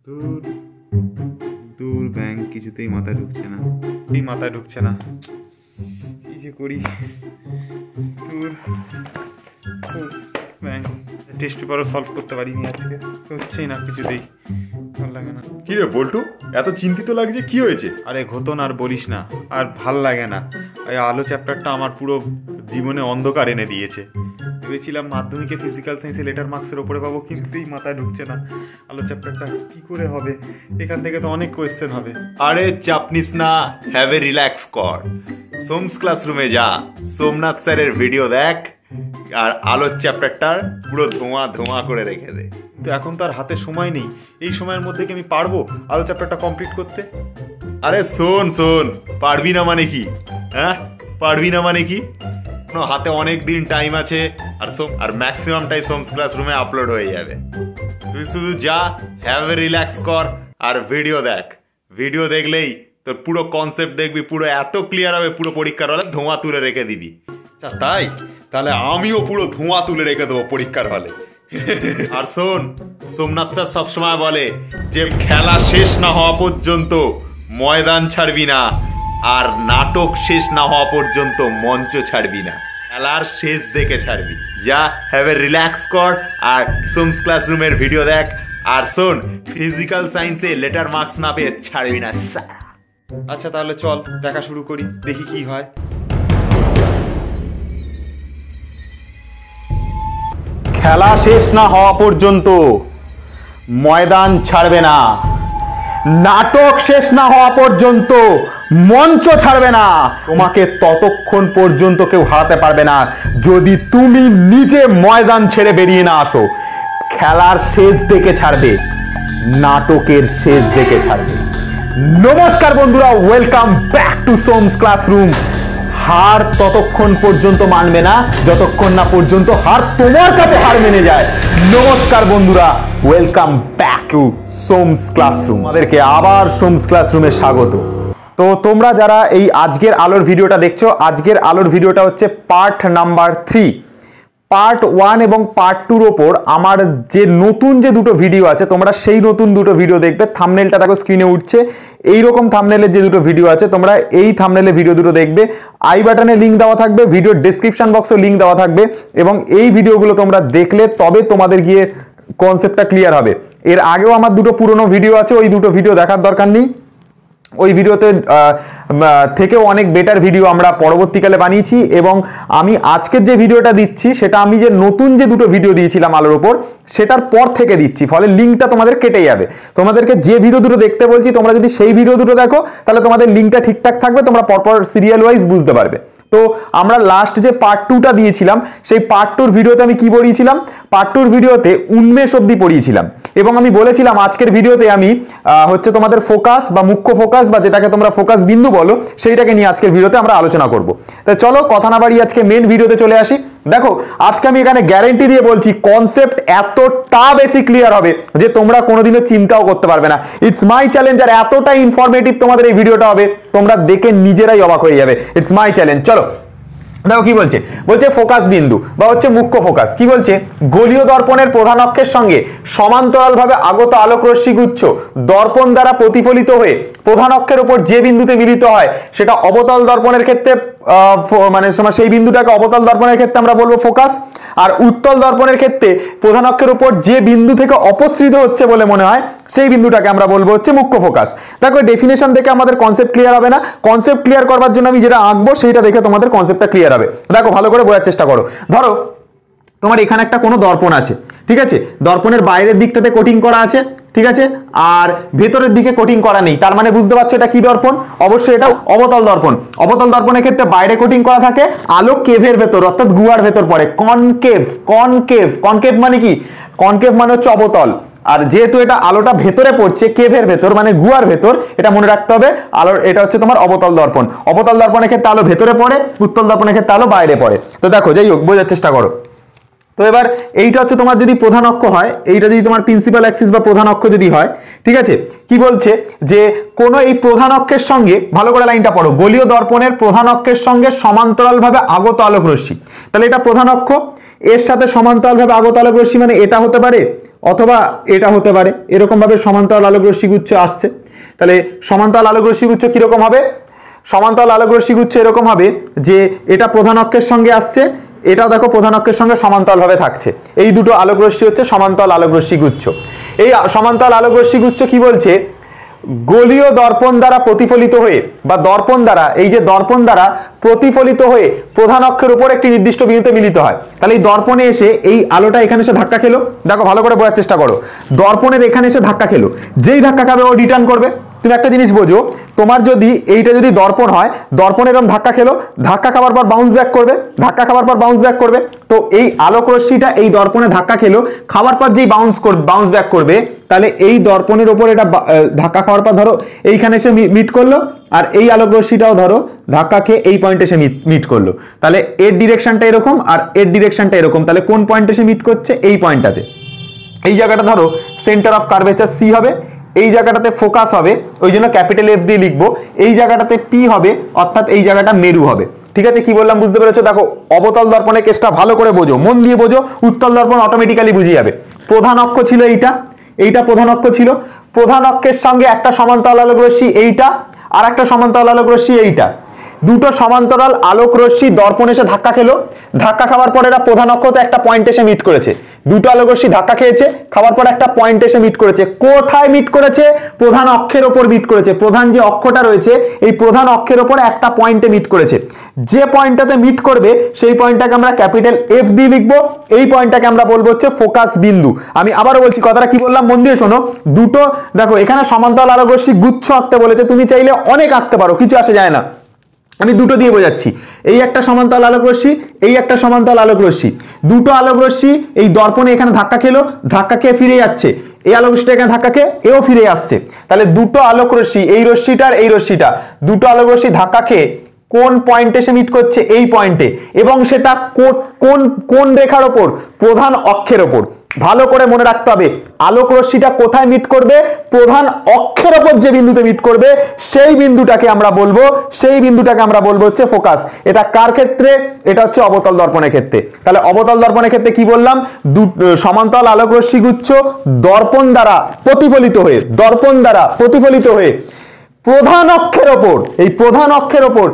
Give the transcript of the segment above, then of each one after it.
দূর দূর ব্যাংক কিছুতেই মাথায় ঢুকছে না, এই মাথায় ঢুকছে না, কি যে করি। দূর ব্যাংক টেস্ট পেপারও সলভ করতে পারিনি আজকে, হচ্ছেই না কিছুতেই, ভালো লাগে না। কি রে বল্টু, এত চিন্তিত লাগছে, কি হয়েছে? আরে ঘটন আর বলিস না, আর ভাল লাগে না। এই আলো চ্যাপ্টারটা আমার পুরো জীবনে অন্ধকার এনে দিয়েছে। ভেবেছিলাম মাধ্যমিকে ফিজিক্যাল সায়েন্সে লেটার মার্কসের ওপরে পাবো, কিন্তু মাথায় ঢুকছে না আলো চ্যাপ্টারটা কি করে হবে। এখান থেকে তো অনেক কোয়েশ্চেন হবে। আরে চাপ নিস না, হ্যাভ এ রিল্যাক্স কর, সোমস ক্লাসরুমে যা, সোমনাথ স্যারের ভিডিও দেখ, আর আলোর চ্যাপ্টারটার পুরো ধোঁয়া ধোঁয়া করে রেখে দে। কিন্তু এখন তো আর হাতে সময় নেই, এই সময়ের মধ্যে কি আমি পারবো আলো চ্যাপ্টারটা কমপ্লিট করতে? আরে শোন শোন, পারবি না মানে কি? হ্যাঁ পারবি না মানে কি? হাতে অনেক দিন টাইম আছে, আর ম্যাক্সিমামটাই সোমস ক্লাসরুমে আপলোড হয়ে যাবে। তুই শুধু যা, হ্যাভ এ রিল্যাক্স কর, আর ভিডিও দেখ। ভিডিও দেখলেই তোর পুরো কনসেপ্ট দেখবি, পুরো এত ক্লিয়ার হবে, পুরো পরীক্ষার হলে ধোঁয়া তুলে রেখে দিবি। আচ্ছা তাই? তাহলে আমিও পুরো ধোঁয়া তুলে রেখে দেবো পরীক্ষার হলে। আর শোন, সোমনাথ স্যার সবসময় বলে যে খেলা শেষ না হওয়া পর্যন্ত ময়দান ছাড়বি না, আর নাটক শেষ না হওয়া পর্যন্ত মঞ্চ ছাড়বি না, খেলার শেষ দেখে ছাড়বি। যা, হ্যাভ এ রিল্যাক্স কর, আর সোমস ক্লাসরুমের ভিডিও দেখ। আর শোন, ফিজিক্যাল সায়েন্সে লেটার মার্কস না পেয়ে ছাড়বি না। আচ্ছা তাহলে চল দেখা শুরু করি, দেখি কি হয়। খেলা শেষ না হওয়া পর্যন্ত ময়দান ছাড়বে না, নাটক শেষ না হওয়া পর্যন্ত মঞ্চ ছাড়বে না। তোমাকে ততক্ষণ পর্যন্ত কেউ হারাতে পারবে না যদি তুমি নিজে ময়দান ছেড়ে বেরিয়ে না আসো। খেলার শেষ দেখে ছাড়বে, নাটকের শেষ দেখে ছাড়বে। নমস্কার বন্ধুরা, welcome back to Soma's classroom. হার ততক্ষণ পর্যন্ত মানবে না যতক্ষণ না পর্যন্ত হার তোমার কাছে হার মেনে যায়। নমস্কার বন্ধুরা, welcome back to Soma's classroom. আমাদেরকে আবার সোমস ক্লাসরুমে স্বাগত। তো তোমরা যারা এই আজকের আলোর ভিডিওটা দেখছো, আজকের আলোর ভিডিওটা হচ্ছে পার্ট নাম্বার 3। পার্ট 1 এবং পার্ট 2-র ওপর আমার যে নতুন যে দুটো ভিডিও আছে, তোমরা সেই নতুন দুটো ভিডিও দেখবে। থাম্বনেলটা দেখো স্ক্রিনে উঠছে, এইরকম থাম্বনেলের যে দুটো ভিডিও আছে, তোমরা এই থাম্বনেলের ভিডিও দুটো দেখবে। আই বাটনে লিঙ্ক দেওয়া থাকবে, ভিডিও ডেসক্রিপশন বক্সে লিঙ্ক দেওয়া থাকবে, এবং এই ভিডিওগুলো তোমরা দেখলে তবে তোমাদের গিয়ে কনসেপ্টটা ক্লিয়ার হবে। এর আগেও আমার দুটো পুরনো ভিডিও আছে, ওই দুটো ভিডিও দেখার দরকার নেই। ওই ভিডিওতে থেকেও অনেক বেটার ভিডিও আমরা পরবর্তীকালে বানিয়েছি, এবং আমি আজকের যে ভিডিওটা দিচ্ছি সেটা আমি যে নতুন যে দুটো ভিডিও দিয়েছিলাম আলোর ওপর, সেটার পর থেকে দিচ্ছি, ফলে লিঙ্কটা তোমাদের কেটে যাবে। তোমাদেরকে যে ভিডিও দুটো দেখতে বলছি, তোমরা যদি সেই ভিডিও দুটো দেখো তাহলে তোমাদের লিঙ্কটা ঠিকঠাক থাকবে, তোমরা পরপর সিরিয়াল ওয়াইজ বুঝতে পারবে। তো আমরা লাস্ট যে পার্ট 2টা দিয়েছিলাম, সেই পার্ট 2-র ভিডিওতে আমি কি পড়িয়েছিলাম? পার্ট 2-র ভিডিওতে উন্মেষ অবধি পড়িয়েছিলাম, এবং আমি বলেছিলাম আজকের ভিডিওতে আমি হচ্ছে তোমাদের ফোকাস বা মুখ্য ফোকাস, বা যেটাকে তোমরা ফোকাস বিন্দু বলো, সেইটাকে নিয়ে আজকের ভিডিওতে আমরা আলোচনা করব। তো চলো কথা না বাড়িয়ে আজকে মেন ভিডিওতে চলে আসি। দেখো, আজকে আমি এখানে গ্যারেন্টি দিয়ে বলছি কনসেপ্ট এতটা বেশি ক্লিয়ার হবে যে তোমরা কোনোদিনও চিন্তাও করতে পারবে না। It's my challenge. আর এতটাই ইনফরমেটিভ তোমাদের এই ভিডিওটা হবে, তোমরা দেখে নিজেরাই অবাক হয়ে যাবে। It's my challenge. চলো দেখো কি বলছে। বলছে ফোকাস বিন্দু বা হচ্ছে মুখ্য ফোকাস। কি বলছে? গোলীয় দর্পণের প্রধান অক্ষের সঙ্গে সমান্তরালভাবে আগত আলোকরশ্মি গুচ্ছ দর্পণ দ্বারা প্রতিফলিত হয়ে প্রধান অক্ষের উপর যে বিন্দুতে মিলিত হয় সেটা অবতল দর্পণের ক্ষেত্রে মানে সেই বিন্দুটাকে অবতল দর্পণের ক্ষেত্রে আমরা বলবো ফোকাস। আর উত্তল দর্পণের ক্ষেত্রে প্রধান অক্ষের উপর যে বিন্দু থেকে অপসৃত হচ্ছে বলে মনে হয় সেই বিন্দুটাকে আমরা বলবো হচ্ছে মুখ্য ফোকাস। দেখো ডেফিনেশন দেখে আমাদের কনসেপ্ট ক্লিয়ার হবে না, কনসেপ্ট ক্লিয়ার করবার জন্য আমি যেটা আঁকবো সেইটা দেখে তোমাদের কনসেপ্টটা ক্লিয়ার হবে। দেখো ভালো করে বোঝার চেষ্টা করো। ধরো তোমার এখানে একটা কোনো দর্পণ আছে, ঠিক আছে? দর্পণের বাইরের দিকটাতে কোটিং করা আছে, ঠিক আছে, আর ভেতরের দিকে কোটিং করা নেই। তার মানে বুঝতে পারছো এটা কি দর্পণ? অবশ্যই এটা অবতল দর্পণ। অবতল দর্পণের ক্ষেত্রে বাইরে কোটিং করা থাকে, আলো কেভের ভেতর অর্থাৎ গুহার ভেতর পড়ে। কনকেভ, কনকেভ, কনকেভ মানে কি? কনকেভ মানে হচ্ছে অবতল। আর যেহেতু এটা আলোটা ভেতরে পড়ছে, কেভের ভেতর মানে গুহার ভেতর, এটা মনে রাখতে হবে। আলোর এটা হচ্ছে তোমার অবতল দর্পণ। অবতল দর্পণের ক্ষেত্রে আলো ভেতরে পড়ে, উত্তল দর্পণের ক্ষেত্রে আলো বাইরে পড়ে। তো দেখো, যাই হোক বোঝার চেষ্টা করো। তো এবার এইটা হচ্ছে তোমার যদি প্রধান অক্ষ হয়, এইটা যদি তোমার প্রিন্সিপাল অ্যাক্সিস বা প্রধান অক্ষ যদি হয়, ঠিক আছে? কি বলছে যে কোন এই প্রধান অক্ষের সঙ্গে, ভালো করে লাইনটা পড়ো, গোলীয় দর্পণের প্রধান অক্ষের সঙ্গে সমান্তরালভাবে আগত আলোকরশ্মি। তাহলে এটা প্রধান অক্ষ, এর সাথে সমান্তরালভাবে আগত আলোক রশ্মি মানে এটা হতে পারে অথবা এটা হতে পারে, এরকম ভাবে সমান্তরাল আলোক রশ্মি গুচ্ছ আসছে। তাহলে সমান্তরাল আলোক রশ্মি গুচ্ছ কিরকম হবে? সমান্তরাল আলোক রশ্মি গুচ্ছ এরকম হবে যে এটা প্রধান অক্ষের সঙ্গে আসছে, এটাও দেখো প্রধান অক্ষের সঙ্গে সমান্তরালভাবে থাকছে। এই দুটো আলোক রশ্মি হচ্ছে সমান্তরাল আলোক রশ্মি গুচ্ছ। এই সমান্তরাল আলোক রশ্মি গুচ্ছ কি বলছে? গোলীয় দর্পণ দ্বারা প্রতিফলিত হয়ে বা দর্পণ দ্বারা, এই যে দর্পণ দ্বারা প্রতিফলিত হয়ে প্রধান অক্ষের উপর একটি নির্দিষ্ট বিন্দুতে মিলিত হয়। তাহলে এই দর্পণে এসে এই আলোটা এখানে এসে ধাক্কা খেলো, দেখো ভালো করে বোঝার চেষ্টা করো, দর্পণের এখানে এসে ধাক্কা খেলো, যেই ধাক্কা খাবে ও রিটার্ন করবে। তুমি একটা জিনিস বোঝো, তোমার যদি এইটা যদি দর্পণ হয়, দর্পণের এরকম ধাক্কা খেলো, ধাক্কা খাওয়ার পর বাউন্স ব্যাক করবে, ধাক্কা খাওয়ার পর বাউন্স ব্যাক করবে। তো এই আলোক রশ্মিটা এই দর্পণে ধাক্কা খেলো, খাওয়ার পর যেই বাউন্স ব্যাক করবে, তাহলে এই দর্পণের উপর এটা ধাক্কা খাওয়ার পর ধরো এইখানে এসে মিট করলো, আর এই আলোক রশ্মিটাও ধরো ধাক্কা খেয়ে এই পয়েন্টে এসে মিট করলো। তাহলে এর ডিরেকশনটা এরকম আর এর ডিরেকশনটা এরকম, তাহলে কোন পয়েন্টে এসে মিট করছে? এই পয়েন্টটাতে। এই জায়গাটা ধরো সেন্টার অফ কার্ভেচার সি হবে, এই জায়গাটাতে ফোকাস হবে, ওই জন্য ক্যাপিটাল এফ দিয়ে লিখবো। এই জায়গাটাতে পি হবে, অর্থাৎ এই জায়গাটা মেরু হবে। ঠিক আছে, কি বললাম বুঝতে পেরেছো? দেখো অবতল দর্পণের কেসটা ভালো করে বোঝো, মন দিয়ে বোঝো, উত্তল দর্পণ অটোমেটিক্যালি বুঝে যাবে। প্রধান অক্ষ ছিল এইটা প্রধান অক্ষ ছিল, প্রধান অক্ষের সঙ্গে একটা সমান্তরাল আলোক রশ্মি এইটা, আর একটা সমান্তরাল আলোক রশ্মি এইটা, দুটো সমান্তরাল আলোক রশ্মি দর্পণ এসে ধাক্কা খেলো, ধাক্কা খাওয়ার পর এরা প্রধান অক্ষতে একটা পয়েন্ট এসে মিট করেছে। দুটো আলোক রশ্মি ধাক্কা খেয়েছে, খাওয়ার পর একটা পয়েন্ট এসে মিট করেছে। কোথায় মিট করেছে? প্রধান অক্ষের ওপর মিট করেছে। প্রধান যে অক্ষটা রয়েছে এই প্রধান অক্ষের ওপর একটা পয়েন্টে মিট করেছে। যে পয়েন্টটাতে মিট করবে সেই পয়েন্টটাকে আমরা ক্যাপিটাল এফ দিয়ে লিখবো। এই পয়েন্টটাকে আমরা বলবো হচ্ছে ফোকাস বিন্দু। আমি আবারও বলছি, কথাটা কি বললাম মন দিয়ে শোনো। দুটো দেখো এখানে সমান্তরাল আলোক রশ্মি গুচ্ছ আঁকতে বলেছে, তুমি চাইলে অনেক আঁকতে পারো, কিছু আসে যায় না, আমি দুটো দিয়ে বোঝাচ্ছি। এই একটা সমান্তরাল আলোক রশ্মি, এই একটা সমান্তরাল আলোক রশ্মি, দুটো আলোক রশ্মি এই দর্পণে এখানে ধাক্কা খেলো, ধাক্কা খেয়ে ফিরে যাচ্ছে, এই আলোক রশ্মিটা এখানে ধাক্কা খেয়ে এও ফিরে আসছে। তাহলে দুটো আলোক রশ্মি, এই রশ্মিটা আর এই রশ্মিটা, দুটো আলোক রশ্মি ধাক্কা খেয়ে কোন পয়েন্টে এসে মিট করছে? এই পয়েন্টে, এবং সেটা কোন রেখার ওপর? প্রধান অক্ষের ওপর। ভালো করে মনে রাখতে হবে, আলোক রশ্মিটা কোথায় মিট করবে? প্রধান অক্ষের ওপর যে বিন্দুতে মিট করবে সেই বিন্দুটাকে আমরা বলবো হচ্ছে ফোকাস। এটা কার ক্ষেত্রে? এটা হচ্ছে অবতল দর্পণের ক্ষেত্রে। তাহলে অবতল দর্পণের ক্ষেত্রে কি বললাম? সমান্তরাল আলোক রশ্মি গুচ্ছ দর্পণ দ্বারা প্রতিফলিত হয়ে প্রধান অক্ষের ওপর, এই প্রধান অক্ষের ওপর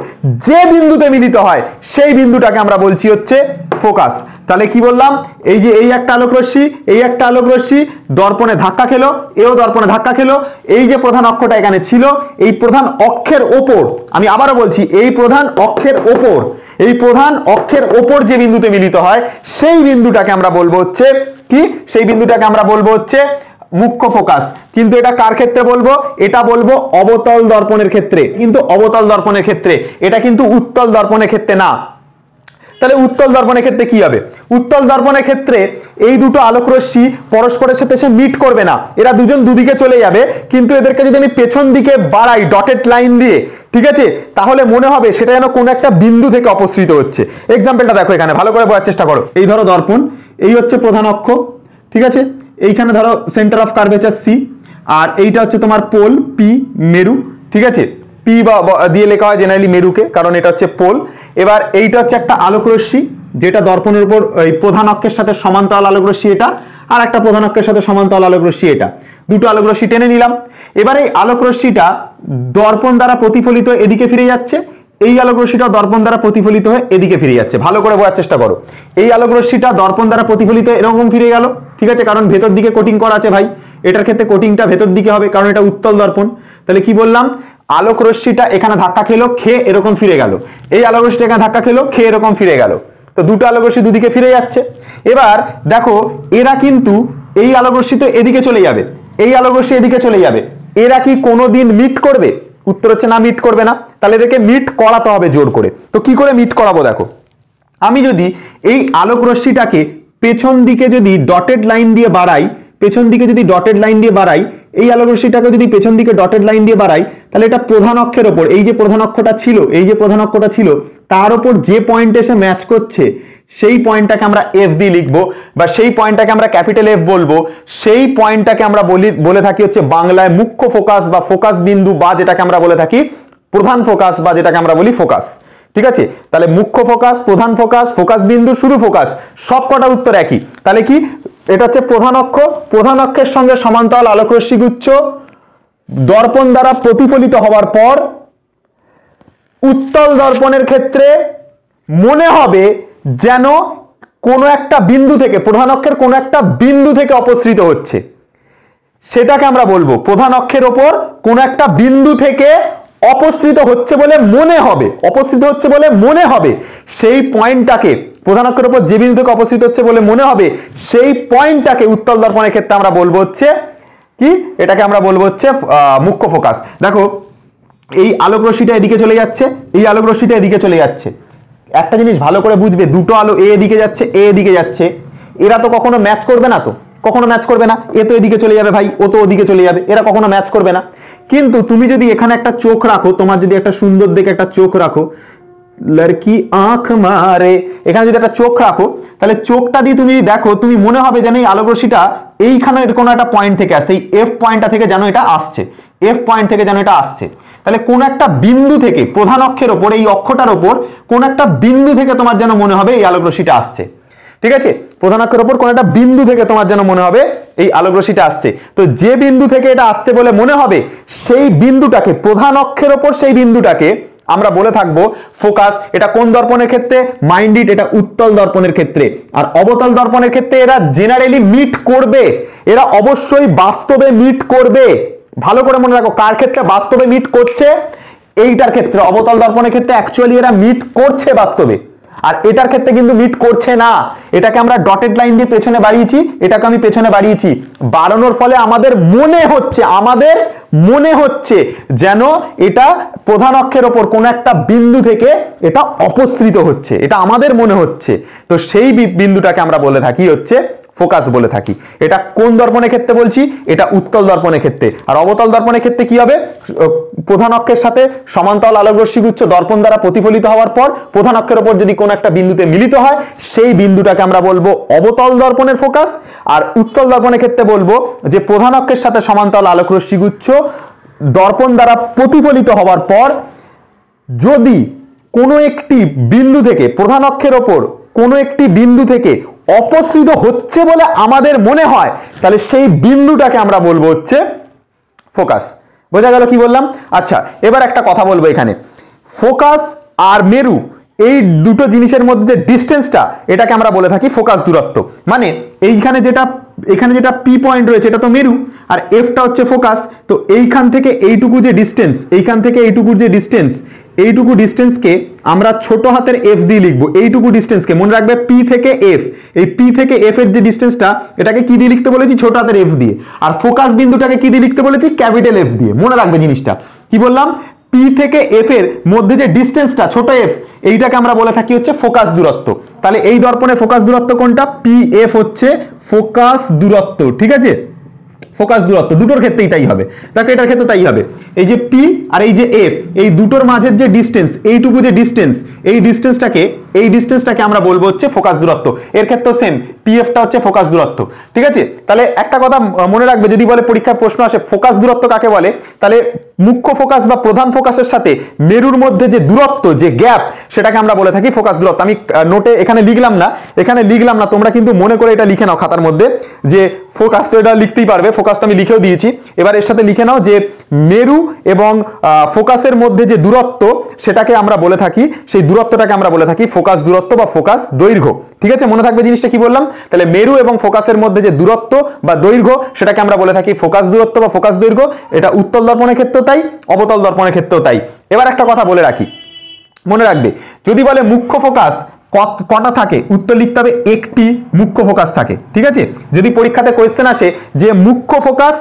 যে বিন্দুতে মিলিত হয় সেই বিন্দুটাকে আমরা বলছি হচ্ছে ফোকাস। তাহলে কি বললাম? এই যে এই একটা আলোক রশ্মি, এই একটা আলোক রশ্মি দর্পণে ধাক্কা খেলো, এও দর্পণে ধাক্কা খেলো, এই যে প্রধান অক্ষটা এখানে ছিল, এই প্রধান অক্ষের ওপর, আমি আবারও বলছি, এই প্রধান অক্ষের ওপর যে বিন্দুতে মিলিত হয় সেই বিন্দুটাকে আমরা বলবো হচ্ছে কি? সেই বিন্দুটাকে আমরা বলবো হচ্ছে মুখ্য ফোকাস। কিন্তু এটা কার ক্ষেত্রে বলবো? এটা বলবো অবতল দর্পণের ক্ষেত্রে, কিন্তু অবতল দর্পণের ক্ষেত্রে, এটা কিন্তু উত্তল দর্পণের ক্ষেত্রে না। তাহলে উত্তল দর্পণের ক্ষেত্রে কি হবে? উত্তল দর্পণের ক্ষেত্রে এই দুটো আলোক রশ্মি পরস্পরের সাথে এসে মিট করবে না, এরা দুজন দুদিকে চলে যাবে। কিন্তু এদেরকে যদি আমি পেছন দিকে বাড়াই ডটেড লাইন দিয়ে, ঠিক আছে, তাহলে মনে হবে সেটা যেন কোনো একটা বিন্দু থেকে অপসৃত হচ্ছে। এক্সাম্পলটা দেখো, এখানে ভালো করে বোঝার চেষ্টা করো। এই ধরো দর্পণ, এই হচ্ছে প্রধান অক্ষ, ঠিক আছে, এইখানে ধরো সেন্টার অফ কার্ভেচার সি, আর এইটা হচ্ছে তোমার পোল পি, মেরু, ঠিক আছে, পি দিয়ে লেখা হয় জেনারেলি মেরুকে, কারণ এটা হচ্ছে পোল। এবার এইটা হচ্ছে একটা আলোক রশ্মি যেটা দর্পণের উপর এই প্রধান অক্ষের সাথে সমান্তরাল আলোক রশ্মি এটা, আর একটা প্রধান অক্ষের সাথে সমান্তরাল আলোক রশ্মি এটা, দুটো আলোক রশ্মি টেনে নিলাম। এবার এই আলোক রশ্মিটা দর্পণ দ্বারা প্রতিফলিত এদিকে ফিরে যাচ্ছে, এই আলোক রশ্মিটা দর্পণ দ্বারা প্রতিফলিত হয়ে এদিকে ফিরে যাচ্ছে। ভালো করে বোঝার চেষ্টা করো, এই আলোক রশ্মিটা দর্পণ দ্বারা প্রতিফলিত এরকম ফিরে গেল, ঠিক আছে, কারণ ভেতর দিকে কোটিং করা আছে ভাই, এটার ক্ষেত্রে কোটিংটা ভেতর দিকে হবে কারণ এটা উত্তল দর্পণ। তাহলে কি বললাম? আলোক রশ্মিটা এখানে ধাক্কা খেলো, খেয়ে এরকম ফিরে গেল, এই আলোক রশ্মিটা এখানে ধাক্কা খেলো, খেয়ে এরকম ফিরে গেল। তো দুটো আলোক রশ্মি দুদিকে ফিরে যাচ্ছে। এবার দেখো এরা কিন্তু, এই আলোক রশ্মি তো এদিকে চলে যাবে, এই আলোক রশ্মি এদিকে চলে যাবে, এরা কি কোনোদিন মিট করবে? উত্তর হচ্ছে না, মিট করবে না। তাহলে এদেরকে মিট করাতে হবে জোর করে। তো কি করে মিট করাবো? দেখো, আমি যদি এই আলোক রশ্মিটাকে পেছন দিকে যদি ডটেড লাইন দিয়ে বাড়াই, এই আলোক রশ্মিটাকে যদি পেছন দিকে ডটেড লাইন দিয়ে বাড়াই, তাহলে এটা প্রধান অক্ষের ওপর, এই যে প্রধান অক্ষটা ছিল, তার উপর যে পয়েন্ট এসে ম্যাচ করছে সেই পয়েন্টটাকে আমরা এফ দিয়ে লিখবো, বা সেই পয়েন্টটাকে আমরা ক্যাপিটাল এফ বলবো। সেই পয়েন্টটাকে আমরা বলে থাকি হচ্ছে বাংলায় মুখ্য ফোকাস বা ফোকাস বিন্দু, বা যেটাকে আমরা বলে থাকি প্রধান ফোকাস, বা যেটাকে আমরা বলি ফোকাস। ঠিক আছে, তাহলে মুখ্য ফোকাস, প্রধান ফোকাস, ফোকাস বিন্দু, শুধু ফোকাস, সব কটা উত্তর একই। তাহলে কি এটা হচ্ছে প্রধান অক্ষ, প্রধান অক্ষের সঙ্গে সমান্তরাল আলোকরশ্মি গুচ্ছ দর্পণ দ্বারা প্রতিফলিত হওয়ার পর উত্তল দর্পণের ক্ষেত্রে মনে হবে যেন কোনো একটা বিন্দু থেকে, প্রধান অক্ষের কোনো একটা বিন্দু থেকে অপসৃত হচ্ছে, সেটাকে আমরা বলবো প্রধান অক্ষের ওপর কোনো একটা বিন্দু থেকে অপসৃত হচ্ছে বলে মনে হবে, অপসৃত হচ্ছে বলে মনে হবে, সেই পয়েন্টটাকে, প্রধান অক্ষের উপর যে বিন্দু থেকে অপসৃত হচ্ছে বলে মনে হবে সেই পয়েন্টটাকে উত্তল দর্পণের ক্ষেত্রে আমরা বলবো হচ্ছে কি, এটাকে আমরা বলবো হচ্ছে মুখ্য ফোকাস। দেখো এই আলোক রশ্মিটা এদিকে চলে যাচ্ছে, এই আলোক রশ্মিটা এদিকে চলে যাচ্ছে, একটা জিনিস ভালো করে বুঝবে, দুটো আলো এ এদিকে যাচ্ছে, এ এদিকে যাচ্ছে, এরা তো কখনো ম্যাচ করবে না, তো কখনো ম্যাচ করবে না, এ তো এদিকে চলে যাবে ভাই, ও তো ওদিকে চলে যাবে, এরা কখনো ম্যাচ করবে না। কিন্তু তুমি যদি এখানে একটা চোখ রাখো, তোমার যদি একটা সুন্দর দেখে একটা চোখ রাখো, লড়কি আঁখ মারে, এখানে যদি একটা চোখ রাখো, তাহলে চোখটা দিয়ে তুমি দেখো, তুমি মনে হবে যেন এই আলোক রশ্মিটা এইখানে কোনো একটা পয়েন্ট থেকে আসছে, এই এফ পয়েন্টটা থেকে যেন এটা আসছে, এফ পয়েন্ট থেকে যেন এটা আসছে। তাহলে কোন একটা বিন্দু থেকে, প্রধান অক্ষের ওপর, এই অক্ষটার ওপর কোন একটা বিন্দু থেকে তোমার যেন মনে হবে এই আলোক রশ্মিটা আসছে। ঠিক আছে, প্রধান অক্ষের ওপর কোন একটা বিন্দু থেকে তোমার যেন মনে হবে এই আলোক রশ্মিটা আসছে। তো যে বিন্দু থেকে এটা আসছে বলে মনে হবে সেই বিন্দুটাকে, প্রধান অক্ষের ওপর সেই বিন্দুটাকে আমরা বলে থাকবো ফোকাস। এটা কোন দর্পণের ক্ষেত্রে? মাইন্ড ইট, এটা উত্তল দর্পণের ক্ষেত্রে। আর অবতল দর্পণের ক্ষেত্রে এরা জেনারেলি মিট করবে, এরা অবশ্যই বাস্তবে মিট করবে। ভালো করে মনে রাখো, কার ক্ষেত্রে বাস্তবে মিট করছে? এইটার ক্ষেত্রে, অবতল দর্পণের ক্ষেত্রে অ্যাকচুয়ালি এরা মিট করছে বাস্তবে, আর এটার ক্ষেত্রে কিন্তু মিট করছে না। এটাকে আমরা ডটেড লাইন দিয়ে পেছনে বাড়িয়েছি, এটাকে আমি পেছনে বাড়িয়েছি, বাড়ানোর ফলে আমাদের মনে হচ্ছে যেন এটা প্রধান অক্ষের ওপর কোন একটা বিন্দু থেকে এটা অপসৃত হচ্ছে, এটা আমাদের মনে হচ্ছে। তো সেই বিন্দুটাকে আমরা বলে থাকি হচ্ছে ফোকাস বলে থাকি। এটা কোন দর্পণের ক্ষেত্রে বলছি? এটা উত্তল দর্পণের ক্ষেত্রে। আর অবতল দর্পণের ক্ষেত্রে কি হবে? প্রধান অক্ষের সাথে সমান্তরাল আলোক রশ্মিগুচ্ছ দর্পণ দ্বারা প্রতিফলিত হওয়ার পর প্রধান অক্ষের উপর যদি কোনো একটা বিন্দুতে মিলিত হয় সেই বিন্দুটাকে আমরা বলবো অবতল দর্পণের ফোকাস। আর উত্তল দর্পণের ক্ষেত্রে বলবো যে প্রধান অক্ষের সাথে সমান্তরাল আলোক রশ্মিগুচ্ছ দর্পণ দ্বারা প্রতিফলিত হওয়ার পর যদি কোনো একটি বিন্দু থেকে, প্রধান অক্ষের ওপর কোনো একটি বিন্দু থেকে অপসৃত হচ্ছে বলে আমাদের মনে হয়, তাহলে সেই বিন্দুটাকে আমরা বলবো হচ্ছে ফোকাস। বোঝা গেল কি বললাম? আচ্ছা, এবার একটা কথা বলবো, এখানে ফোকাস আর মেরু এই দুটো জিনিসের মধ্যে যে ডিস্টেন্সটা, এটাকে আমরা বলে থাকি ফোকাস দূরত্ব। মানে এখানে যেটা পি পয়েন্ট রয়েছে এটা তো মেরু, আর এফটা হচ্ছে ফোকাস। তো এইখান থেকে এইটুকু যে ডিস্টেন্স, এইখান থেকে এইটুকুর যে ডিস্টেন্স, এইটুকু ডিস্টেন্সকে আমরা ছোট হাতের এফ দিয়ে লিখবো। এইটুকু ডিস্টেন্সকে মনে রাখবে পি থেকে এফ, এই পি থেকে এফ এর যে ডিস্টেন্সটা, এটাকে কি দিয়ে লিখতে বলেছি? ছোট হাতের এফ দিয়ে। আর ফোকাস বিন্দুটাকে কি দিয়ে লিখতে বলেছি? ক্যাপিটাল এফ দিয়ে। মনে রাখবে জিনিসটা, কি বললাম? পি থেকে এফ এর মধ্যে যে ডিস্টেন্সটা ছোট এফ, এইটাকে আমরা বলে থাকি হচ্ছে ফোকাস দূরত্ব। তাহলে এই দর্পণে ফোকাস দূরত্ব কোনটা? পি এফ হচ্ছে ফোকাস দূরত্ব। ঠিক আছে, ফোকাস দূরত্ব দুটোর ক্ষেত্রেই তাই হবে। দেখো এটার ক্ষেত্রে তাই হবে, এই যে পি আর এই যে এফ, এই দুটোর মাঝের যে ডিস্টেন্স, এইটুকু যে ডিস্টেন্স, এই ডিস্টেন্সটাকে আমরা বলবো হচ্ছে ফোকাস দূরত্ব। এর ক্ষেত্রে সেম, পি এফটা হচ্ছে ফোকাস দূরত্ব। ঠিক আছে, তাহলে একটা কথা মনে রাখবে, যদি বলে পরীক্ষার প্রশ্ন আসে ফোকাস দূরত্ব কাকে বলে, তাহলে মুখ্য ফোকাস বা প্রধান ফোকাসের সাথে মেরুর মধ্যে যে দূরত্ব, যে গ্যাপ, সেটাকে আমরা বলে থাকি ফোকাস দূরত্ব। আমি নোটে এখানে লিখলাম না, তোমরা কিন্তু মনে করে এটা লিখে নাও খাতার মধ্যে, যে ফোকাস তো এটা লিখতেই পারবে, ফোকাস তো আমি লিখেও দিয়েছি। এবার এর সাথে লিখে নাও যে মেরু এবং ফোকাসের মধ্যে যে দূরত্ব, সেটাকে আমরা বলে থাকি, সেই দূরত্বটাকে আমরা বলে থাকি ফোকাস দূরত্ব বা ফোকাস দৈর্ঘ্য। ঠিক আছে, মনে থাকবে জিনিসটা কি বললাম? তাহলে মেরু এবং ফোকাসের মধ্যে যে দূরত্ব বা দৈর্ঘ্য, সেটাকে আমরা বলে থাকি ফোকাস দূরত্ব বা ফোকাস দৈর্ঘ্য। এটা উত্তল দর্পণের ক্ষেত্রেও তাই, অবতল দর্পণের ক্ষেত্রেও তাই। এবার একটা কথা বলে রাখি, মনে রাখবে, যদি বলে মুখ্য ফোকাস কটা থাকে, উত্তর লিখতে হবে একটি মুখ্য ফোকাস থাকে। ঠিক আছে, যদি পরীক্ষাতে কোয়েশ্চেন আসে যে মুখ্য ফোকাস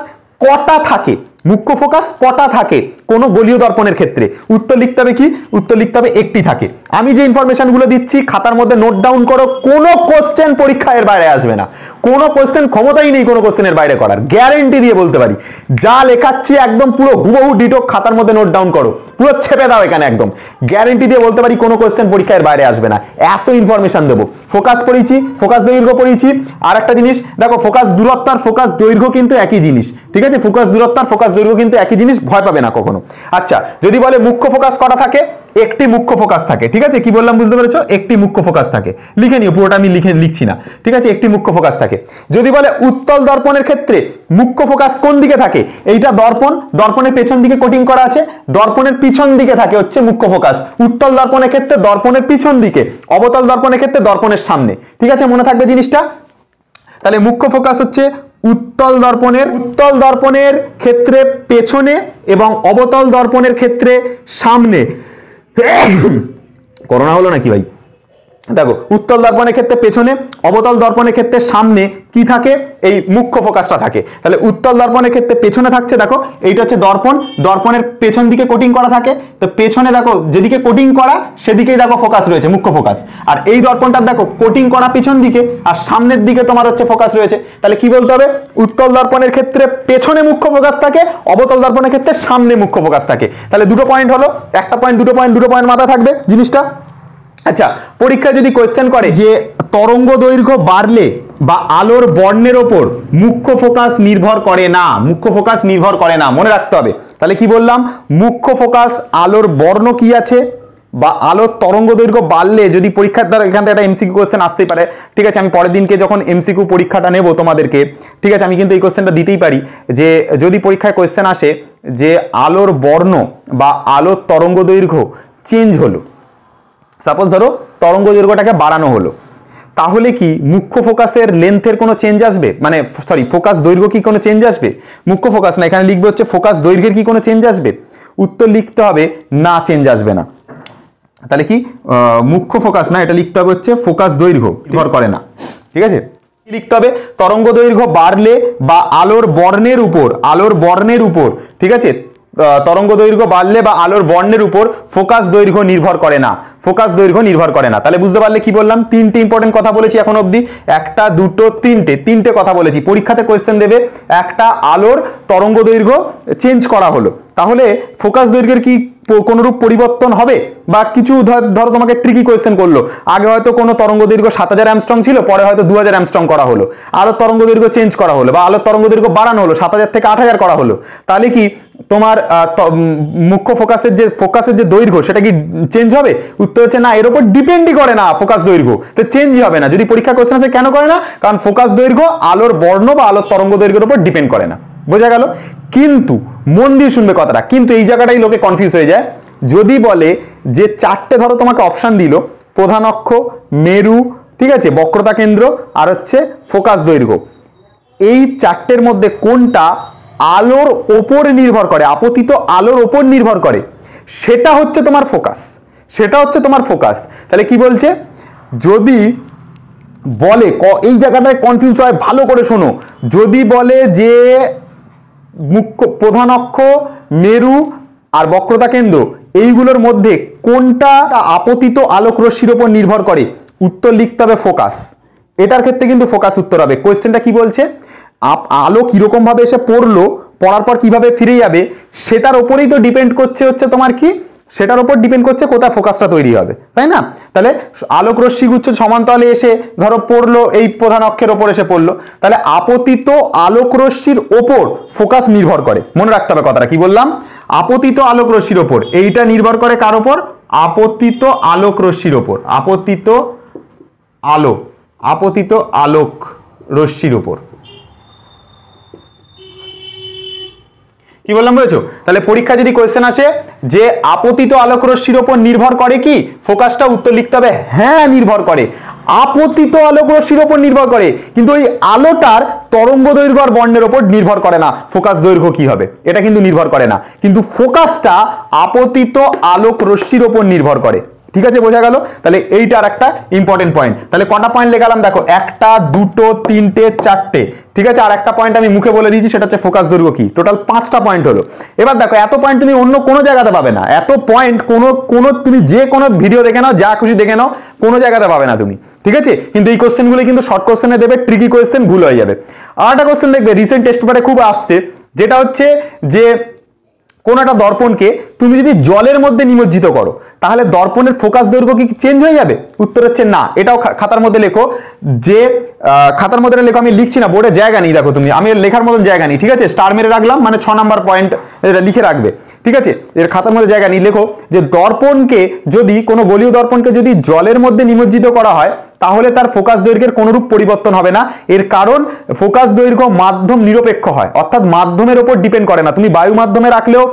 কটা থাকে, মুখ্য ফোকাস কটা থাকে কোন গোলীয় দর্পণের ক্ষেত্রে, উত্তর লিখতে হবে কি? উত্তর লিখতে হবে একটি থাকে। আমি যে ইনফরমেশন গুলো দিচ্ছি খাতার মধ্যে নোট ডাউন করো, কোনো কোশ্চেন পরীক্ষা এর বাইরে আসবে না, কোনো কোশ্চেন ক্ষমতাই নেই কোনো কোশ্চেনের বাইরে করার, গ্যারেন্টি দিয়ে বলতে পারি। যা লেখাচ্ছি একদম পুরো হুবহু ডিটো খাতার মধ্যে নোট ডাউন করো, পুরো ছেপে দাও এখানে, একদম গ্যারেন্টি দিয়ে বলতে পারি কোনো কোশ্চেন পরীক্ষা এর বাইরে আসবে না, এত ইনফরমেশন দেবো। ফোকাস পড়িয়েছি, ফোকাস দৈর্ঘ্য পড়িয়েছি। আর একটা জিনিস দেখো, ফোকাস দূরত্ব আর ফোকাস দৈর্ঘ্য কিন্তু একই জিনিস। ঠিক আছে, ফোকাস দূরত্ব আর ফোকাস দৈর্ঘ্য কিন্তু একই জিনিস, ভয় পাবে না কখনো। আচ্ছা, যদি বলে মুখ্য ফোকাস কটা থাকে, একটি মুখ্য ফোকাস থাকে। ঠিক আছে, কি বললাম বুঝতে পেরেছো? একটি মুখ্য ফোকাস থাকে। লিখে নিও, পুরোটা আমি লিখছি না। ঠিক আছে, একটি মুখ্য ফোকাস থাকে। যদি বলে উত্তল দর্পণের ক্ষেত্রে মুখ্য ফোকাস কোন দিকে থাকে, এইটা দর্পণ, দর্পণের পেছন দিকে কোটিং করা আছে, দর্পণের পিছন দিকে থাকে হচ্ছে মুখ্য ফোকাস। উত্তল দর্পণের ক্ষেত্রে দর্পণের পিছন দিকে, অবতল দর্পণের ক্ষেত্রে দর্পণের সামনে। ঠিক আছে, মনে থাকবে জিনিসটা। তাহলে মুখ্য ফোকাস হচ্ছে উত্তল দর্পণের ক্ষেত্রে পেছনে এবং অবতল দর্পণের ক্ষেত্রে সামনে। করোনা হলো নাকি ভাই? দেখো, উত্তল দর্পণের ক্ষেত্রে পেছনে, অবতল দর্পণের ক্ষেত্রে সামনে কি থাকে, এই মুখ্য ফোকাসটা থাকে। তাহলে উত্তল দর্পণের ক্ষেত্রে পেছনে থাকছে, দেখো এইটা হচ্ছে দর্পণ, দর্পণের পেছন দিকে কোটিং করা থাকে। তো পেছনে দেখো যেদিকে কোটিং করা সেদিকেই দেখো ফোকাস রয়েছে, মুখ্য ফোকাস। আর এই দর্পণটার দেখো কোটিং করা পিছন দিকে আর সামনের দিকে তোমার হচ্ছে ফোকাস রয়েছে। তাহলে কি বলতে হবে? উত্তল দর্পণের ক্ষেত্রে পেছনে মুখ্য ফোকাস থাকে, অবতল দর্পণের ক্ষেত্রে সামনে মুখ্য ফোকাস থাকে। তাহলে দুটো পয়েন্ট হলো, একটা পয়েন্ট, দুটো পয়েন্ট মাথায় থাকবে জিনিসটা। আচ্ছা, পরীক্ষায় যদি কোয়েশ্চেন করে যে তরঙ্গ দৈর্ঘ্য বাড়লে বা আলোর বর্ণের ওপর মুখ্য ফোকাস নির্ভর করে না, মুখ্য ফোকাস নির্ভর করে না, মনে রাখতে হবে। তাহলে কি বললাম? মুখ্য ফোকাস আলোর বর্ণ কি আছে বা আলোর তরঙ্গ দৈর্ঘ্য বাড়লে, যদি পরীক্ষার দ্বারা এখান থেকে একটা এমসিকিউ কোয়েশ্চেন আসতেই পারে। ঠিক আছে, আমি পরের দিনকে যখন এমসিকিউ পরীক্ষাটা নেব তোমাদেরকে, ঠিক আছে, আমি কিন্তু এই কোয়েশ্চেনটা দিতেই পারি যে যদি পরীক্ষায় কোয়েশ্চেন আসে যে আলোর বর্ণ বা আলোর তরঙ্গ দৈর্ঘ্য চেঞ্জ হলো, সাপোজ ধরো তরঙ্গ দৈর্ঘ্যটাকে বাড়ানো হলো, তাহলে কি মুখ্য ফোকাসের লেন্থের কোনো চেঞ্জ আসবে? মানে সরি, ফোকাস দৈর্ঘ্য কি কোনো চেঞ্জ আসবে? মুখ্য ফোকাস না, এখানে লিখবে হচ্ছে ফোকাস দৈর্ঘ্যের কি কোনো চেঞ্জ আসবে? উত্তর লিখতে হবে না, চেঞ্জ আসবে না। তাহলে কি মুখ্য ফোকাস না, এটা লিখতে হবে হচ্ছে ফোকাস দৈর্ঘ্য নির্ভর করে না। ঠিক আছে, লিখতে হবে তরঙ্গ দৈর্ঘ্য বাড়লে বা আলোর বর্ণের উপর, ঠিক আছে, তরঙ্গ দৈর্ঘ্য বাড়লে বা আলোর বর্ণের উপর ফোকাস দৈর্ঘ্য নির্ভর করে না, ফোকাস দৈর্ঘ্য নির্ভর করে না। তাহলে বুঝতে পারলে কি বললাম? তিনটে ইম্পর্টেন্ট কথা বলেছি এখন অবধি, একটা দুটো তিনটে কথা বলেছি। পরীক্ষাতে কোয়েশ্চেন দেবে একটা আলোর তরঙ্গ দৈর্ঘ্য চেঞ্জ করা হলো, তাহলে ফোকাস দৈর্ঘ্যের কি কোনরূপ পরিবর্তন হবে? বা কিছু ধরো তোমাকে ট্রিকি কোয়েশ্চেন করলো, আগে হয়তো কোনো তরঙ্গ দৈর্ঘ্য 7000 অ্যামস্ট্রং ছিল, পরে হয়তো 2000 অ্যামস্ট্রং করা হলো, আলোর তরঙ্গ দৈর্ঘ্য চেঞ্জ করা হলো বা আলোর তরঙ্গ দৈর্ঘ্য বাড়ানো হলো, 7000 থেকে 8000 করা হলো, তাহলে কি তোমার মুখ্য ফোকাসের যে দৈর্ঘ্য সেটা কি চেঞ্জ হবে? উত্তর হচ্ছে না, এর উপর ডিপেন্ডই করে না ফোকাস দৈর্ঘ্য, তো চেঞ্জই হবে না। যদি পরীক্ষা কোয়েশ্চেন আসে কেন করে না? কারণ ফোকাস দৈর্ঘ্য আলোর বর্ণ বা আলোর তরঙ্গ দৈর্ঘ্যের উপর ডিপেন্ড করে না। বোঝা গেল? কিন্তু মন দিয়ে শুনবে কথাটা, কিন্তু এই জায়গাটাই লোকে কনফিউজ হয়ে যায়। যদি বলে যে চারটে, ধরো তোমাকে অপশন দিল, প্রধান অক্ষ, মেরু, ঠিক আছে, বক্রতা কেন্দ্র আর হচ্ছে ফোকাস দৈর্ঘ্য, এই চারটের মধ্যে কোনটা আলোর ওপর নির্ভর করে, আপতিত আলোর ওপর নির্ভর করে, সেটা হচ্ছে তোমার ফোকাস। তাহলে কি বলছে? যদি বলে, এই জায়গাটায় কনফিউজ হয়, ভালো করে শোনো, যদি বলে যে প্রধান অক্ষ, মেরু আর বক্রতা কেন্দ্র, এইগুলোর মধ্যে কোনটা আপতিত আলোক রশ্মির উপর নির্ভর করে, উত্তর লিখতে হবে ফোকাস। এটার ক্ষেত্রে কিন্তু ফোকাস উত্তর হবে। কোয়েশ্চেনটা কি বলছে? আলো কিরকম ভাবে এসে পড়লো, পড়ার পর কিভাবে ফিরে যাবে, সেটার উপরেই তো ডিপেন্ড করছে হচ্ছে তোমার কি, সেটার উপর ডিপেন্ড করছে কোথায় ফোকাসটা তৈরি হবে, তাই না? তাহলে আলোক রশ্মিগুচ্ছ সমান্তরালে এসে ধরো পড়লো, এই প্রধান অক্ষের ওপর এসে পড়লো, তাহলে আপতিত আলোক রশ্মির ওপর ফোকাস নির্ভর করে। মনে রাখতে হবে কথাটা, কি বললাম? আপতিত আলোক রশ্মির ওপর, এইটা নির্ভর করে কার ওপর? আপতিত আলোক রশ্মির ওপর, আপতিত আলোক রশ্মির ওপর। কি বললাম বুঝেছো? তাহলে পরীক্ষা যদি কোয়েশ্চেন আসে যে আপতিত আলোক রশ্মির উপর নির্ভর করে কি ফোকাসটা, উত্তর লিখতে হবে হ্যাঁ নির্ভর করে, আপতিত আলোক রশ্মির উপর নির্ভর করে, কিন্তু ওই আলোটার তরঙ্গ দৈর্ঘ্য আর বর্ণের উপর নির্ভর করে না ফোকাস দৈর্ঘ্য কি হবে, এটা কিন্তু নির্ভর করে না, কিন্তু ফোকাসটা আপতিত আলোক রশ্মির উপর নির্ভর করে। ঠিক আছে, বোঝা গেল? তাহলে এইটার একটা ইম্পর্টেন্ট পয়েন্ট। তাহলে কটা পয়েন্ট লেখালাম দেখো, একটা, দুটো, তিনটে, চারটে। ঠিক আছে, আর একটা পয়েন্ট আমি মুখে বলে দিয়েছি, সেটা হচ্ছে ফোকাস দৈর্ঘ্য কি। টোটাল 5টা পয়েন্ট হলো। এবার দেখো, এত পয়েন্ট তুমি অন্য কোনো জায়গাতে পাবে না, এত পয়েন্ট কোনো তুমি যে কোনো ভিডিও দেখে নাও, যা খুশি দেখে নাও, কোনো জায়গাতে পাবে না তুমি। ঠিক আছে, কিন্তু এই কোশ্চেনগুলো কিন্তু শর্ট কোশ্চেনে দেবে, ট্রিকি কোশ্চেন, ভুল হয়ে যাবে। আর একটা কোশ্চেন দেখবে রিসেন্ট টেস্ট পেপারে খুব আসছে, যেটা হচ্ছে যে কোন একটা দর্পণকে তুমি যদি জলের মধ্যে নিমজ্জিত করো তাহলে দর্পণের ফোকাস দৈর্ঘ্য কি চেঞ্জ হয়ে যাবে? উত্তর হচ্ছে না। এটাও খাতার মধ্যে লেখো, যে খাতার মধ্যে লেখো, আমি লিখছি না, বোর্ডে জায়গা নেই, দেখো তুমি, আমি লেখার মতন জায়গা নেই, ঠিক আছে, স্টার মেরে রাখলাম, মানে 6 নাম্বার পয়েন্ট এটা লিখে রাখবে, ঠিক আছে, এর খাতার মধ্যে জায়গা নেই। লেখো যে দর্পণকে যদি, কোনো গলীয় দর্পণকে যদি জলের মধ্যে নিমজ্জিত করা হয় তাহলে তার ফোকাস দৈর্ঘ্যের কোনরূপ পরিবর্তন হবে না। এর কারণ ফোকাস দৈর্ঘ্য মাধ্যম নিরপেক্ষ হয়, অর্থাৎ মাধ্যমের উপর ডিপেন্ড করে না। তুমি বায়ু মাধ্যমে রাখলেও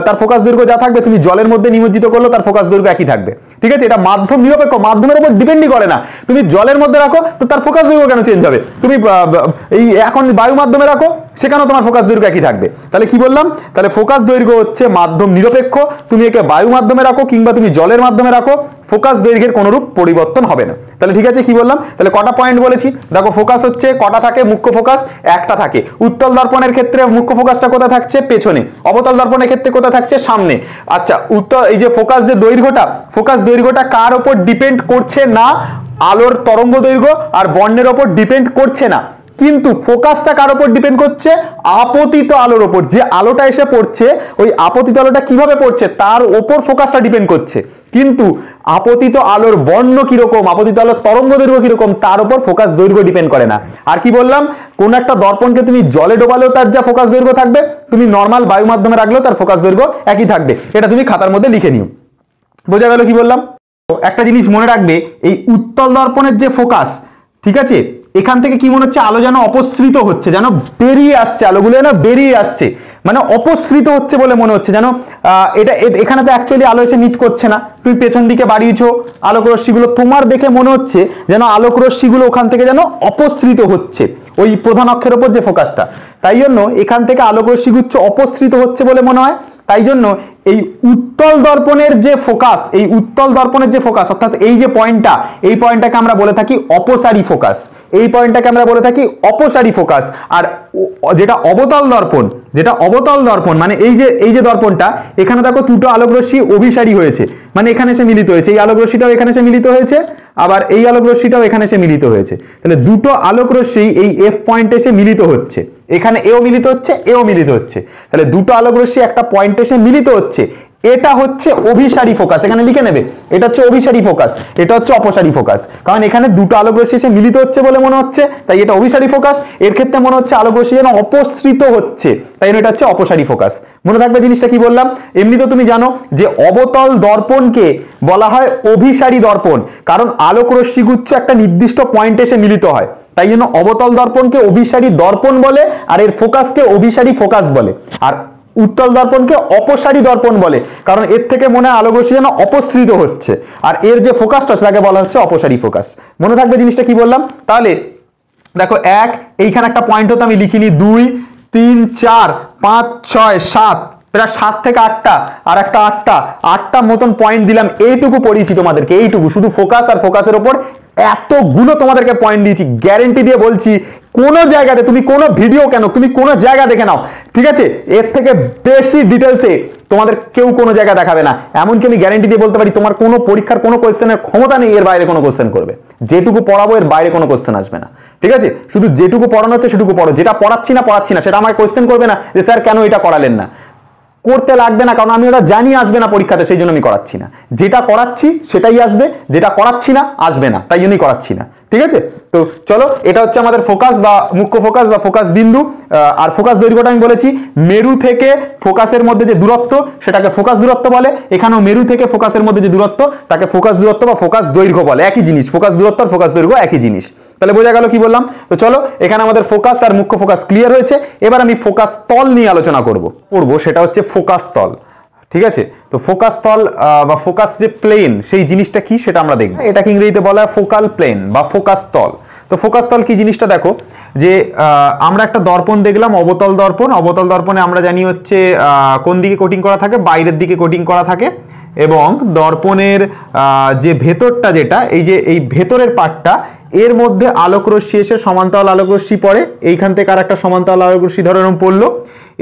তার ফোকাস দৈর্ঘ্য যা থাকবে, তুমি জলের মধ্যে নিমজ্জিত করলেও তার ফোকাস দৈর্ঘ্য একই থাকবে, ঠিক আছে, এটা মাধ্যম নিরপেক্ষ, মাধ্যমের উপর ডিপেন্ডই করে না। তুমি জলের মধ্যে রাখো তো তার ফোকাস দৈর্ঘ্য কেন চেঞ্জ হবে? তুমি এই এখন বায়ু মাধ্যমে রাখো, সেখানেও তোমার ফোকাস দৈর্ঘ্য একই থাকবে। তাহলে কি বললাম? তাহলে ফোকাস দৈর্ঘ্য হচ্ছে মাধ্যম নিরপেক্ষ, তুমি একে বায়ু মাধ্যমে রাখো কিংবা তুমি জলের মাধ্যমে রাখো, ফোকাস দৈর্ঘ্যের কোনরূপ পরিবর্তন হবে না। তাহলে ঠিক আছে, কি বললাম? তাহলে কটা পয়েন্ট বলেছি দেখো। ফোকাস হচ্ছে কটা থাকে? মুখ্য ফোকাস একটা থাকে। উত্তল দর্পণের ক্ষেত্রে মুখ্য ফোকাসটা কোথায় থাকছে? পেছনে। অবতল দর্পণের ক্ষেত্রে কোথায় থাকছে? সামনে। আচ্ছা, এই যে ফোকাস যে দৈর্ঘ্যটা, ফোকাস দৈর্ঘ্যটা কার উপর ডিপেন্ড করছে না? আলোর তরঙ্গ দৈর্ঘ্য আর বর্ণের উপর ডিপেন্ড করছে না, কিন্তু ফোকাসটা কার উপর ডিপেন্ড করছে? আপতিত আলোর উপর। যে আলোটা এসে পড়ছে, ওই আপতিত আলোটা কিভাবে পড়ছে তার উপর ফোকাসটা ডিপেন্ড করছে, কিন্তু আপতিত আলোর বর্ণ কিরকম, আপতিত আলোর তরঙ্গ দৈর্ঘ্য কিরকম, তার উপর ফোকাস দৈর্ঘ্য ডিপেন্ড করে না। আর কি বললাম? কোন একটা দর্পণকে তুমি জলে ডোবালেও তার যা ফোকাস দৈর্ঘ্য থাকবে, তুমি নর্মাল বায়ু মাধ্যমে রাখলেও তার ফোকাস দৈর্ঘ্য একই থাকবে। এটা তুমি খাতার মধ্যে লিখে নিও। বোঝা গেল কি বললাম? একটা জিনিস মনে রাখবে, এই উত্তল দর্পণের যে ফোকাস, ঠিক আছে, এখান থেকে কি মনে হচ্ছে? আলো যেন অপসৃত হচ্ছে, যেন বেরিয়ে আসছে, আলোগুলো যেন বেরিয়ে আসছে, মানে অপসৃত হচ্ছে বলে মনে হচ্ছে, যেন এটা এখানে তো অ্যাকচুয়ালি আলো এসে মিট করছে না, তুমি পেছন দিকে বাড়িয়েছো আলোক রশ্মিগুলো, তোমার দেখে মনে হচ্ছে যেন আলোক রশ্মিগুলো ওখান থেকে যেন অপসৃত হচ্ছে, ওই প্রধান অক্ষের উপর যে ফোকাসটা, তাই জন্য এখান থেকে আলোক রশ্মিগুচ্ছ অপসৃত হচ্ছে বলে মনে হয়। তাই জন্য এই উত্তল দর্পণের যে ফোকাস, এই উত্তল দর্পণের যে ফোকাস, অর্থাৎ এই যে পয়েন্টটা, এই পয়েন্টটাকে আমরা বলে থাকি অপসারী ফোকাস, এই পয়েন্টটাকে আমরা বলে থাকি অপসারী ফোকাস। আর যেটা অবতল দর্পণ, যেটা অবতল দর্পণ মানে এই যে দর্পণটা, এখানে দেখো দুটো আলোক রশ্মি অভিসারী হয়েছে, মানে এখানে এসে মিলিত হয়েছে, এই আলোক রশ্মিটাও এখানে এসে মিলিত হয়েছে, আবার এই আলোক রশ্মিটাও এখানে এসে মিলিত হয়েছে। তাহলে দুটো আলোক রশ্মি এই এফ পয়েন্টে এসে মিলিত হচ্ছে, এখানে এও মিলিত হচ্ছে, এও মিলিত হচ্ছে, তাহলে দুটো আলোক রশ্মি একটা পয়েন্টে এসে মিলিত হচ্ছে, এটা হচ্ছে অভিসারী ফোকাস। এখানে লিখে নেবে, এটা হচ্ছে অভিসারী ফোকাস, এটা হচ্ছে অপসারী ফোকাস, কারণ এখানে দুটো আলোক রশ্মি এসে মিলিত হচ্ছে বলে মনে হচ্ছে, তাই এটা অভিসারী ফোকাস। এর ক্ষেত্রে মনে হচ্ছে আলোক রশ্মি যেন অপসৃত হচ্ছে, তাই এটা হচ্ছে অপসারী ফোকাস। মনে থাকবে জিনিসটা কি বললাম? এমনিতেও তুমি জানো যে অবতল দর্পণকে বলা হয় অভিসারী দর্পণ, কারণ আলোক রশ্মিগুচ্ছ একটা নির্দিষ্ট পয়েন্টে এসে মিলিত হয়, তাই জন্য অবতল দর্পণকে অভিসারী দর্পণ বলে, আর এর ফোকাসকে অভিসারী ফোকাস বলে। আর উত্তল দর্পণকে অপসারী দর্পণ বলে, কারণ এর থেকে মনে হয় আলোক রশ্মি যেন অপসৃত হচ্ছে, আর এর যে ফোকাসটা সেটাকে বলা হচ্ছে অপসারী ফোকাস। মনে থাকবে জিনিসটা কি বললাম? তাহলে দেখো, এক, এইখানে একটা পয়েন্ট হতো আমি লিখিনি, 2 3 4 5 6 7, প্রায় 7 থেকে 8টা, আর একটা 8টা মতন পয়েন্ট দিলাম। এইটুকু পড়িয়েছি তোমাদেরকে, এইটুকু, শুধু ফোকাস আর ফোকাসের ওপর এতগুলো তোমাদেরকে পয়েন্ট দিয়েছি। গ্যারেন্টি দিয়ে বলছি, কোনো জায়গাতে তুমি কোনো ভিডিও কেন, তুমি কোনো জায়গা দেখে নাও, ঠিক আছে, এর থেকে বেশি ডিটেলসে তোমাদের কেউ কোনো জায়গা দেখাবে না। এমনকি আমি গ্যারেন্টি দিয়ে বলতে পারি, তোমার কোনো পরীক্ষার কোনো কোয়েশ্চেনের ক্ষমতা নেই এর বাইরে কোনো কোয়েশ্চেন করবে। যেটুকু পড়াবো এর বাইরে কোনো কোয়েশ্চেন আসবে না, ঠিক আছে, শুধু যেটুকু পড়ানো হচ্ছে সেটুকু পড়ো। যেটা পড়াচ্ছি না সেটা আমায় কোয়েশ্চেন করবে না যে স্যার কেন এটা করালেন না, করতে লাগবে না, কারণ আমি ওটা জানি আসবে না পরীক্ষাতে, সেই জন্য আমি করাচ্ছি না। যেটা করাচ্ছি সেটাই আসবে, যেটা করাচ্ছি না আসবে না, তাই জন্যই করাচ্ছি না, ঠিক আছে। তো চলো, এটা হচ্ছে আমাদের ফোকাস বা মুখ্য ফোকাস বা ফোকাস বিন্দু। আর ফোকাস দৈর্ঘ্যটা আমি বলেছি, মেরু থেকে ফোকাসের মধ্যে যে দূরত্ব সেটাকে ফোকাস দূরত্ব বলে। এখানেও মেরু থেকে ফোকাসের মধ্যে যে দূরত্ব তাকে ফোকাস দূরত্ব বা ফোকাস দৈর্ঘ্য বলে, একই জিনিস। ফোকাস দূরত্ব আর ফোকাস দৈর্ঘ্য একই জিনিস। তাহলে বোঝা গেল কি বললাম? তো চলো, এখানে আমাদের ফোকাস আর মুখ্য ফোকাস ক্লিয়ার হয়েছে। এবার আমি ফোকাস তল নিয়ে আলোচনা করব, সেটা হচ্ছে ফোকাস তল, ঠিক আছে। তো ফোকাস তল বা ফোকাস যে প্লেন, সেই জিনিসটা কি সেটা আমরা দেখব। এটাকে ইংরেজিতে বলা হয় ফোকাল প্লেন বা ফোকাস তল। তো ফোকাস তল কি জিনিসটা দেখো, যে আমরা একটা দর্পণ দেখলাম, অবতল দর্পণ। অবতল দর্পণে আমরা জানি হচ্ছে কোন দিকে কোটিং করা থাকে, বাইরের দিকে কোটিং করা থাকে, এবং দর্পণের যে ভেতরটা, যেটা এই ভেতরের পার্টটা, এর মধ্যে আলোক রশ্মি এসে সমান্তরাল আলোক রশ্মি পড়ে। এইখান থেকে আর একটা সমান্তরাল আলোক রশ্মি ধরে এরকম পড়লো,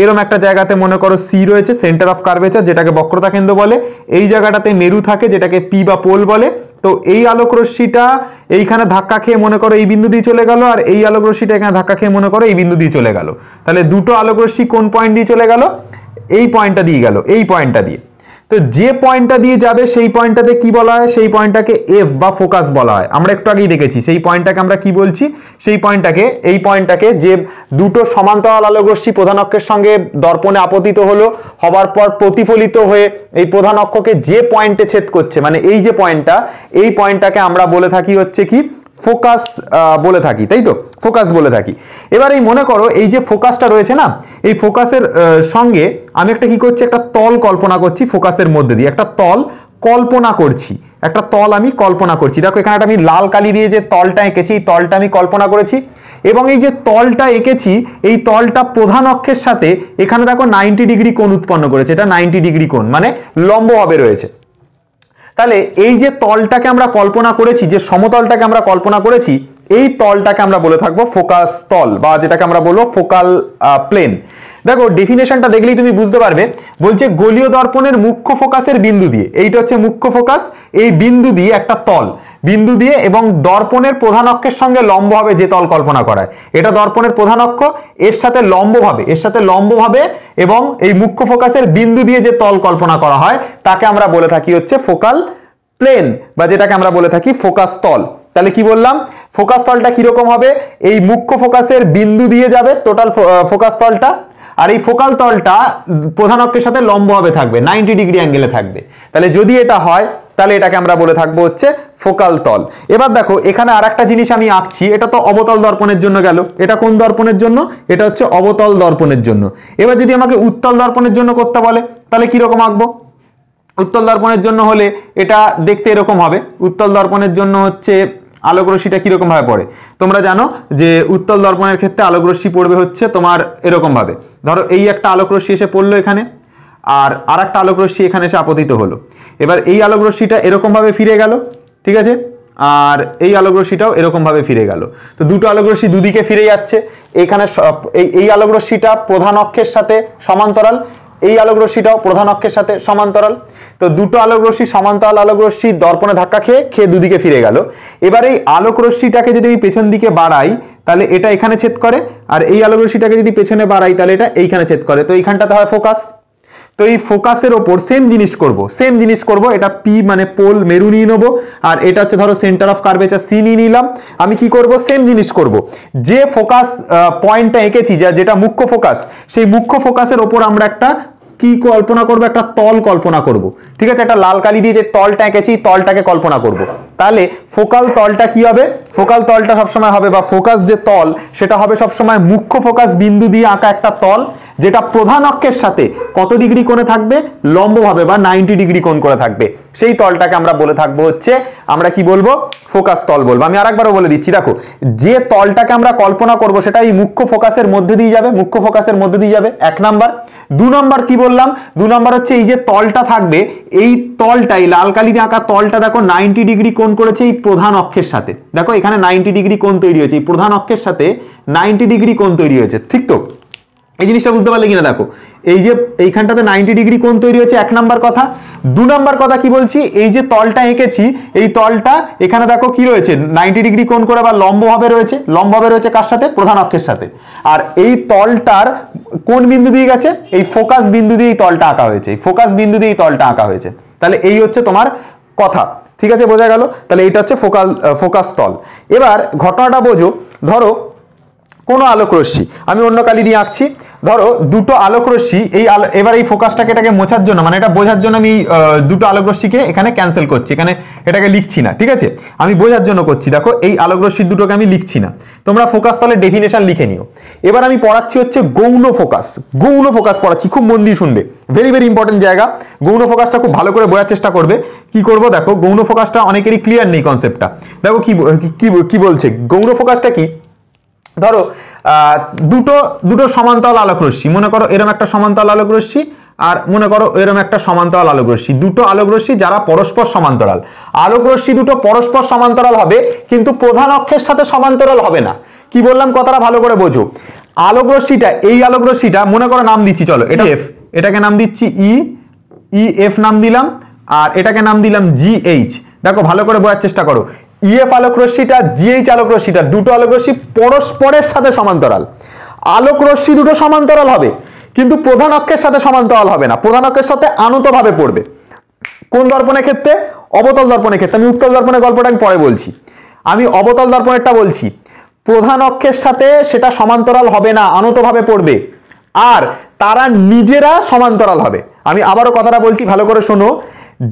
এরকম একটা জায়গাতে মনে করো সি রয়েছে, সেন্টার অফ কার্ভেচার, যেটাকে বক্রতা কেন্দ্র বলে। এই জায়গাটাতে মেরু থাকে, যেটাকে পি বা পোল বলে। তো এই আলোক রশ্মিটা এইখানে ধাক্কা খেয়ে মনে করো এই বিন্দু দিয়ে চলে গেল, আর এই আলোক রশ্মিটা এখানে ধাক্কা খেয়ে মনে করো এই বিন্দু দিয়ে চলে গেল। তাহলে দুটো আলোক রশ্মি কোন পয়েন্ট দিয়ে চলে গেল? এই পয়েন্টটা দিয়ে গেল, এই পয়েন্টটা দিয়ে। তো যে পয়েন্টটা দিয়ে যাবে সেই পয়েন্টটাতে কি বলা হয়? সেই পয়েন্টটাকে এফ বা ফোকাস বলা হয়। আমরা একটু আগেই দেখেছি সেই পয়েন্টটাকে আমরা কি বলছি, সেই পয়েন্টটাকে, এই পয়েন্টটাকে যে দুটো সমান্তরাল আলোক রশ্মি প্রধান অক্ষের সঙ্গে দর্পণে আপতিত হলো, হবার পর প্রতিফলিত হয়ে এই প্রধান অক্ষকে যে পয়েন্টে ছেদ করছে, মানে এই যে পয়েন্টটা, এই পয়েন্টটাকে আমরা বলে থাকি হচ্ছে কি ফোকাস বলে থাকি, তাই তো? ফোকাস বলে থাকি। এবার এই মনে করো এই যে ফোকাসটা রয়েছে না, এই ফোকাসের সঙ্গে আমি একটা কি করছি, একটা তল কল্পনা করছি ফোকাসের মধ্যে দিয়ে, একটা তল কল্পনা করছি, একটা তল আমি কল্পনা করছি। দেখো এখানে আমি লাল কালি দিয়ে যে তলটা এঁকেছি, এই তলটা আমি কল্পনা করেছি, এবং এই যে তলটা এঁকেছি এই তলটা প্রধান অক্ষের সাথে এখানে দেখো 90 ডিগ্রি কোণ উৎপন্ন করেছে, এটা 90 ডিগ্রি কোণ, মানে লম্বভাবে রয়েছে। তাহলে এই যে তলটাকে আমরা কল্পনা করেছি, যে সমতলটাকে আমরা কল্পনা করেছি, এই তলটাকে আমরা বলে থাকবো ফোকাস তল, বা যেটাকে আমরা বলবো ফোকাল প্লেন। দেখো ডেফিনেশনটা দেখলেই তুমি বুঝতে পারবে, বলছে গোলীয় দর্পণের মুখ্য ফোকাসের বিন্দু দিয়ে, এইটা হচ্ছে মুখ্য ফোকাস, এই বিন্দু দিয়ে একটা তল, বিন্দু দিয়ে এবং দর্পণের প্রধান অক্ষের সঙ্গে লম্বভাবে যে তল কল্পনা করায়, এটা দর্পণের প্রধান অক্ষ, এর সাথে লম্বভাবে এবং এই মুখ্য ফোকাসের বিন্দু দিয়ে যে তল কল্পনা করা হয় তাকে আমরা বলে থাকি হচ্ছে ফোকাল প্লেন, বা যেটাকে আমরা বলে থাকি ফোকাস তল। তাহলে কি বললাম, ফোকাস তলটা কিরকম হবে? এই মুখ্য ফোকাসের বিন্দু দিয়ে যাবে টোটাল ফোকাস তলটা, আর এই ফোকাল তলটা প্রধান অক্ষের সাথে লম্বভাবে থাকবে, 90 ডিগ্রি অ্যাঙ্গেলে থাকবে। তাহলে যদি এটা হয় তাহলে এটাকে আমরা বলে থাকবো হচ্ছে ফোকাল তল। এবার দেখো এখানে আরেকটা জিনিস আমি আঁকছি, এটা তো অবতল দর্পণের জন্য গেল, এটা কোন দর্পণের জন্য? এটা হচ্ছে অবতল দর্পণের জন্য। এবার যদি আমাকে উত্তল দর্পণের জন্য করতে বলে তাহলে কিরকম আঁকবো? উত্তল দর্পণের জন্য হলে এটা দেখতে এরকম হবে। উত্তল দর্পণের জন্য হচ্ছে আলোক রশ্মিটা কিরকম ভাবে পড়ে তোমরা জানো, যে উত্তল দর্পণের ক্ষেত্রে আলোক রশ্মি পড়বে হচ্ছে তোমার এরকম ভাবে, ধরো এই একটা আলোক রশ্মি এসে পড়লো এখানে, আর আরেকটা আলোক রশ্মি এখানে এসে আপতিত হলো। এবার এই আলোক রশ্মিটা এরকম ভাবে ফিরে গেল, ঠিক আছে, আর এই আলোক রশ্মিটাও এরকম ভাবে ফিরে গেল। তো দুটো আলোক রশ্মি দুদিকে ফিরে যাচ্ছে। এখানে এই আলোক রশ্মিটা প্রধান অক্ষের সাথে সমান্তরাল, এই আলোক রশ্মিটাও প্রধান অক্ষের সাথে সমান্তরাল। তো দুটো আলোক রশ্মি সমান্তরাল আলোক রশ্মি দর্পণে ধাক্কা খেয়ে দুদিকে ফিরে গেল। এবার এই আলোক রশ্মিটাকে যদি আমি পেছন দিকে বাড়াই তাহলে এটা এখানে ছেদ করে, আর এই আলোক রশ্মিটাকে যদি পেছনে বাড়াই তাহলে এটা এইখানে ছেদ করে। তো এইখানটাতে হয় ফোকাস। তো এই ফোকাসের ওপর সেম জিনিস করব, এটা পি মানে পোল মেরু নিয়ে নেবো, আর এটা হচ্ছে ধরো সেন্টার অফ কার্ভেচার সি নিয়ে নিলাম। আমি কি করব? সেম জিনিস করব, যে ফোকাস পয়েন্টটা এঁকেছি যেটা মুখ্য ফোকাস, সেই মুখ্য ফোকাসের ওপর আমরা একটা কি কল্পনা করব? একটা তল কল্পনা করব, ঠিক আছে, একটা লাল কালি দিয়ে যে তলটা এঁকেছি তলটাকে কল্পনা করব। তাহলে ফোকাল তলটা কি হবে? ফোকাল তলটা সবসময় হবে, বা ফোকাস যে তল সেটা হবে সবসময় মুখ্য ফোকাস বিন্দু দিয়ে আঁকা একটা তল, যেটা প্রধান অক্ষের সাথে কত ডিগ্রি কোণে থাকবে? লম্বভাবে, বা 90 ডিগ্রি কোণ করে থাকবে। সেই তলটাকে আমরা বলে থাকবো হচ্ছে, আমরা কি বলবো? ফোকাস তল বলবো। আমি আরেকবারও বলে দিচ্ছি, দেখো যে তলটাকে আমরা কল্পনা করব সেটা এই মুখ্য ফোকাসের মধ্যে দিয়ে যাবে, মুখ্য ফোকাসের মধ্যে দিয়ে যাবে, 1 নাম্বার। 2 নাম্বার কি বললাম? 2 নাম্বার হচ্ছে এই যে তলটা থাকবে, এই তলটাই লাল কালি দিয়ে আঁকা তলটা দেখো 90 ডিগ্রি কোণ করেছে এই প্রধান অক্ষের সাথে। দেখো এখানে 90 ডিগ্রি কোণ তৈরি হয়েছে, এই প্রধান অক্ষের সাথে 90 ডিগ্রি কোণ তৈরি হয়েছে, ঠিক তো? এই জিনিসটা বুঝতে পারলে কিনা? দেখো এই যে এইখানটাতে 90 ডিগ্রি কোণ তৈরি হয়েছে, 1 নাম্বার কথা। 2 নাম্বার কথা কি বলছি? এই যে তলটা এঁকেছি এই তলটা এখানে দেখো কি রয়েছে? 90 ডিগ্রি কোণ করে বা লম্বভাবে রয়েছে। লম্বভাবে রয়েছে কার সাথে? প্রধান অক্ষের সাথে। আর এই তলটার কোন বিন্দু দিয়ে গেছে? এই ফোকাস বিন্দু দিয়ে এই তলটা আঁকা হয়েছে, এই ফোকাস বিন্দু দিয়ে এই তলটা আঁকা হয়েছে। তাহলে এই হচ্ছে তোমার কথা, ঠিক আছে, বোঝা গেল? তাহলে এইটা হচ্ছে ফোকাস তল। এবার ঘটনাটা বোঝো, ধরো কোনো আলোক রশ্মি আমি অন্য কালি দিয়ে আঁকছি, ধরো দুটো আলোক রশ্মি এবার এই ফোকাসটাকে এটাকে মোছার জন্য, মানে এটা বোঝার জন্য আমি দুটো আলোক রশ্মিকে এখানে ক্যান্সেল করছি, এখানে এটাকে লিখছি না, ঠিক আছে, আমি বোঝার জন্য করছি। দেখো এই আলোক রশ্মি দুটোকে আমি লিখছি না, তোমরা ফোকাস তলের ডেফিনেশন লিখে নিও। এবার আমি পড়াচ্ছি হচ্ছে গৌণ ফোকাস পড়াচ্ছি, খুব মন দিয়ে শুনবে, ভেরি ভেরি ইম্পর্টেন্ট জায়গা। গৌণ ফোকাসটা খুব ভালো করে বোঝার চেষ্টা করবে। কি করব? দেখো গৌণ ফোকাসটা অনেকেরই ক্লিয়ার নেই কনসেপ্টটা। দেখো কি বলছে গৌণ ফোকাসটা কি? ধরো দুটো সমান্তরাল আলোক রশ্মি, মনে করো এরকম একটা সমান্তরাল আলোক রশ্মি, আর মনে করো এরকম একটা সমান্তরাল আলোক রশ্মি, দুটো আলোক রশ্মি যারা পরস্পর সমান্তরাল। আলোক রশ্মি দুটো পরস্পর সমান্তরাল হবে, কিন্তু প্রধান অক্ষের সাথে সমান্তরাল হবে না। কি বললাম কথাটা ভালো করে বোঝো। আলোক রশ্মিটা, এই আলোক রশ্মিটা মনে করো নাম দিচ্ছি, চলো এটা এফ, এটাকে নাম দিচ্ছি ই এফ নাম দিলাম, আর এটাকে নাম দিলাম GH। দেখো ভালো করে বোঝার চেষ্টা করো, ইএফ আলোক রশ্মিটা GH আলোক রশ্মিটা দুটো আলোক রশ্মি পরস্পরের সাথে সমান্তরাল। আলোক রশ্মি দুটো সমান্তরাল হবে, কিন্তু প্রধান অক্ষের সাথে সমান্তরাল হবে না, প্রধান অক্ষের সাথে আনুতভাবে পড়বে। কোন দর্পণের ক্ষেত্রে? অবতল দর্পণের ক্ষেত্রে। আমি উত্তল দর্পণের গল্পটা আমি পরে বলছি, আমি অবতল দর্পণেরটা বলছি। প্রধান অক্ষের সাথে সেটা সমান্তরাল হবে না, আনুতভাবে পড়বে, আর তারা নিজেরা সমান্তরাল হবে। আমি আবারও কথাটা বলছি, ভালো করে শোনো,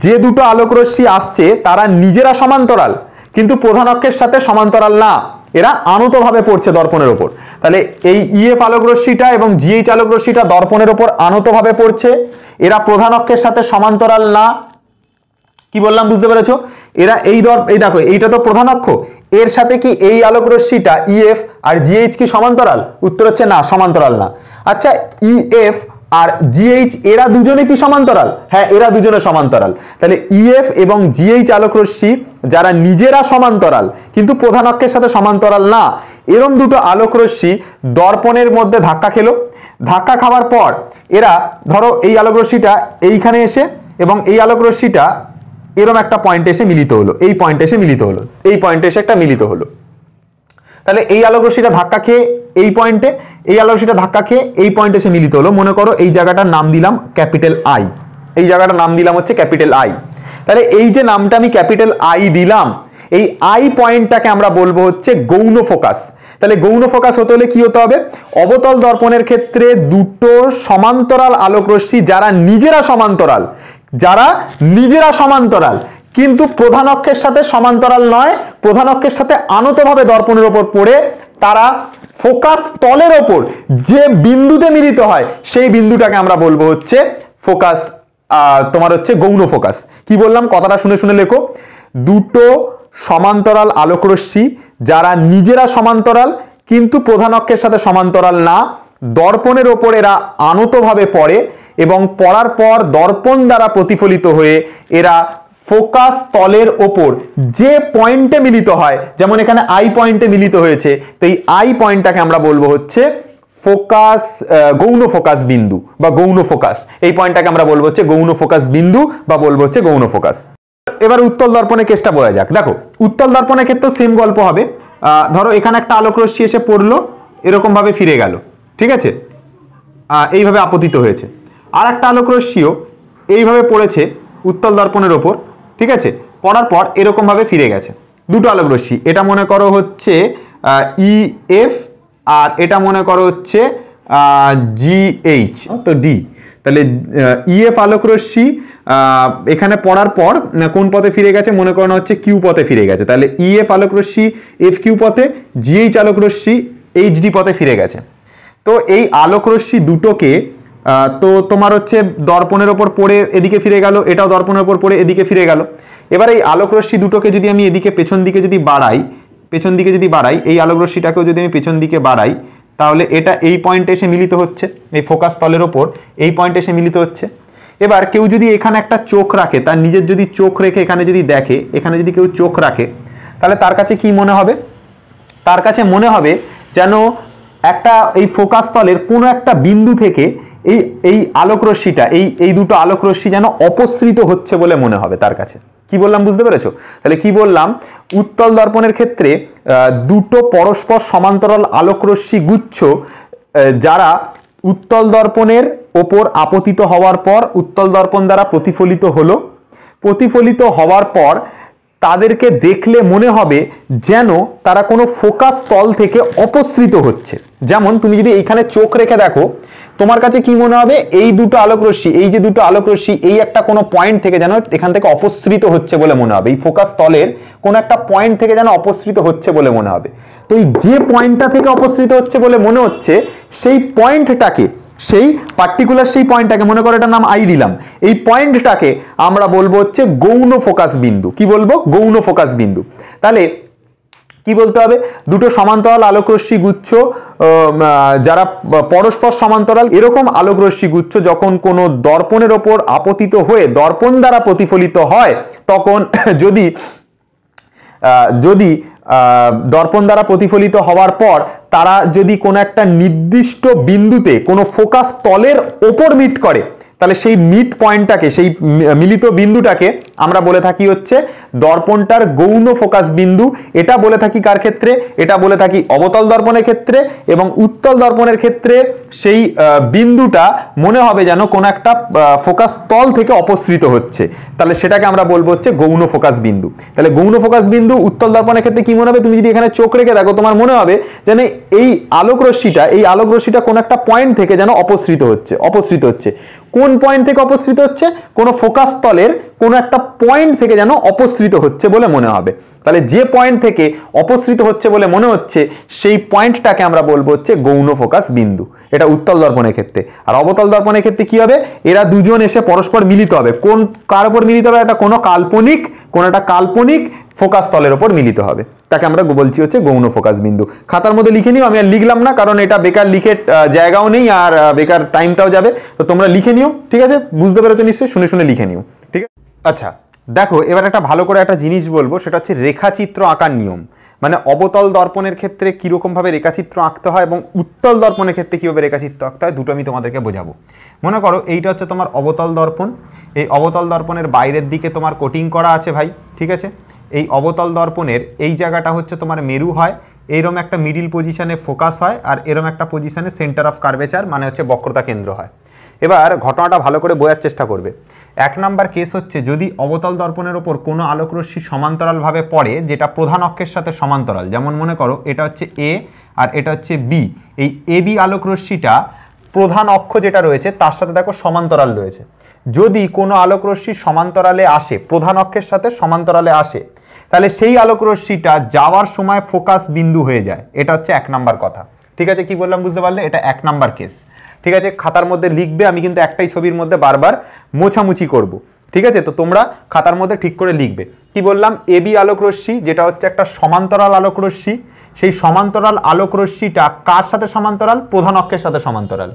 যে দুটো আলোকরশ্মি আসছে তারা নিজেরা সমান্তরাল, কিন্তু প্রধান অক্ষের সাথে সমান্তরাল না, এরা আনুতভাবে পড়ছে দর্পণের ওপর। তাহলে এই ইএফ আলোকরশ্মিটা এবং জিএইচ আলোকরশ্মিটা দর্পণের ওপর আনুতভাবে পড়ছে, এরা প্রধান অক্ষের সাথে সমান্তরাল না। কি বললাম বুঝতে পেরেছো? এরা এই দেখো, এইটা তো প্রধান অক্ষ, এর সাথে কি এই আলোকরশ্মিটা ইএফ আর জিএইচ কি সমান্তরাল? উত্তর হচ্ছে না, সমান্তরাল না। আচ্ছা, ইএফ আর জিএইচ এরা দুজনে কি সমান্তরাল? হ্যাঁ, এরা দুজনে সমান্তরাল। তাহলে ইএফ এবং জিএইচ আলোকরশ্মি যারা নিজেরা সমান্তরাল কিন্তু প্রধান অক্ষের সাথে সমান্তরাল না, এরম দুটো আলোকরশ্মি দর্পণের মধ্যে ধাক্কা খেলো। ধাক্কা খাওয়ার পর এরা, ধরো এই আলোকরশ্মিটা এইখানে এসে এবং এই আলোকরশ্মিটা এরম একটা পয়েন্টে এসে মিলিত হলো, এই পয়েন্টে এসে মিলিত হলো, এই পয়েন্টে এসে একটা মিলিত হলো। তাহলে এই আলোকরশ্মিটা ধাক্কা খেয়ে এই পয়েন্টে, এই আলোকরশ্মিটা ধাক্কা খেয়ে এই পয়েন্টে এসে মিলিত হলো। মনে করো এই জায়গাটার নাম দিলাম ক্যাপিটাল আই, এই জায়গাটার নাম দিলাম হচ্ছে ক্যাপিটাল আই। তাহলে এই যে নামটা আমি ক্যাপিটাল আই দিলাম, এই আই পয়েন্টটাকে আমরা বলবো হচ্ছে গৌণ ফোকাস। তাহলে গৌণ ফোকাস হতে হলে কি হতে হবে? অবতল দর্পণের ক্ষেত্রে দুটো সমান্তরাল আলোকরশ্মি যারা নিজেরা সমান্তরাল কিন্তু প্রধান অক্ষের সাথে সমান্তরাল নয়, প্রধান অক্ষের সাথে আনুতভাবে দর্পণের ওপর পড়ে তারা ফোকাস তলের ওপর যে বিন্দুতে মিলিত হয় সেই বিন্দুটাকে আমরা বলবো হচ্ছে ফোকাস, তোমার হচ্ছে গৌণ ফোকাস। কি বললাম কথাটা শুনে শুনে লেখো। দুটো সমান্তরাল আলোকরশ্মি যারা নিজেরা সমান্তরাল কিন্তু প্রধান অক্ষের সাথে সমান্তরাল না, দর্পণের ওপর এরা আনুতভাবে পড়ে এবং পড়ার পর দর্পণ দ্বারা প্রতিফলিত হয়ে এরা ফোকাস তলের ওপর যে পয়েন্টে মিলিত হয়, যেমন এখানে আই পয়েন্টে মিলিত হয়েছে, তো এই আই পয়েন্টটাকে আমরা বলবো হচ্ছে ফোকাস, গৌণ ফোকাস বিন্দু বা গৌণ ফোকাস। এই পয়েন্টটাকে আমরা বলবো হচ্ছে গৌণ ফোকাস বিন্দু বা বলবো হচ্ছে গৌণ ফোকাস। এবার উত্তল দর্পণের কেসটা বোঝা যাক। দেখো, উত্তল দর্পণের ক্ষেত্রে সেম গল্প হবে। ধরো এখানে একটা আলোকরশ্মি এসে পড়লো, এরকম ভাবে ফিরে গেল, ঠিক আছে, এইভাবে আপতিত হয়েছে। আর একটা আলোকরশ্মিও এইভাবে পড়েছে উত্তল দর্পণের ওপর, ঠিক আছে, পড়ার পর এরকম ভাবে ফিরে গেছে। দুটো আলোকরশ্মি, এটা মনে করো হচ্ছে ইএফ আর এটা মনে করো হচ্ছে জিএইচ, তো ডি। তাহলে ইএফ আলোকরশ্মি এখানে পড়ার পর কোন পথে ফিরে গেছে? মনে করানো হচ্ছে কিউ পথে ফিরে গেছে। তাহলে ইএফ আলোকরশ্মি এফ কিউ পথে, জিএইচ আলোকরশ্মি এইচডি পথে ফিরে গেছে। তো এই আলোকরশ্মি দুটোকে তো তোমার হচ্ছে দর্পণের ওপর পড়ে এদিকে ফিরে গেল, এটাও দর্পণের ওপর পড়ে এদিকে ফিরে গেল। এবার এই আলোকরশ্মি দুটোকে যদি আমি এদিকে পেছন দিকে যদি বাড়াই, এই আলোকরশ্মিটাকেও যদি আমি পেছন দিকে বাড়াই, তাহলে এটা এই পয়েন্টে এসে মিলিত হচ্ছে, এই ফোকাস তলের ওপর এই পয়েন্টে এসে মিলিত হচ্ছে। এবার কেউ যদি এখানে একটা চোখ রাখে, তার নিজের যদি চোখ রেখে এখানে যদি দেখে, এখানে যদি কেউ চোখ রাখে, তাহলে তার কাছে কি মনে হবে? তার কাছে মনে হবে যেন একটা এই ফোকাস তলের কোনো একটা বিন্দু থেকে এই আলোকরশ্মিটা, এই দুটো আলোকরশ্মি যেন অপসৃত হচ্ছে বলে মনে হবে তার কাছে। কি বললাম বুঝতে পেরেছো? তাহলে কি বললাম, উত্তল দর্পণের ক্ষেত্রে দুটো পরস্পর সমান্তরাল আলোকরশ্মি গুচ্ছ যারা উত্তল দর্পণের ওপর আপতিত হওয়ার পর উত্তল দর্পণ দ্বারা প্রতিফলিত হলো, প্রতিফলিত হওয়ার পর তাদেরকে দেখলে মনে হবে যেন তারা কোনো ফোকাস তল থেকে অপসৃত হচ্ছে। যেমন তুমি যদি এইখানে চোখ রেখে দেখো, তোমার কাছে কি মনে হবে? এই দুটো আলোকরশ্মি, এই যে দুটো আলোকরশ্মি, এই একটা কোনো পয়েন্ট থেকে যেন এখান থেকে অপসৃত হচ্ছে বলে মনে হবে, এই ফোকাস তলের কোনো একটা পয়েন্ট থেকে যেন অপসৃত হচ্ছে বলে মনে হবে। তো এই যে পয়েন্টটা থেকে অপসৃত হচ্ছে বলে মনে হচ্ছে, সেই পয়েন্টটাকে, সেই পার্টিকুলার সেই পয়েন্টটাকে, মনে করো এটার নাম আই দিলাম, এই পয়েন্টটাকে আমরা বলবো হচ্ছে গৌণ ফোকাস বিন্দু। কি বলবো? গৌণ ফোকাস বিন্দু। তাহলে কি বলতে হবে? দুটো সমান্তরাল আলোকরশ্মি গুচ্ছ যারা পরস্পর সমান্তরাল, এরকম আলোকরশ্মি গুচ্ছ যখন কোনো দর্পণের ওপর আপতিত হয়ে দর্পণ দ্বারা প্রতিফলিত হয়, তখন যদি দর্পণ দ্বারা প্রতিফলিত হওয়ার পর তারা যদি কোনো একটা নির্দিষ্ট বিন্দুতে কোনো ফোকাস তলের ওপর মিট করে, তাহলে সেই মিড পয়েন্টটাকে, সেই মিলিত বিন্দুটাকে আমরা বলে থাকি হচ্ছে দর্পণটার গৌণ ফোকাস বিন্দু। এটা বলে থাকি কার ক্ষেত্রে? এটা বলে থাকি অবতল দর্পণের ক্ষেত্রে। এবং উত্তল দর্পণের ক্ষেত্রে সেই বিন্দুটা মনে হবে যেন কোনো একটা ফোকাস তল থেকে অপসৃত হচ্ছে, তাহলে সেটাকে আমরা বলবো হচ্ছে গৌণ ফোকাস বিন্দু। তাহলে গৌণ ফোকাস বিন্দু উত্তল দর্পণের ক্ষেত্রে কি মনে হবে? তুমি যদি এখানে চোখ রেখে দেখো তোমার মনে হবে যেন এই আলোক রশ্মিটা কোনো একটা পয়েন্ট থেকে যেন অপসৃত হচ্ছে। কোন পয়েন্ট থেকে অপসৃত হচ্ছে? কোনো ফোকাস তলের কোনো একটা পয়েন্ট থেকে যেন অপসৃত হচ্ছে বলে মনে হবে। তাহলে যে পয়েন্ট থেকে অপসৃত হচ্ছে বলে মনে হচ্ছে সেই পয়েন্টটাকে আমরা বলবো হচ্ছে গৌণ ফোকাস বিন্দু। এটা উত্তল দর্পণের ক্ষেত্রে। আর অবতল দর্পণের ক্ষেত্রে কি হবে? এরা দুজন এসে পরস্পর মিলিত হবে। কার উপর মিলিত হবে? এটা কোনো একটা কাল্পনিক ফোকাস তলের উপর মিলিত হবে, তাকে আমরা বলছি হচ্ছে গৌণ ফোকাস বিন্দু। খাতার মধ্যে লিখে নিও, আমি আর লিখলাম না, কারণ এটা বেকার লিখে জায়গাও নেই আর বেকার টাইমটাও যাবে। তো তোমরা লিখে নিও, ঠিক আছে? বুঝতে পেরেছো নিশ্চয়ই? শুনে লিখে নিও, ঠিক আছে? আচ্ছা দেখো, এবার একটা ভালো করে একটা জিনিস বলবো, সেটা হচ্ছে রেখাচিত্র আঁকার নিয়ম। মানে অবতল দর্পণের ক্ষেত্রে কিরকম ভাবে রেখাচিত্র আঁকতে হয় এবং উত্তল দর্পণের ক্ষেত্রে কিভাবে রেখাচিত্র আঁকতে হয়, দুটো আমি তোমাদেরকে বোঝাবো। মনে করো এইটা হচ্ছে তোমার অবতল দর্পণ। এই অবতল দর্পণের বাইরের দিকে তোমার কোটিং করা আছে ভাই, ঠিক আছে? এই অবতল দর্পণের এই জায়গাটা হচ্ছে তোমার মেরু হয়, এইরকম একটা মিডিল পজিশনে ফোকাস হয়, আর এরকম একটা পজিশনে সেন্টার অফ কার্ভেচার মানে হচ্ছে বক্রতা কেন্দ্র হয়। এবার ঘটনাটা ভালো করে বোঝার চেষ্টা করবে। 1 নাম্বার কেস হচ্ছে যদি অবতল দর্পণের ওপর কোনো আলোকরশ্মি সমান্তরালভাবে পড়ে যেটা প্রধান অক্ষের সাথে সমান্তরাল, যেমন মনে করো এটা হচ্ছে এ আর এটা হচ্ছে বি। এই এ বি আলোকরশ্মিটা প্রধান অক্ষ যেটা রয়েছে তার সাথে দেখো সমান্তরাল রয়েছে। যদি কোনো আলোকরশ্মি সমান্তরালে আসে, প্রধান অক্ষের সাথে সমান্তরালে আসে, তাহলে সেই আলোকরশ্মিটা যাওয়ার সময় ফোকাস বিন্দু হয়ে যায়। এটা হচ্ছে 1 নাম্বার কথা, ঠিক আছে? কি বললাম বুঝতে পারলে? এটা 1 নাম্বার কেস, ঠিক আছে? খাতার মধ্যে লিখবে, আমি কিন্তু একটাই ছবির মধ্যে বারবার মোছামুছি করব, ঠিক আছে? তো তোমরা খাতার মধ্যে ঠিক করে লিখবে। কি বললাম? এবি আলোকরশ্মি যেটা হচ্ছে একটা সমান্তরাল আলোকরশ্মি, সেই সমান্তরাল আলোকরশ্মিটা কার সাথে সমান্তরাল? প্রধান অক্ষের সাথে সমান্তরাল।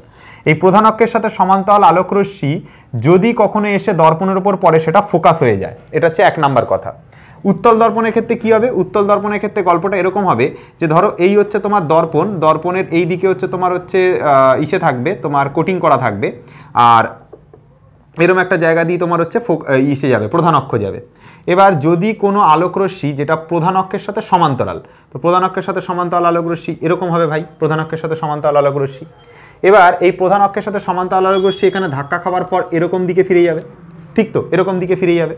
এই প্রধান অক্ষের সাথে সমান্তরাল আলোকরশ্মি যদি কখনো এসে দর্পণের উপর পড়ে সেটা ফোকাস হয়ে যায়। এটা হচ্ছে 1 নাম্বার কথা। উত্তল দর্পণের ক্ষেত্রে কি হবে? উত্তল দর্পণের ক্ষেত্রে গল্পটা এরকম হবে যে ধরো এই হচ্ছে তোমার দর্পণ, দর্পণের এই দিকে হচ্ছে তোমার হচ্ছে ইসে থাকবে, তোমার কোটিং করা থাকবে, আর এরকম একটা জায়গা দিয়ে তোমার হচ্ছে ইসে যাবে, প্রধান অক্ষ যাবে। এবার যদি কোনো আলোকরশ্মি যেটা প্রধান অক্ষের সাথে সমান্তরাল, তো প্রধান অক্ষের সাথে সমান্তরাল আলোকরশ্মি এরকম হবে ভাই, প্রধান অক্ষের সাথে সমান্তরাল আলোকরশ্মি। এবার এই প্রধান অক্ষের সাথে সমান্তরাল আলোকরশ্মি এখানে ধাক্কা খাওয়ার পর এরকম দিকে ফিরে যাবে, ঠিক তো? এরকম দিকে ফিরে যাবে।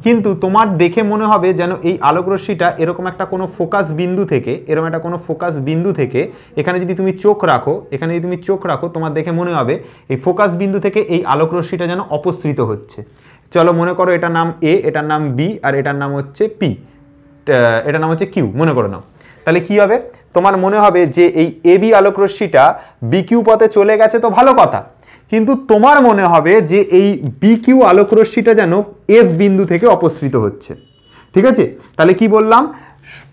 কিন্তু তোমার দেখে মনে হবে যেন এই আলোকরশ্মিটা এরকম একটা কোনো ফোকাস বিন্দু থেকে, এখানে যদি তুমি চোখ রাখো, তোমার দেখে মনে হবে এই ফোকাস বিন্দু থেকে এই আলোকরশ্মিটা যেন অপসৃত হচ্ছে। চলো মনে করো এটার নাম এ, এটার নাম বি, আর এটার নাম হচ্ছে পি, এটার নাম হচ্ছে কিউ, মনে করো নাও। তাহলে কি হবে? তোমার মনে হবে যে এই এবি আলোকরশ্মিটা বিকিউ পথে চলে গেছে, তো ভালো কথা। কিন্তু তোমার মনে হবে যে এই বিকিউ আলোকরশ্মিটা যেন এফ বিন্দু থেকে অপসৃত হচ্ছে, ঠিক আছে? তাহলে কি বললাম?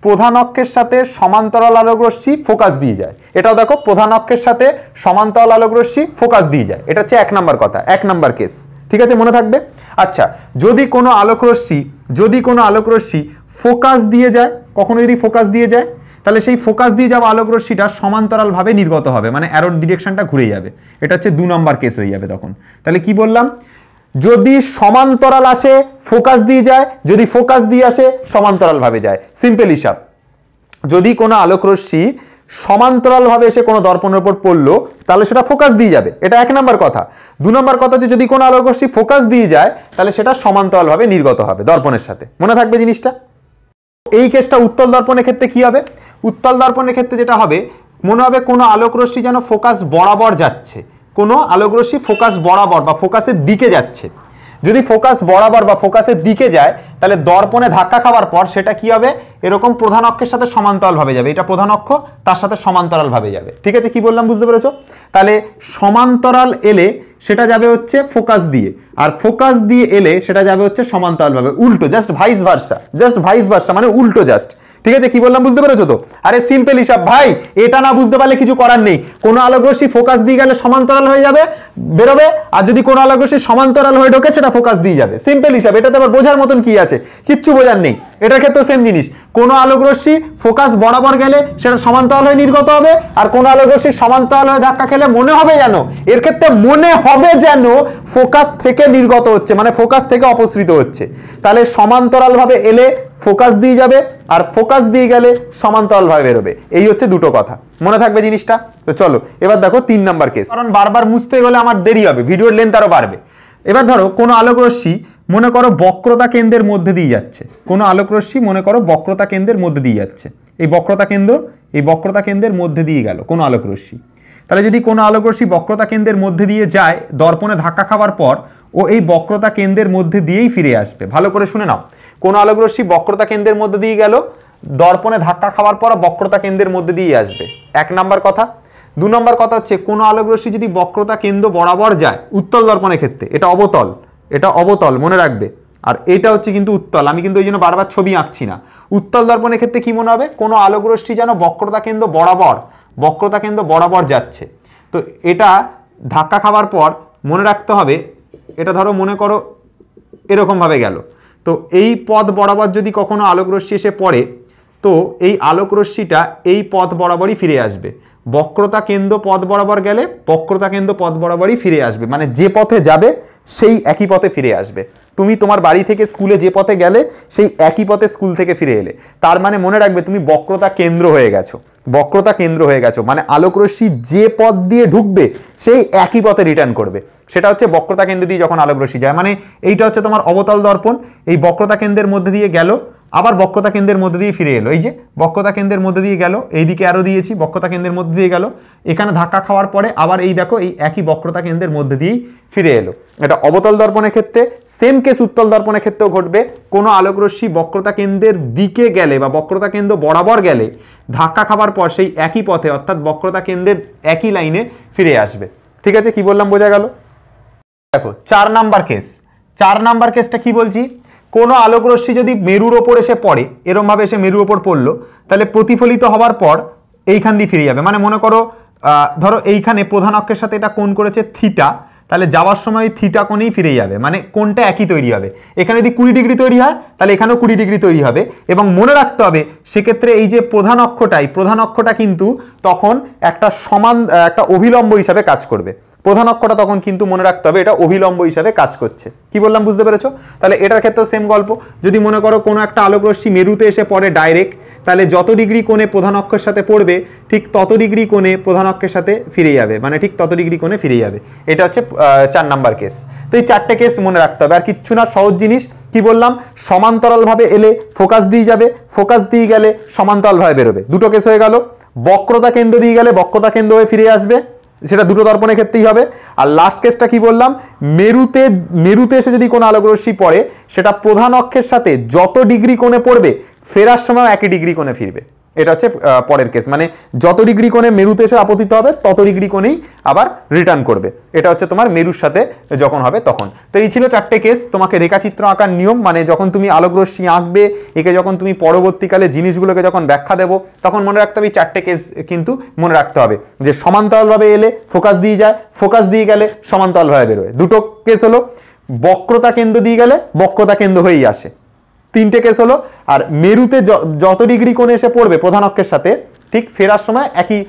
প্রধান অক্ষের সাথে সমান্তরাল আলোকরশ্মি ফোকাস দিয়ে যায়। এটাও দেখো, প্রধান অক্ষের সাথে সমান্তরাল আলোকরশ্মি ফোকাস দিয়ে যায়। এটা হচ্ছে 1 নাম্বার কথা, 1 নাম্বার কেস, ঠিক আছে? মনে থাকবে। আচ্ছা, যদি কোনো আলোকরশ্মি ফোকাস দিয়ে যায়, কখনো যদি ফোকাস দিয়ে যায়, তাহলে সেই ফোকাস দিয়ে যাওয়া আলোকরশ্মিটা সমান্তরালভাবে নির্গত হবে, মানে অ্যারোর ডিরেকশনটা ঘুরে যাবে। এটা হচ্ছে 2 নম্বর কেস হয়ে যাবে তখন। তাহলে কি বললাম? যদি সমান্তরাল আসে ফোকাস দিয়ে যায়, যদি ফোকাস দিয়ে আসে সমান্তরাল ভাবে যায়। সিম্পল হিসাব। যদি কোনো আলোকরশ্মি সমান্তরালভাবে এসে কোনো দর্পণের উপর পড়লো তাহলে সেটা ফোকাস দিয়ে যাবে, এটা 1 নম্বর কথা। 2 নম্বর কথা হচ্ছে যদি কোনো আলোকরশ্মি ফোকাস দিয়ে যায় তাহলে সেটা সমান্তরালভাবে নির্গত হবে দর্পণের সাথে। মনে থাকবে জিনিসটা? এই কেসটা উত্তল দর্পণের ক্ষেত্রে কি হবে? উত্তল দর্পণের ক্ষেত্রে যেটা হবে, মনে হবে কোনো আলোকরশ্মি যেন ফোকাস বরাবর যাচ্ছে, কোনো আলোকরশ্মি ফোকাস বরাবর বা ফোকাসের দিকে যাচ্ছে। যদি ফোকাস বরাবর বা ফোকাসের দিকে যায় তাহলে দর্পণে ধাক্কা খাওয়ার পর সেটা কি হবে? এরকম প্রধান অক্ষের সাথে সমান্তরাল ভাবে যাবে। এটা প্রধান অক্ষ, তার সাথে সমান্তরাল ভাবে যাবে, ঠিক আছে? কি বললাম বুঝতে পেরেছো? তাহলে সমান্তরাল এলে সেটা যাবে হচ্ছে ফোকাস দিয়ে, আর ফোকাস দিয়ে এলে সেটা যাবে হচ্ছে সমান্তরাল ভাবে, উল্টো, জাস্ট ভাইস ভার্সা, মানে উল্টো জাস্ট, ঠিক আছে? কি বললাম বুঝতে পেরেছো তো? আরে সিম্পল হিসাব ভাই, এটা না বুঝতে পারলে কিছু করার নেই। কোনো আলোকরশ্মি ফোকাস দিয়ে গেলে সমান্তরাল হয়ে যাবে, বেরোবে, আর যদি কোনো আলোকরশ্মি সমান্তরাল হয়ে ঢোকে সেটা ফোকাস দিয়ে যাবে। সিম্পল হিসাব, এটাতে আবার বোঝার মতন কি আছে? কিচ্ছু বোঝার নেই। এটার ক্ষেত্রে সেম জিনিস, কোনো আলোকরশ্মি ফোকাস বরাবর গেলে সেটা সমান্তরাল হয়ে নির্গত হবে, আর কোনো আলোকরশ্মি সমান্তরাল হয়ে ধাক্কা খেলে মনে হবে যেন, এর ক্ষেত্রে মনে হবে যেন ফোকাস থেকে নির্গত হচ্ছে, মানে ফোকাস থেকে অপসৃত হচ্ছে। তাহলে সমান্তরাল ভাবে এলে ফোকাস দিয়ে যাবে, আর ফোকাস দিয়ে গেলে সমান্তরাল ভাবে বেরোবে। এই হচ্ছে দুটো কথা, মনে থাকবে জিনিসটা। তো চলো এবার দেখো 3 নাম্বার কেস, কারণ বারবার মুছতে গেলে আমার দেরি হবে, ভিডিওর লেন্থ আরো বাড়বে। এবার ধরো কোনো আলোকরশ্মি মনে করো বক্রতা কেন্দ্রের মধ্যে দিয়ে যাচ্ছে, কোনো আলোকরশ্মি মনে করো বক্রতা কেন্দ্রের মধ্যে দিয়ে যাচ্ছে, এই বক্রতা কেন্দ্রের মধ্যে দিয়ে গেল কোনো আলোকরশ্মি। তাহলে যদি কোনো আলোকরশ্মি বক্রতা কেন্দ্রের মধ্যে দিয়ে যায়, দর্পণে ধাক্কা খাওয়ার পর ও এই বক্রতা কেন্দ্রের মধ্যে দিয়েই ফিরে আসবে। ভালো করে শুনে নাও, কোনো আলোকরশ্মি বক্রতা কেন্দ্রের মধ্যে দিয়ে গেল, দর্পণে ধাক্কা খাওয়ার পর বক্রতা কেন্দ্রের মধ্যে দিয়ে আসবে, 1 নাম্বার কথা। 2 নম্বর কথা হচ্ছে কোনো আলোকরশ্মি যদি বক্রতা কেন্দ্র বরাবর যায়, উত্তল দর্পণের ক্ষেত্রে এটা অবতল মনে রাখবে, আর এটা হচ্ছে কিন্তু উত্তল। আমি কিন্তু এই জন্য বারবার ছবি আঁকছি না। উত্তল দর্পণের ক্ষেত্রে কি মনে হবে, কোনো আলোকরশ্মি যেন বক্রতা কেন্দ্র বরাবর যাচ্ছে। তো এটা ধাক্কা খাওয়ার পর মনে রাখতে হবে, এটা ধরো মনে করো এরকম ভাবে গেল, তো এই পথ বরাবর যদি কখনো আলোকরশ্মি এসে পড়ে, তো এই আলোকরশ্মিটা এই পথ বরাবরই ফিরে আসবে। বক্রতা কেন্দ্র পথ বরাবর গেলে বক্রতা কেন্দ্র পথ বরাবরই ফিরে আসবে, মানে যে পথে যাবে সেই একই পথে ফিরে আসবে। তুমি তোমার বাড়ি থেকে স্কুলে যে পথে গেলে সেই একই পথে স্কুল থেকে ফিরে এলে, তার মানে মনে রাখবে তুমি বক্রতা কেন্দ্র হয়ে গেছো, মানে আলোকরশ্মি যে পথ দিয়ে ঢুকবে সেই একই পথে রিটার্ন করবে। সেটা হচ্ছে বক্রতা কেন্দ্র দিয়ে যখন আলোকরশ্মি যায়, মানে এইটা হচ্ছে তোমার অবতল দর্পণ, এই বক্রতা কেন্দ্রের মধ্যে দিয়ে গেল, আবার বক্রতা কেন্দ্রের মধ্যে দিয়ে ফিরে এলো। এই যে বক্রতা কেন্দ্রের মধ্যে দিয়ে গেল, এইদিকে আরো দিয়েছি, বক্রতা কেন্দ্রের মধ্যে দিয়ে গেল, এখানে ধাক্কা খাওয়ার পরে আবার এই দেখো এই একই বক্রতা কেন্দ্রের মধ্যে দিয়েই ফিরে এলো। এটা অবতল দর্পণের ক্ষেত্রে। সেম কেস উত্তল দর্পণের ক্ষেত্রেও ঘটবে। কোনো আলোকরশ্মি বক্রতা কেন্দ্রের দিকে গেলে বা বক্রতা কেন্দ্র বরাবর গেলে ধাক্কা খাওয়ার পর সেই একই পথে অর্থাৎ বক্রতা কেন্দ্রের একই লাইনে ফিরে আসবে। ঠিক আছে, কি বললাম বোঝা গেল? দেখো 4 নাম্বার কেসটা কি বলছি, কোনো আলোকরশ্মি যদি মেরুর ওপর এসে পড়ে, এরম ভাবে এসে মেরুর ওপর পড়লো, তাহলে প্রতিফলিত হওয়ার পর এইখান দিয়ে ফিরে যাবে। মানে মনে করো ধরো এইখানে প্রধান অক্ষের সাথে এটা কোণ করেছে থিটা, তাহলে যাওয়ার সময় থিটা কোণেই ফিরে যাবে, মানে কোণটা একই তৈরি হবে। এখানে যদি 20 ডিগ্রি তৈরি হয় তাহলে এখানেও 20 ডিগ্রি তৈরি হবে। এবং মনে রাখতে হবে সেক্ষেত্রে এই যে প্রধান অক্ষটা কিন্তু তখন একটা অভিলম্ব হিসাবে কাজ করবে। প্রধান অক্ষটা তখন কিন্তু মনে রাখতে হবে এটা অভিলম্ব হিসাবে কাজ করছে। কি বললাম বুঝতে পেরেছো? তাহলে এটার ক্ষেত্রেও সেম গল্প। যদি মনে করো কোনো একটা আলোকরশ্মি মেরুতে এসে পড়ে ডাইরেক্ট, তাহলে যত ডিগ্রি কোণে প্রধান অক্ষের সাথে পড়বে ঠিক তত ডিগ্রি কোণে প্রধান অক্ষের সাথে ফিরে যাবে, মানে ঠিক তত ডিগ্রি কোণে ফিরে যাবে। এটা হচ্ছে 4 নাম্বার কেস। তো এই 4টে কেস মনে রাখতে হবে, আর কিচ্ছু না, সহজ জিনিস। কি বললাম, সমান্তরাল ভাবে এলে ফোকাস দিয়ে যাবে, ফোকাস দিয়ে গেলে সমান্তরাল ভাবে বেরোবে। দুটো কেস হয়ে গেল। বক্রতা কেন্দ্র দিয়ে গেলে বক্রতা কেন্দ্র হয়ে ফিরে আসবে, সেটা দুটো দর্পণের ক্ষেত্রেই হবে। আর লাস্ট কেসটা কি বললাম, মেরুতে এসে যদি কোনো আলোকরশ্মি পড়ে সেটা প্রধান অক্ষের সাথে যত ডিগ্রি কোণে পড়বে ফেরার সময় একই ডিগ্রি কোণে ফিরবে। এটা হচ্ছে পরের কেস, মানে যত ডিগ্রি কোণে মেরুতে এসে আপতিত হবে তত ডিগ্রি কোণেই আবার রিটার্ন করবে। এটা হচ্ছে তোমার মেরুর সাথে যখন হবে তখন। তো এই ছিল 4টে কেস। তোমাকে রেখাচিত্র আঁকার নিয়ম, মানে যখন তুমি আলোকরশ্মি আঁকবে, একে যখন তুমি পরবর্তীকালে জিনিসগুলোকে যখন ব্যাখ্যা দেবো তখন মনে রাখতে হবে 4টে কেস কিন্তু মনে রাখতে হবে, যে সমান্তরালভাবে এলে ফোকাস দিয়ে যায়, ফোকাস দিয়ে গেলে সমান্তরালভাবে বেরোয়। দুটো কেস হলো, বক্রতা কেন্দ্র দিয়ে গেলে বক্রতা কেন্দ্র হয়েই আসে। 3টে কেস হলো। আর মেরুতে যত ডিগ্রি কোণে এসে পড়বে প্রধান অক্ষের সাথে ঠিক ফেরার সময় একই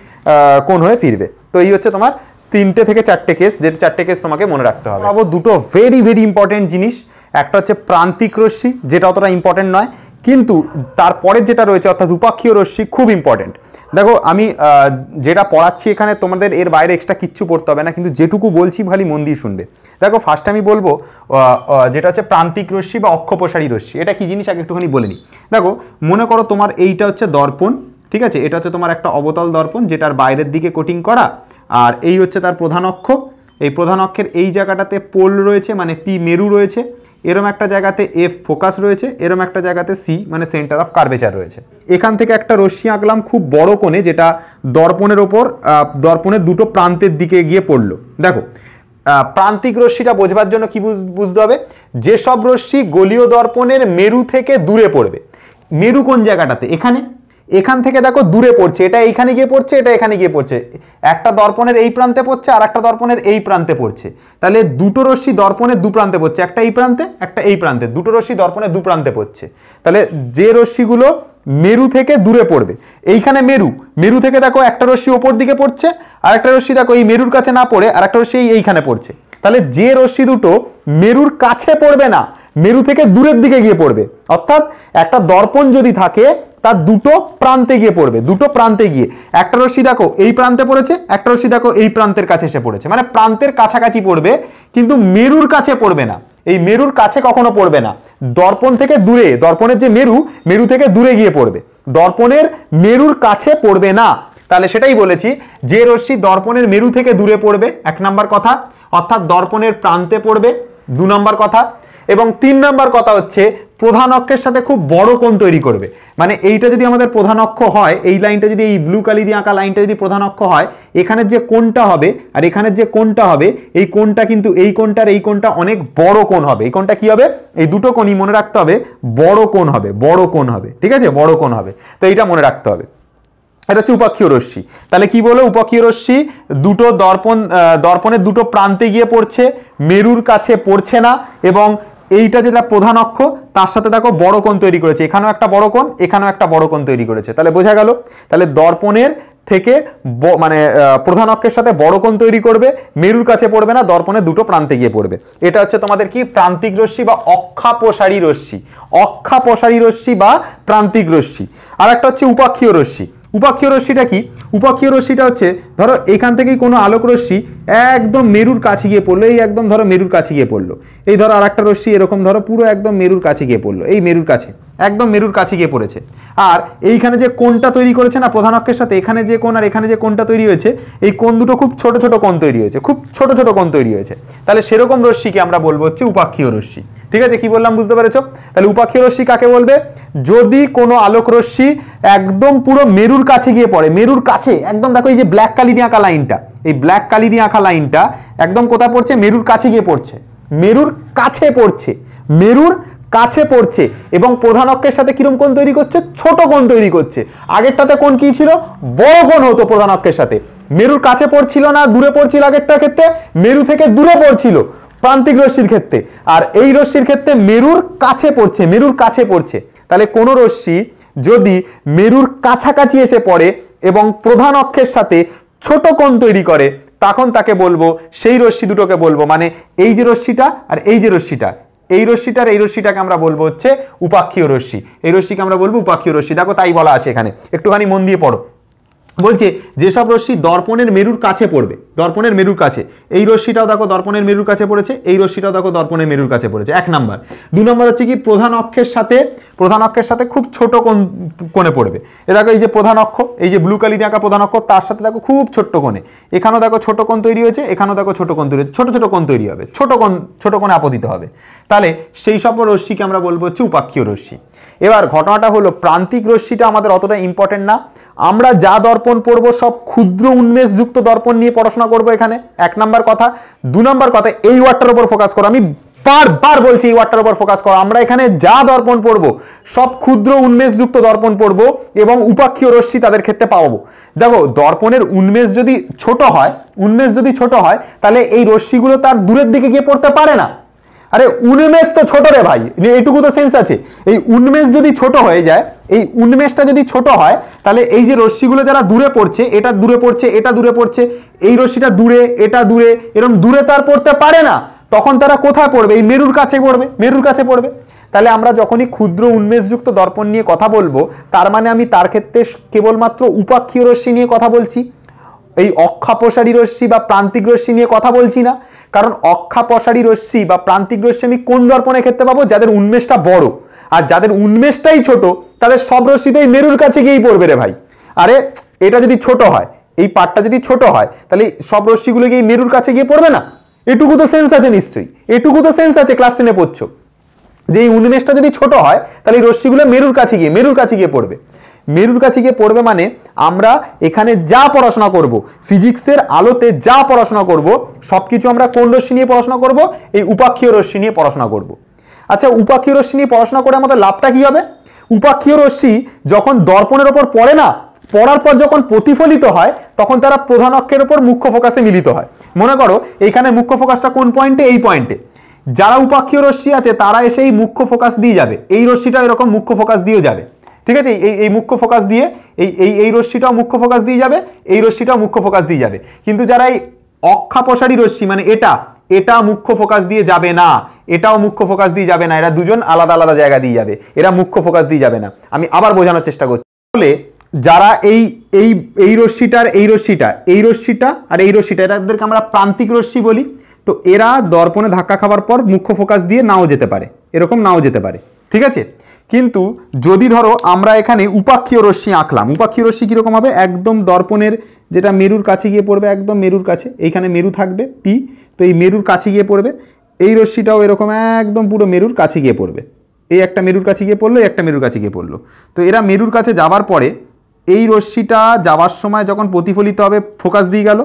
কোণ হয়ে ফিরবে। তো এই হচ্ছে তোমার 3টে থেকে 4টে কেস, যে 4টে কেস তোমাকে মনে রাখতে হবে। আবার দুটো ভেরি ভেরি ইম্পর্টেন্ট জিনিস, একটা হচ্ছে প্রান্তিক রশ্মি, যেটা অতটা ইম্পর্টেন্ট নয়, কিন্তু তারপরে যেটা রয়েছে অর্থাৎ উপাক্ষীয় রশ্মি খুব ইম্পর্টেন্ট। দেখো আমি যেটা পড়াচ্ছি এখানে তোমাদের এর বাইরে এক্সট্রা কিচ্ছু পড়তে হবে না, কিন্তু যেটুকু বলছি খালি মন দিয়ে শুনবে। দেখো ফার্স্ট আমি বলবো যেটা হচ্ছে প্রান্তিক রশ্মি বা অক্ষপ্রসারী রশ্মি। এটা কি জিনিস আগে একটুখানি বলে নিই। দেখো মনে করো তোমার এইটা হচ্ছে দর্পণ, ঠিক আছে, এটা হচ্ছে তোমার একটা অবতল দর্পণ যেটার বাইরের দিকে কোটিং করা, আর এই হচ্ছে তার প্রধান অক্ষ। এই প্রধান অক্ষের এই জায়গাটাতে পোল রয়েছে, মানে পি মেরু রয়েছে, এরম একটা জায়গাতে এফ ফোকাস রয়েছে, এরম একটা জায়গাতে সি মানে সেন্টার অফ কার্ভেচার রয়েছে। এখান থেকে একটা রশ্মি আঁকলাম খুব বড় কোণে, যেটা দর্পণের ওপর দর্পণের দুটো প্রান্তের দিকে গিয়ে পড়লো। দেখো প্রান্তিক রশ্মিটা বোঝবার জন্য কি বুঝতে হবে, যেসব রশ্মি গোলীয় দর্পণের মেরু থেকে দূরে পড়বে। মেরু কোন জায়গাটাতে, এখান থেকে দেখো দূরে পড়ছে, এটা এইখানে গিয়ে পড়ছে, এটা এখানে গিয়ে পড়ছে, একটা দর্পণের এই প্রান্তে পড়ছে আর একটা দর্পণের এই প্রান্তে পড়ছে। তাহলে দুটো রশ্মি দর্পণের দু প্রান্তে পড়ছে, একটা এই প্রান্তে একটা এই প্রান্তে, দুটো রশ্মি দর্পণের দু প্রান্তে পড়ছে। তাহলে যে রশ্মিগুলো মেরু থেকে দূরে পড়বে, এইখানে মেরু থেকে দেখো একটা রশ্মি ওপর দিকে পড়ছে, আর একটা রশ্মি দেখো এই মেরুর কাছে না পড়ে আর একটা রশ্মি এইখানে পড়ছে। তাহলে যে রশ্মি দুটো মেরুর কাছে পড়বে না, মেরু থেকে দূরের দিকে গিয়ে পড়বে, অর্থাৎ একটা দর্পণ যদি থাকে তার দুটো প্রান্তে গিয়ে পড়বে, দুটো প্রান্তে গিয়ে, একটা রশ্মি দেখো এই প্রান্তে পড়েছে, একটা রশ্মি দেখো এই প্রান্তের কাছে এসে পড়েছে, মানে প্রান্তের কাছাকাছি পড়বে কিন্তু মেরুর কাছে পড়বে না। এই মেরুর কাছে কখনো পড়বে না, দর্পণ থেকে দূরে, দর্পণের যে মেরু, মেরু থেকে দূরে গিয়ে পড়বে, দর্পণের মেরুর কাছে পড়বে না। তাহলে সেটাই বলেছি, যে রশ্মি দর্পণের মেরু থেকে দূরে পড়বে 1 নম্বর কথা, অর্থাৎ দর্পণের প্রান্তে পড়বে 2 নম্বর কথা, এবং 3 নম্বর কথা হচ্ছে প্রধান অক্ষের সাথে খুব বড় কোণ তৈরি করবে। মানে এইটা যদি আমাদের প্রধান অক্ষ হয়, এই লাইনটা যদি, এই ব্লু কালি দিয়ে আঁকা লাইনটা যদি প্রধান অক্ষ হয়, এখানের যে কোণটা হবে আর এখানের যে কোণটা হবে, এই কোণটা কিন্তু এই কোণটার এই কোণটা অনেক বড় কোণ হবে। এই কোণটা কি হবে? এই দুটো কোণই মনে রাখতে হবে বড় কোণ হবে, বড় কোণ হবে, ঠিক আছে, বড় কোণ হবে। তো এইটা মনে রাখতে হবে। এটা হচ্ছে উপাক্ষীয় রশ্মি। তাহলে কি বলো, উপাক্ষীয় রশ্মি দুটো দর্পণের দুটো প্রান্তে গিয়ে পড়ছে, মেরুর কাছে পড়ছে না, এবং এইটা যেটা প্রধান অক্ষ তার সাথে দেখো বড় কোণ তৈরি করেছে, এখানেও একটা বড় কোণ, এখানেও একটা বড় কোণ তৈরি করেছে। তাহলে বোঝা গেল, তাহলে দর্পণের থেকে মানে প্রধান অক্ষের সাথে বড় কোণ তৈরি করবে, মেরুর কাছে পড়বে না, দর্পণের দুটো প্রান্তে গিয়ে পড়বে। এটা হচ্ছে তোমাদের কি প্রান্তিক রশ্মি বা অক্ষাপসারী রশ্মি, অক্ষাপসারী রশ্মি বা প্রান্তিক রশ্মি। আর একটা হচ্ছে উপাক্ষীয় রশ্মি। উপাক্ষীয় রশ্মিটা কি? উপাক্ষীয় রশ্মিটা হচ্ছে ধরো এখান থেকেই কোনো আলোক রশ্মি একদম মেরুর কাছে গিয়ে পড়লো, এই একদম ধরো মেরুর কাছে গিয়ে পড়লো, এই ধরো আর একটা রশ্মি এরকম ধরো পুরো একদম মেরুর কাছে গিয়ে পড়লো, এই মেরুর কাছে, একদম মেরুর কাছে গিয়ে পড়েছে। আর এইখানে যে কোণটা তৈরি করেছে না প্রধান অক্ষের সাথে, এখানে যে কোণ আর এখানে যে কোণটা তৈরি হয়েছে, এই কোণ দুটো খুব ছোট ছোট কোণ তৈরি হয়েছে, খুব ছোট ছোট কোণ তৈরি হয়েছে। তাহলে সেরকম রশ্মিকে আমরা বলবো হচ্ছে উপাক্ষীয় রশ্মি। ঠিক আছে, কি বললাম বুঝতে পেরেছো? তাহলে উপাক্ষীয় রশ্মি কাকে বলবে? যদি কোনো আলোক রশ্মি একদম পুরো মেরুর কাছে গিয়ে পড়ে, মেরুর কাছে একদম, দেখো এই যে ব্ল্যাক কালি দিয়ে আঁকা লাইনটা, এই ব্ল্যাক কালি দিয়ে আঁকা লাইনটা একদম কোথায় পড়ছে? মেরুর কাছে গিয়ে পড়ছে, মেরুর কাছে পড়ছে, মেরুর কাছে পড়ছে, এবং প্রধান অক্ষের সাথে কিরকম কোণ তৈরি করছে? ছোট কোণ তৈরি করছে। আগেরটাতে কোণ কি ছিল? বড় কোণ হতো প্রধান অক্ষের সাথে, মেরুর কাছে পড়ছিল না, দূরে পড়ছিল। আগেরটার ক্ষেত্রে মেরু থেকে দূরে পড়ছিল প্রান্তিক রশ্মির ক্ষেত্রে, আর এই রশ্মির ক্ষেত্রে মেরুর কাছে পড়ছে, মেরুর কাছে পড়ছে। তাহলে কোন রশ্মি যদি মেরুর কাছাকাছি এসে পড়ে এবং প্রধান অক্ষের সাথে ছোট কোণ তৈরি করে, তখন তাকে বলবো, সেই রশ্মি দুটোকে বলবো, মানে এই যে রশ্মিটা আর এই যে রশ্মিটা, এই রশ্মিটার এই রশ্মিটাকে আমরা বলবো হচ্ছে উপাক্ষীয় রশ্মি। এই রশ্মিকে আমরা বলবো উপাক্ষীয় রশ্মি। দেখো তাই বলা আছে এখানে, একটুখানি মন দিয়ে পড়ো। বলছে যেসব রশ্মি দর্পণের মেরুর কাছে পড়বে, দর্পণের মেরুর কাছে, এই রশ্মিটাও দেখো দর্পণের মেরুর কাছে পড়েছে, এই রশ্মিটাও দেখো দর্পণের মেরুর কাছে পড়েছে, 1 নাম্বার। 2 নম্বর হচ্ছে কি প্রধান অক্ষের সাথে খুব ছোট কোণে পড়বে। এ দেখো এই যে প্রধান অক্ষ, এই যে ব্লু কালি দিয়ে আঁকা প্রধান অক্ষ, তার সাথে দেখো খুব ছোট্ট কোণে, এখানেও দেখো ছোট কোণ তৈরি হয়েছে, এখানেও দেখো ছোট কোণ তৈরি হয়েছে, ছোট ছোট কোণ তৈরি হবে, ছোট কোণে আপতিত হবে। তাহলে সেই সব রশ্মিকে আমরা বলবো হচ্ছে উপাক্ষীয় রশ্মি। এবার ঘটনাটা হলো প্রান্তিক রশ্মিটা আমাদের অতটা ইম্পর্টেন্ট না, আমরা যা দর্পণ পড়বো সব ক্ষুদ্র উন্মেষযুক্ত দর্পণ নিয়ে পড়াশোনা করবো এখানে, 1 নাম্বার কথা। 2 নাম্বার কথা, এই ওয়ার্ডটার উপর ফোকাস করো, আমি বারবার বলছি এই ওয়ার্ডটার উপর ফোকাস করো। আমরা এখানে যা দর্পণ পড়বো সব ক্ষুদ্র উন্মেষযুক্ত দর্পণ পড়বো এবং উপাক্ষীয় রশ্মি তাদের ক্ষেত্রে পাবো। দেখো দর্পণের উন্মেষ যদি ছোট হয়, তাহলে এই রশ্মিগুলো তার দূরের দিকে গিয়ে পড়তে পারে না। আরে উন্মেষ তো ছোট রে ভাই, এইটুকু তো সেন্স আছে। এই উন্মেষ যদি ছোট হয়ে যায়, এই উন্মেষটা যদি ছোট হয়, তাহলে এই যে রশ্মিগুলো যারা দূরে পড়ছে, এটা দূরে পড়ছে, এটা দূরে পড়ছে, এই রশ্মিটা দূরে, এটা দূরে, এরকম দূরে তার পড়তে পারে না, তখন তারা কোথায় পড়বে? এই মেরুর কাছে পড়বে, মেরুর কাছে পড়বে। তাহলে আমরা যখনই ক্ষুদ্র উন্মেষযুক্ত দর্পণ নিয়ে কথা বলবো, তার মানে আমি তার ক্ষেত্রে কেবলমাত্র উপাক্ষীয় রশ্মি নিয়ে কথা বলছি, এই অক্ষাপসারী রশ্মি বা প্রান্তিক রশ্মি নিয়ে কথা বলছি না। কারণ অক্ষাপসারী রশ্মি বা প্রান্তিক রশ্মি আমি কোন দর্পণের ক্ষেত্রে পাবো? যাদের উন্মেষটা বড়, আর যাদের উন্মেষটাই ছোট তাদের সব রশ্মিতেই মেরুর কাছে গিয়েই পড়বে রে ভাই। আরে এটা যদি ছোট হয়, এই পার্টটা যদি ছোট হয়, তাহলে সব রশ্মিগুলো গিয়ে মেরুর কাছে গিয়ে পড়বে না? এটুকু তো সেন্স আছে নিশ্চয়ই, এটুকু তো সেন্স আছে, ক্লাস 10-এ পড়ছো যে এই উন্মেষটা যদি ছোট হয়, তাহলে এই রশ্মিগুলো মেরুর কাছে গিয়ে পড়বে। মেরুর কাছে গিয়ে পড়বে মানে আমরা এখানে যা পড়াশোনা করব, ফিজিক্সের আলোতে যা পড়াশোনা করব, সবকিছু আমরা কোন রশ্মি নিয়ে পড়াশোনা করব? এই উপাক্ষীয় রশ্মি নিয়ে পড়াশোনা করব। আচ্ছা, উপাক্ষীয় রশ্মি নিয়ে পড়াশোনা করে আমাদের লাভটা কি হবে? উপাক্ষীয় রশ্মি যখন দর্পণের ওপর পড়ে না, পড়ার পর যখন প্রতিফলিত হয়, তখন তারা প্রধান অক্ষের উপর মুখ্য ফোকাসে মিলিত হয়। মনে করো এইখানে মুখ্য ফোকাসটা কোন পয়েন্টে? এই পয়েন্টে। যারা উপাক্ষীয় রশ্মি আছে তারা এসে এই মুখ্য ফোকাস দিয়ে যাবে, এই রশ্মিটা এরকম মুখ্য ফোকাস দিয়ে যাবে, ঠিক আছে? এই মুখ্য ফোকাস দিয়ে এই রশ্মিটাও মুখ্য ফোকাস দিয়ে যাবে, এই রশ্মিটাও মুখ্য ফোকাস দিয়ে যাবে। কিন্তু যারা এই অক্ষাপসারী রশ্মি, মানে এটা মুখ্য ফোকাস দিয়ে যাবে না, এটাও মুখ্য ফোকাস দিয়ে যাবে না, এরা দুজন আলাদা আলাদা জায়গা দিয়ে যাবে, এরা মুখ্য ফোকাস দিয়ে যাবে না। আমি আবার বোঝানোর চেষ্টা করছি। তাহলে যারা এই এই এই রশ্মিটার এই রশ্মিটা এই রশ্মিটা আর এই রশ্মিটা এদেরকে আমরা প্রান্তিক রশ্মি বলি। তো এরা দর্পণে ধাক্কা খাওয়ার পর মুখ্য ফোকাস দিয়ে নাও যেতে পারে, এরকম নাও যেতে পারে, ঠিক আছে। কিন্তু যদি ধরো আমরা এখানে উপাক্ষীয় রশ্মি আঁকলাম, উপাক্ষীয় রশ্মি কীরকম হবে, একদম দর্পণের যেটা মেরুর কাছে গিয়ে পড়বে, একদম মেরুর কাছে, এইখানে মেরু থাকবে পি, তো এই মেরুর কাছে গিয়ে পড়বে। এই রশ্মিটাও এরকম একদম পুরো মেরুর কাছে গিয়ে পড়বে, এই একটা মেরুর কাছে গিয়ে পড়লো, একটা মেরুর কাছে গিয়ে পড়লো। তো এরা মেরুর কাছে যাওয়ার পরে এই রশ্মিটা যাওয়ার সময় যখন প্রতিফলিত হবে ফোকাস দিয়ে গেল,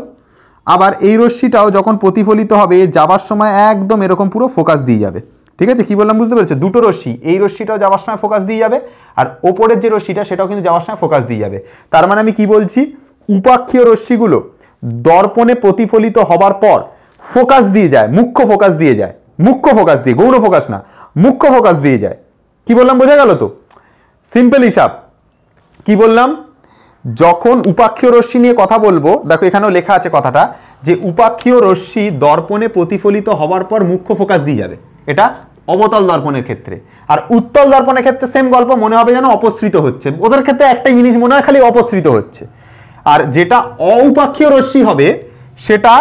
আবার এই রশ্মিটাও যখন প্রতিফলিত হবে যাওয়ার সময় একদম এরকম পুরো ফোকাস দিয়ে যাবে, ঠিক আছে। কি বললাম বুঝতে পেরেছো? দুটো রশ্মি, এই রশ্মিটাও যাওয়ার সময় ফোকাস দিয়ে যাবে, আর ওপরের যে রশ্মিটা সেটাও কিন্তু যাওয়ার সময় ফোকাস দিয়ে যাবে। তার মানে আমি কি বলছি, উপাক্ষীয় রশ্মিগুলো দর্পণে প্রতিফলিত হবার পর ফোকাস দিয়ে যায়, মুখ্য ফোকাস দিয়ে যায়, মুখ্য ফোকাস দিয়ে, গৌণ ফোকাস না, মুখ্য ফোকাস দিয়ে যায়। কি বললাম বোঝা গেল তো? সিম্পল হিসাব। কি বললাম, যখন উপাক্ষীয় রশ্মি নিয়ে কথা বলবো, দেখো এখানেও লেখা আছে কথাটা, যে উপাক্ষীয় রশ্মি দর্পণে প্রতিফলিত হওয়ার পর মুখ্য ফোকাস দিয়ে যাবে, এটা অবতল দর্পণের ক্ষেত্রে। আর উত্তল দর্পণের ক্ষেত্রে সেম গল্প, মনে হবে যেন অপসৃত হচ্ছে, ওদের ক্ষেত্রে একটাই জিনিস মনে হয় খালি অপসৃত হচ্ছে। আর যেটা অউপাক্ষীয় রশ্মি হবে সেটা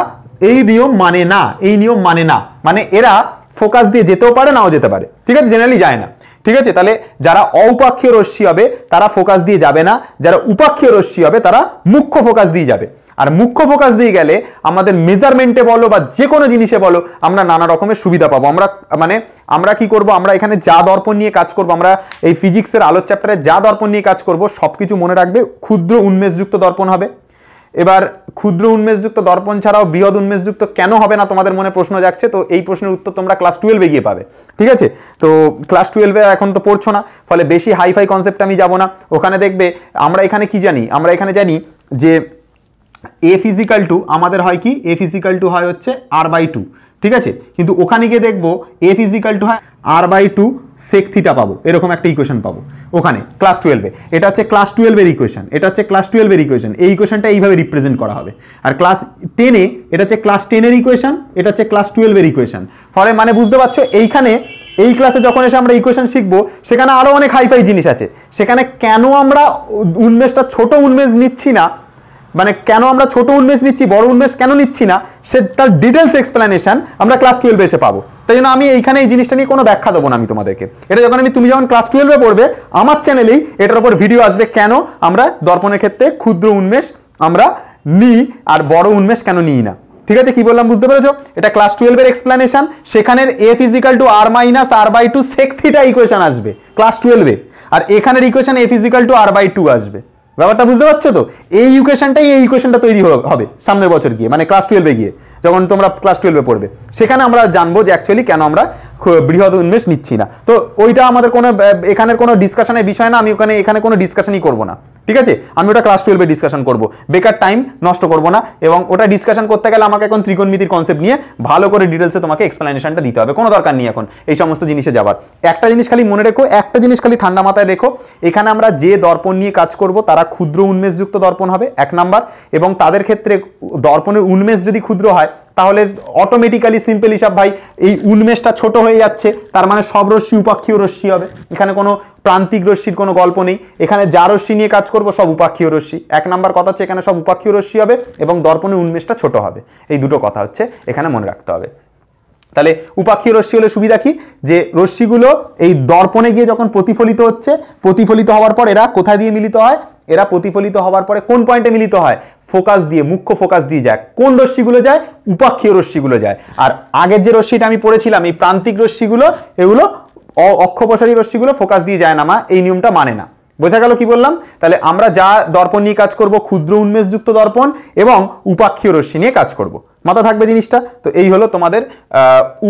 এই নিয়ম মানে না, এই নিয়ম মানে না, মানে এরা ফোকাস দিয়ে যেতেও পারে নাও যেতে পারে, ঠিক আছে, জেনারেলি যায় না, ঠিক আছে। তাহলে যারা অউপাক্ষীয় রশ্মি হবে তারা ফোকাস দিয়ে যাবে না, যারা উপাক্ষীয় রশ্মি হবে তারা মুখ্য ফোকাস দিয়ে যাবে। আর মুখ্য ফোকাস দিয়ে গেলে আমাদের মেজারমেন্টে বলো বা যে কোনো জিনিসে বলো আমরা নানা রকমের সুবিধা পাবো। আমরা কি করব, আমরা এখানে যা দর্পণ নিয়ে কাজ করব, আমরা এই ফিজিক্সের আলোর চ্যাপ্টারে যা দর্পণ নিয়ে কাজ করব সবকিছু মনে রাখবে ক্ষুদ্র উন্মেষযুক্ত দর্পণ হবে। এবার ক্ষুদ্র উন্মেষযুক্ত দর্পণ ছাড়াও বৃহৎ উন্মেষযুক্ত কেন হবে না তোমাদের মনে প্রশ্ন যাচ্ছে, তো এই প্রশ্নের উত্তর তোমরা ক্লাস 12-এ গিয়ে পাবে, ঠিক আছে। তো ক্লাস 12-এ এখন তো পড়ছো না, ফলে বেশি হাইফাই কনসেপ্টে আমি যাব না। ওখানে দেখবে আমরা এখানে কি জানি, আমরা এখানে জানি যে এফ ইজিক্যাল টু আমাদের হয় কি, এফ ইজিক্যাল টু হয় হচ্ছে r/2, ঠিক আছে। কিন্তু ওখানে গিয়ে দেখবো এফ ইজিক্যাল টু হয় r/2 sec থিটা পাবো, এরকম একটা ইকুয়েশন পাবো ওখানে ক্লাস 12-এ। এটা হচ্ছে ক্লাস 12-এর ইকুয়েশন, এটা হচ্ছে ক্লাস 12-এর ইকুয়েশন, এই ইকুয়েশনটা এইভাবে রিপ্রেজেন্ট করা হবে। আর ক্লাস 10-এ এটা হচ্ছে ক্লাস 10-এর ইকুয়েশন, এটা হচ্ছে ক্লাস 12-এর ইকুয়েশন। ফলে মানে বুঝতে পারছো, এইখানে এই ক্লাসে যখন এসে আমরা ইকুয়েশন শিখবো সেখানে আরো অনেক হাইফাই জিনিস আছে। সেখানে কেন আমরা উন্মেষটা ছোট উন্মেষ নিচ্ছি না, মানে কেন আমরা ছোট উন্মেষ নিচ্ছি, বড় উন্মেষ কেন নিচ্ছি না, সে তার ডিটেলস এক্সপ্লেনেশন আমরা ক্লাস 12-এ এসে পাবো। তাই জন্য আমি এইখানে এই জিনিসটা নিয়ে কোনো ব্যাখ্যা দেবো না আমি তোমাদেরকে। এটা তুমি যখন ক্লাস 12-এ পড়বে আমার চ্যানেলেই এটার উপর ভিডিও আসবে, কেন আমরা দর্পণের ক্ষেত্রে ক্ষুদ্র উন্মেষ আমরা নিই আর বড় উন্মেষ কেন নিই না, ঠিক আছে। কি বললাম বুঝতে পেরেছো? এটা ক্লাস 12-এর এক্সপ্লেনেশন। সেখানের f is equal to r-r/2 sec theta equation আসবে ক্লাস 12-এ, আর এখানের equation f is equal two r/2 আসবে। ব্যাপারটা বুঝতে পারছো তো? এই ইকুয়েশনটা তৈরি হবে সামনের বছর গিয়ে, মানে ক্লাস 12-এ গিয়ে যখন তোমরা ক্লাস 12-এ পড়বে, সেখানে আমরা জানবো যে অ্যাকচুয়ালি কেন আমরা বৃহৎ উন্মেষ নিচ্ছি না। তো ওইটা আমাদের কোনো এখানের কোনো ডিসকাশনের বিষয় না, আমি এখানে কোনো ডিসকাশনই করবো না, ঠিক আছে। আমি ওটা ক্লাস 12-এ ডিসকাশন করবো, বেকার টাইম নষ্ট করবো না। এবং ওটা ডিসকাশন করতে গেলে আমাকে এখন ত্রিকোণমিতির কনসেপ্ট নিয়ে ভালো করে ডিটেলসে তোমাকে এক্সপ্লেনেশনটা দিতে হবে, কোনো দরকার নেই এখন এই সমস্ত জিনিসে যাবার। একটা জিনিস খালি মনে রেখো, একটা জিনিস খালি ঠান্ডা মাথায় রেখো, এখানে আমরা যে দর্পণ নিয়ে কাজ করব তারা ক্ষুদ্র উন্মেষযুক্ত দর্পণ হবে 1 নাম্বার, এবং তাদের ক্ষেত্রে দর্পণের উন্মেষ যদি ক্ষুদ্র হয় তাহলে অটোমেটিক্যালি সিম্পল হিসাব ভাই, এই উন্মেষটা ছোট হয়ে যাচ্ছে, তার মানে সব রশ্মি উপাক্ষীয় রশ্মি হবে, এখানে কোনো প্রান্তিক রশ্মির কোনো গল্প নেই। এখানে যা রশ্মি নিয়ে কাজ করব সব উপাক্ষীয় রশ্মি, 1 নাম্বার কথা হচ্ছে এখানে সব উপাক্ষীয় রশ্মি হবে এবং দর্পণের উন্মেষটা ছোট হবে। এই দুটো কথা হচ্ছে এখানে মনে রাখতে হবে। তাহলে উপাক্ষীয় রশ্মি হলে সুবিধা কি, যে রশ্মিগুলো এই দর্পণে গিয়ে যখন প্রতিফলিত হচ্ছে, প্রতিফলিত হওয়ার পর এরা কোথায় দিয়ে মিলিত হয়, এরা প্রতিফলিত হওয়ার পরে কোন পয়েন্টে মিলিত হয়, ফোকাস দিয়ে, মুখ্য ফোকাস দিয়ে যায়। কোন রশ্মিগুলো যায়, উপাক্ষীয় রশ্মিগুলো যায়। আর আগের যে রশ্মিটা আমি পড়েছিলাম এই প্রান্তিক রশ্মিগুলো, এগুলো অক্ষপ্রসারী রশ্মিগুলো ফোকাস দিয়ে যায় না, এই নিয়মটা মানে না। বোঝা গেল কি বললাম? তাহলে আমরা যা দর্পণ নিয়ে কাজ করব ক্ষুদ্র উন্মেষযুক্ত দর্পণ এবং উপাক্ষীয় রশ্মি নিয়ে কাজ করব, মাথা থাকবে জিনিসটা। তো এই হলো তোমাদের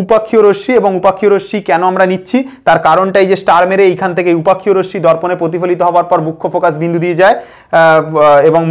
উপাক্ষীয় রশ্মি এবং উপাক্ষীয় রশ্মি কেন আমরা নিচ্ছি তার কারণটা এই যে স্টার মেরে এইখান থেকে উপাক্ষীয় রশ্মি দর্পণে প্রতিফলিত হওয়ার পর মুখ্য ফোকাস বিন্দু দিয়ে যায়, এবং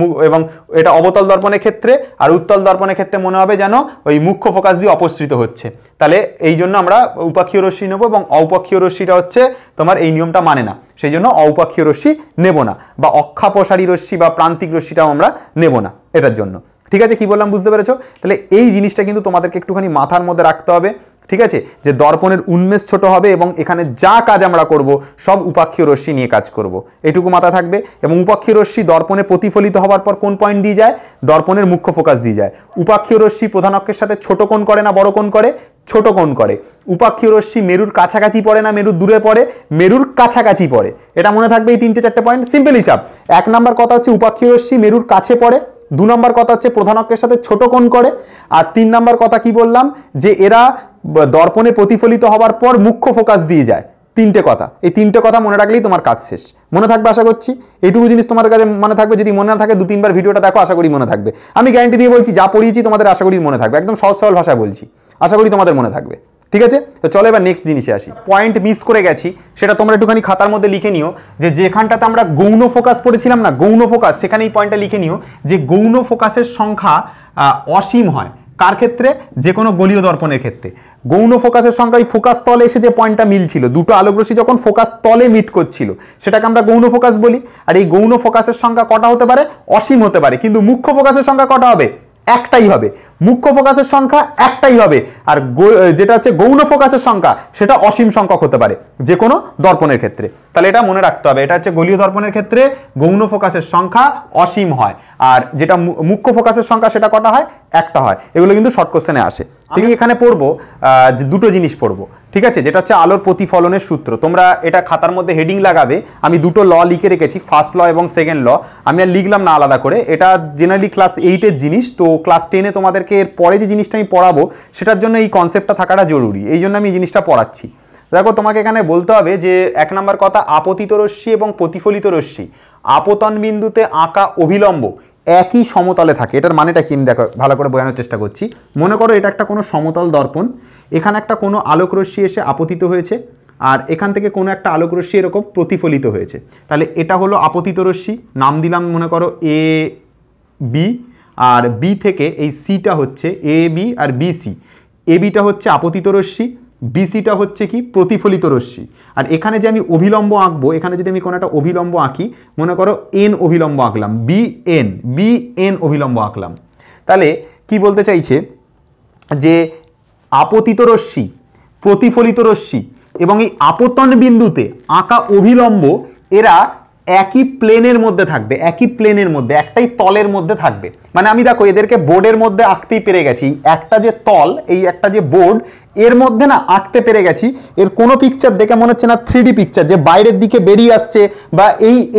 এটা অবতল দর্পণের ক্ষেত্রে, আর উত্তল দর্পণের ক্ষেত্রে মনে হবে যেন ওই মুখ্য ফোকাস দিয়ে অপসৃত হচ্ছে। তাহলে এই জন্য আমরা উপাক্ষীয় রশ্মি নেবো, এবং অউপাক্ষীয় রশ্মিটা হচ্ছে তোমার এই নিয়মটা মানে না, সেই জন্য অউপাক্ষীয় রশ্মি নেব না, বা অক্ষাপসারী রশ্মি বা প্রান্তিক রশ্মিটাও আমরা নেব না এটার জন্য, ঠিক আছে, কি বললাম বুঝতে পেরেছো? তাহলে এই জিনিসটা কিন্তু তোমাদেরকে একটুখানি মাথার মধ্যে রাখতে হবে, ঠিক আছে, যে দর্পণের উন্মেষ ছোট হবে এবং এখানে যা কাজ আমরা করব সব উপাক্ষীয় রশ্মি নিয়ে কাজ করব, এটুকু মাথা থাকবে। এবং উপাক্ষীয় রশ্মি দর্পণে প্রতিফলিত হওয়ার পর কোন পয়েন্ট দিয়ে যায়? দর্পণের মুখ্য ফোকাস দিয়ে যায়। উপাক্ষীয় রশ্মি প্রধান অক্ষের সাথে ছোট কোণ করে না বড় কোণ করে? ছোট কোণ করে। উপাক্ষীয় রশ্মি মেরুর কাছাকাছি পড়ে না মেরুর দূরে পড়ে? মেরুর কাছাকাছি পড়ে। এটা মনে থাকবে, এই 3-4 পয়েন্ট, সিম্পল হিসাব। 1 নম্বর কথা হচ্ছে উপাক্ষীয় রশ্মি মেরুর কাছে পড়ে। 2 নম্বর কথা হচ্ছে প্রধান অক্ষের সাথে ছোট কোণ করে। আর 3 নম্বর কথা কি বললাম, যে এরা দর্পণে প্রতিফলিত হওয়ার পর মুখ্য ফোকাস দিয়ে যায়। 3টে কথা, এই 3টে কথা মনে রাখলেই তোমার কাজ শেষ। মনে থাকবে আশা করছি, এইটুকু জিনিস তোমার কাছে মনে থাকবে। যদি মনে না থাকে 2-3 বার ভিডিওটা দেখো, আশা করি মনে থাকবে। আমি গ্যারান্টি দিয়ে বলছি, যা পড়িয়েছি তোমাদের আশা করি মনে থাকবে। একদম সহজ সরল ভাষায় বলছি, আশা করি তোমাদের মনে থাকবে। ঠিক আছে, তো চলো এবার নেক্সট জিনিসে আসি। পয়েন্ট মিস করে গেছি, সেটা তোমরা একটুখানি খাতার মধ্যে লিখে নিও, যে যেখানটাতে আমরা গৌণ ফোকাস পড়েছিলাম না, গৌণ ফোকাস, সেখানে এই পয়েন্টটা লিখে নিও যে গৌণ ফোকাসের সংখ্যা অসীম হয়। কার ক্ষেত্রে? যে কোনো গোলীয় দর্পণের ক্ষেত্রে। গৌণ ফোকাসের সংখ্যা ওই ফোকাস তলে এসে যে পয়েন্টটা মিলছিল, দুটো আলোকরশ্মি যখন ফোকাস তলে মিট করছিল, সেটাকে আমরা গৌণ ফোকাস বলি। আর এই গৌণ ফোকাসের সংখ্যা কটা হতে পারে? অসীম হতে পারে। কিন্তু মুখ্য ফোকাসের সংখ্যা কটা হবে? একটাই হবে। মুখ্য ফোকাসের সংখ্যা একটাই হবে। আর যেটা হচ্ছে গৌণ ফোকাসের সংখ্যা, সেটা অসীম সংখ্যক হতে পারে যে কোনো দর্পণের ক্ষেত্রে। তাহলে এটা মনে রাখতে হবে, এটা হচ্ছে গোলীয় দর্পণের ক্ষেত্রে গৌণ ফোকাসের সংখ্যা অসীম হয়, আর যেটা মুখ্য ফোকাসের সংখ্যা সেটা কটা হয়? একটা হয়। এগুলো কিন্তু শর্ট কোশ্চেনে আসে। আমি এখানে পড়বো যে দুটো জিনিস পড়বো, ঠিক আছে, যেটা হচ্ছে আলোর প্রতিফলনের সূত্র। তোমরা এটা খাতার মধ্যে হেডিং লাগাবে, আমি দুটো ল লিখে রেখেছি, ফার্স্ট ল এবং সেকেন্ড ল। আমি আর লিখলাম না আলাদা করে, এটা জেনারেলি ক্লাস 8-এর জিনিস। তো ক্লাস 10-এ তোমাদেরকে এর পরে যে জিনিসটা আমি পড়াবো, সেটার জন্য এই কনসেপ্টটা থাকাটা জরুরি, এই জন্য আমি এই জিনিসটা পড়াচ্ছি। দেখো, তোমাকে এখানে বলতে হবে যে 1 নম্বর কথা, আপতিত রশ্মি এবং প্রতিফলিত রশ্মি আপতন বিন্দুতে আঁকা অভিলম্ব একই সমতলে থাকে। এটার মানেটা কি দেখো, ভালো করে বোঝানোর চেষ্টা করছি। মনে করো এটা একটা কোনো সমতল দর্পণ, এখানে একটা কোনো আলোক রশ্মি এসে আপতিত হয়েছে, আর এখান থেকে কোনো একটা আলোক রশ্মি এরকম প্রতিফলিত হয়েছে। তাহলে এটা হলো আপতিত রশ্মি, নাম দিলাম মনে করো এ বি, আর বি থেকে এই সিটা হচ্ছে A B R B C. A beta হচ্ছে আপতিত রশ্মি, বিসিটা হচ্ছে কি? প্রতিফলিত রশ্মি। আর এখানে যে আমি অভিলম্ব আঁকবো, এখানে যদি আমি কোনো একটা অভিলম্ব আঁকি, মনে করো এন অভিলম্ব আঁকলাম, বি এন অভিলম্ব আঁকলাম। তাহলে কি বলতে চাইছে, যে আপতিত রশ্মি, প্রতিফলিত রশ্মি এবং এই আপতন বিন্দুতে আঁকা অভিলম্ব এরা একই প্লেনের মধ্যে থাকবে, একই প্লেনের মধ্যে, একটাই তলের মধ্যে থাকবে। মানে আমি দেখো এদেরকে বোর্ডের মধ্যে আঁকতেই পেরে গেছি। একটা যে তল, এই একটা যে বোর্ড, এর মধ্যে না আঁকতে পেরে গেছি। এর কোনো পিকচার দেখে মনে হচ্ছে না 3D পিকচার, যে বাইরের দিকে বেরিয়ে আসছে বা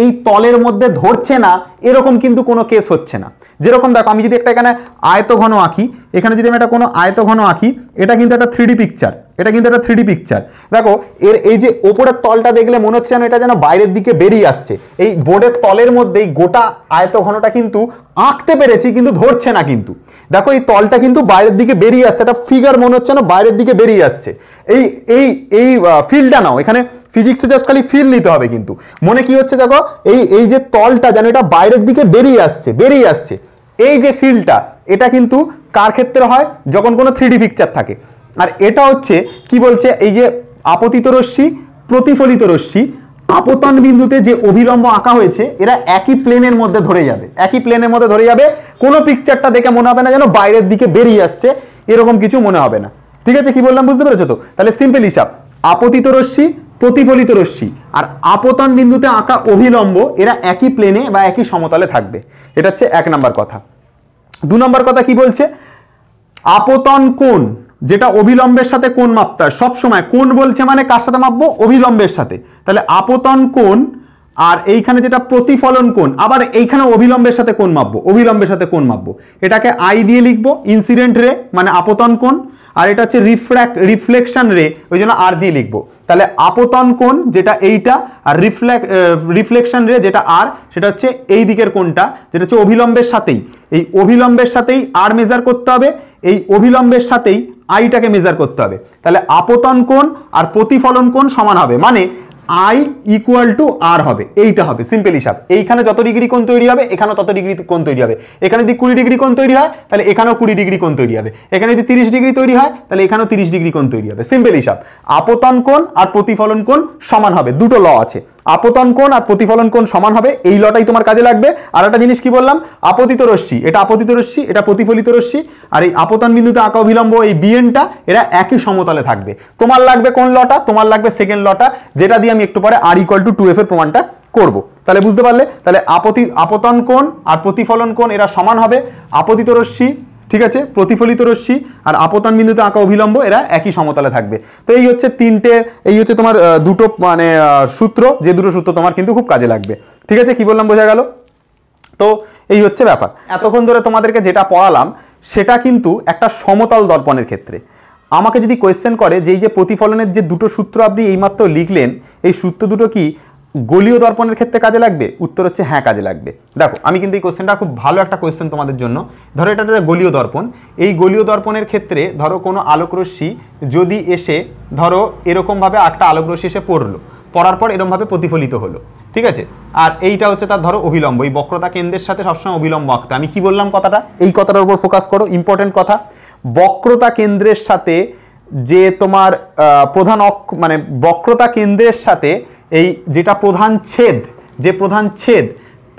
এই তলের মধ্যে ধরছে না, এরকম কিন্তু কোনো কেস হচ্ছে না। যেরকম দেখো, আমি যদি একটা এখানে আয়তঘন আঁকি, এখানে যদি আমি একটা কোনো আয়তঘন আঁকি, এটা কিন্তু একটা 3D পিকচার, এটা কিন্তু একটা 3D পিকচার। দেখো এর এই যে ওপরের তলটা দেখলে মনে হচ্ছে যেন এটা যেন বাইরের দিকে বেরিয়ে আসছে। এই বোর্ডের তলের মধ্যেই গোটা আয়তঘনটা কিন্তু আঁকতে পেরেছি, কিন্তু ধরছে না। কিন্তু দেখো এই তলটা কিন্তু বাইরের দিকে বেরিয়ে আসছে, একটা ফিগার মনে হচ্ছে না বাইরের দিকে বেরিয়ে আসছে। এই এই এই ফিলটা নাও, এখানে ফিজিক্সে জাস্ট খালি ফিল নিতে হবে। কিন্তু মনে কি হচ্ছে দেখো, এই যে তলটা যেন এটা বাইরের দিকে বেরিয়ে আসছে, এই যে ফিলটা, এটা কিন্তু কার ক্ষেত্রে হয়? যখন কোনো 3D পিকচার থাকে। আর এটা হচ্ছে কি বলছে, এই যে আপতিত রশ্মি, প্রতিফলিত রশ্মি, আপতন বিন্দুতে যে অভিলম্ব আঁকা হয়েছে, এরা একই প্লেনের মধ্যে ধরে যাবে, একই প্লেনের মধ্যে ধরে যাবে। কোনো পিকচারটা দেখে মনে হবে না যেন বাইরের দিকে বেরিয়ে আসছে, এরকম কিছু মনে হবে না। ঠিক আছে, কি বললাম বুঝতে পেরেছো তো? তাহলে সিম্পল হিসাব, আপতিত রশ্মি, প্রতিফলিত রশ্মি আর আপতন বিন্দুতে আঁকা অভিলম্ব এরা একই প্লেনে বা একই সমতলে থাকবে। এটা হচ্ছে 1 নম্বর কথা। 2 নম্বর কথা কি বলছে, আপতন কোণ, যেটা অভিলম্বের সাথে কোণ মাপতে হয় সবসময়। কোণ বলছে মানে কার সাথে মাপবো? অভিলম্বের সাথে। তাহলে আপতন কোণ, আর এইখানে যেটা প্রতিফলন কোণ, আবার এইখানে অভিলম্বের সাথে কোণ মাপবো, অভিলম্বের সাথে কোণ মাপবো। এটাকে আই দিয়ে লিখবো, ইনসিডেন্ট রে মানে আপতন কোণ, আর এটা হচ্ছে রিফ্লেকশন রে, ওই জন্য আর দিয়ে লিখবো। তাহলে আপতন কোণ যেটা এইটা, আর রিফ্লেকশন রে যেটা আর, সেটা হচ্ছে এই দিকের কোণটা, যেটা হচ্ছে অভিলম্বের সাথেই। এই অভিলম্বের সাথেই আর মেজার করতে হবে, এই অভিলম্বের সাথেই আইটাকে মেজার করতে হবে। তাহলে আপতন কোণ আর প্রতিফলন কোণ সমান হবে। মানে আই ইকুয়াল টু আর হবে, এইটা হবে সিম্পল হিসাব। এইখানে যত ডিগ্রি কোণ তৈরি হবে এখানেও তত ডিগ্রি কোণ তৈরি হবে। এখানে যদি 20 ডিগ্রি কোণ তৈরি হয় তাহলে এখানেও 20 ডিগ্রি কোণ তৈরি হবে। এখানে যদি 30 ডিগ্রি তৈরি হয় তাহলে এখানেও 30 ডিগ্রি কোণ তৈরি হবে। সিম্পল হিসাব। আপতন কোণ আর প্রতিফলন কোণ সমান হবে, দুটো ল আছে, আপতন কোণ আর প্রতিফলন কোণ সমান হবে, এই লটাই তোমার কাজে লাগবে। আর একটা জিনিস কি বললাম, আপতিত রশ্মি, এটা আপতিত রশ্মি, এটা প্রতিফলিত রশ্মি, আর এই আপতন বিন্দুতে আঁকা অভিলম্ব এই বিএনটা এরা একই সমতলে থাকবে। তোমার লাগবে কোন লটা, তোমার লাগবে সেকেন্ড লটা, যেটা দিয়ে আমি একটু পরে r = 2f এর প্রমাণটা করব। তাহলে বুঝতে পারলে, তাহলে আপতন কোণ আর প্রতিফলন কোণ এরা সমান হবে। আপতিত রশ্মি, ঠিক আছে, প্রতিফলিত রশ্মি আর আপতন বিন্দুতে আঁকা অভিলম্ব এরা একই সমতলে থাকবে। তো এই হচ্ছে তিনটে, এই হচ্ছে তোমার দুটো মানে সূত্র, যে দুটো সূত্র তোমার কিন্তু খুব কাজে লাগবে। ঠিক আছে, কি বললাম বোঝা গেল? তো এই হচ্ছে ব্যাপার। এতক্ষণ ধরে তোমাদেরকে যেটা পড়ালাম সেটা কিন্তু একটা সমতল দর্পণের ক্ষেত্রে। আমাকে যদি কোয়েশ্চেন করে যে এই যে প্রতিফলনের যে দুটো সূত্র আপনি এইমাত্র লিখলেন, এই সূত্র দুটো কি গোলীয় দর্পণের ক্ষেত্রে কাজে লাগবে? উত্তর হচ্ছে হ্যাঁ, কাজে লাগবে। দেখো, আমি কিন্তু এই কোয়েশ্চেনটা খুব ভালো একটা কোয়েশ্চেন তোমাদের জন্য। ধরো এটা একটা গোলীয় দর্পণ, এই গোলীয় দর্পণের ক্ষেত্রে ধরো কোনো আলোকরশ্মি যদি এসে ধরো এরকমভাবে একটা আলোকরশ্মি এসে পড়লো, পড়ার পর এরকমভাবে প্রতিফলিত হলো, ঠিক আছে, আর এইটা হচ্ছে তার ধরো অভিলম্ব, এই বক্রতা কেন্দ্রের সাথে সবসময় অভিলম্ব আঁকতে। আমি কি বললাম কথাটা, এই কথাটার উপর ফোকাস করো, ইম্পর্টেন্ট কথা। বক্রতা কেন্দ্রের সাথে যে তোমার প্রধান মানে বক্রতা কেন্দ্রের সাথে এই যেটা প্রধান ছেদ, যে প্রধান ছেদ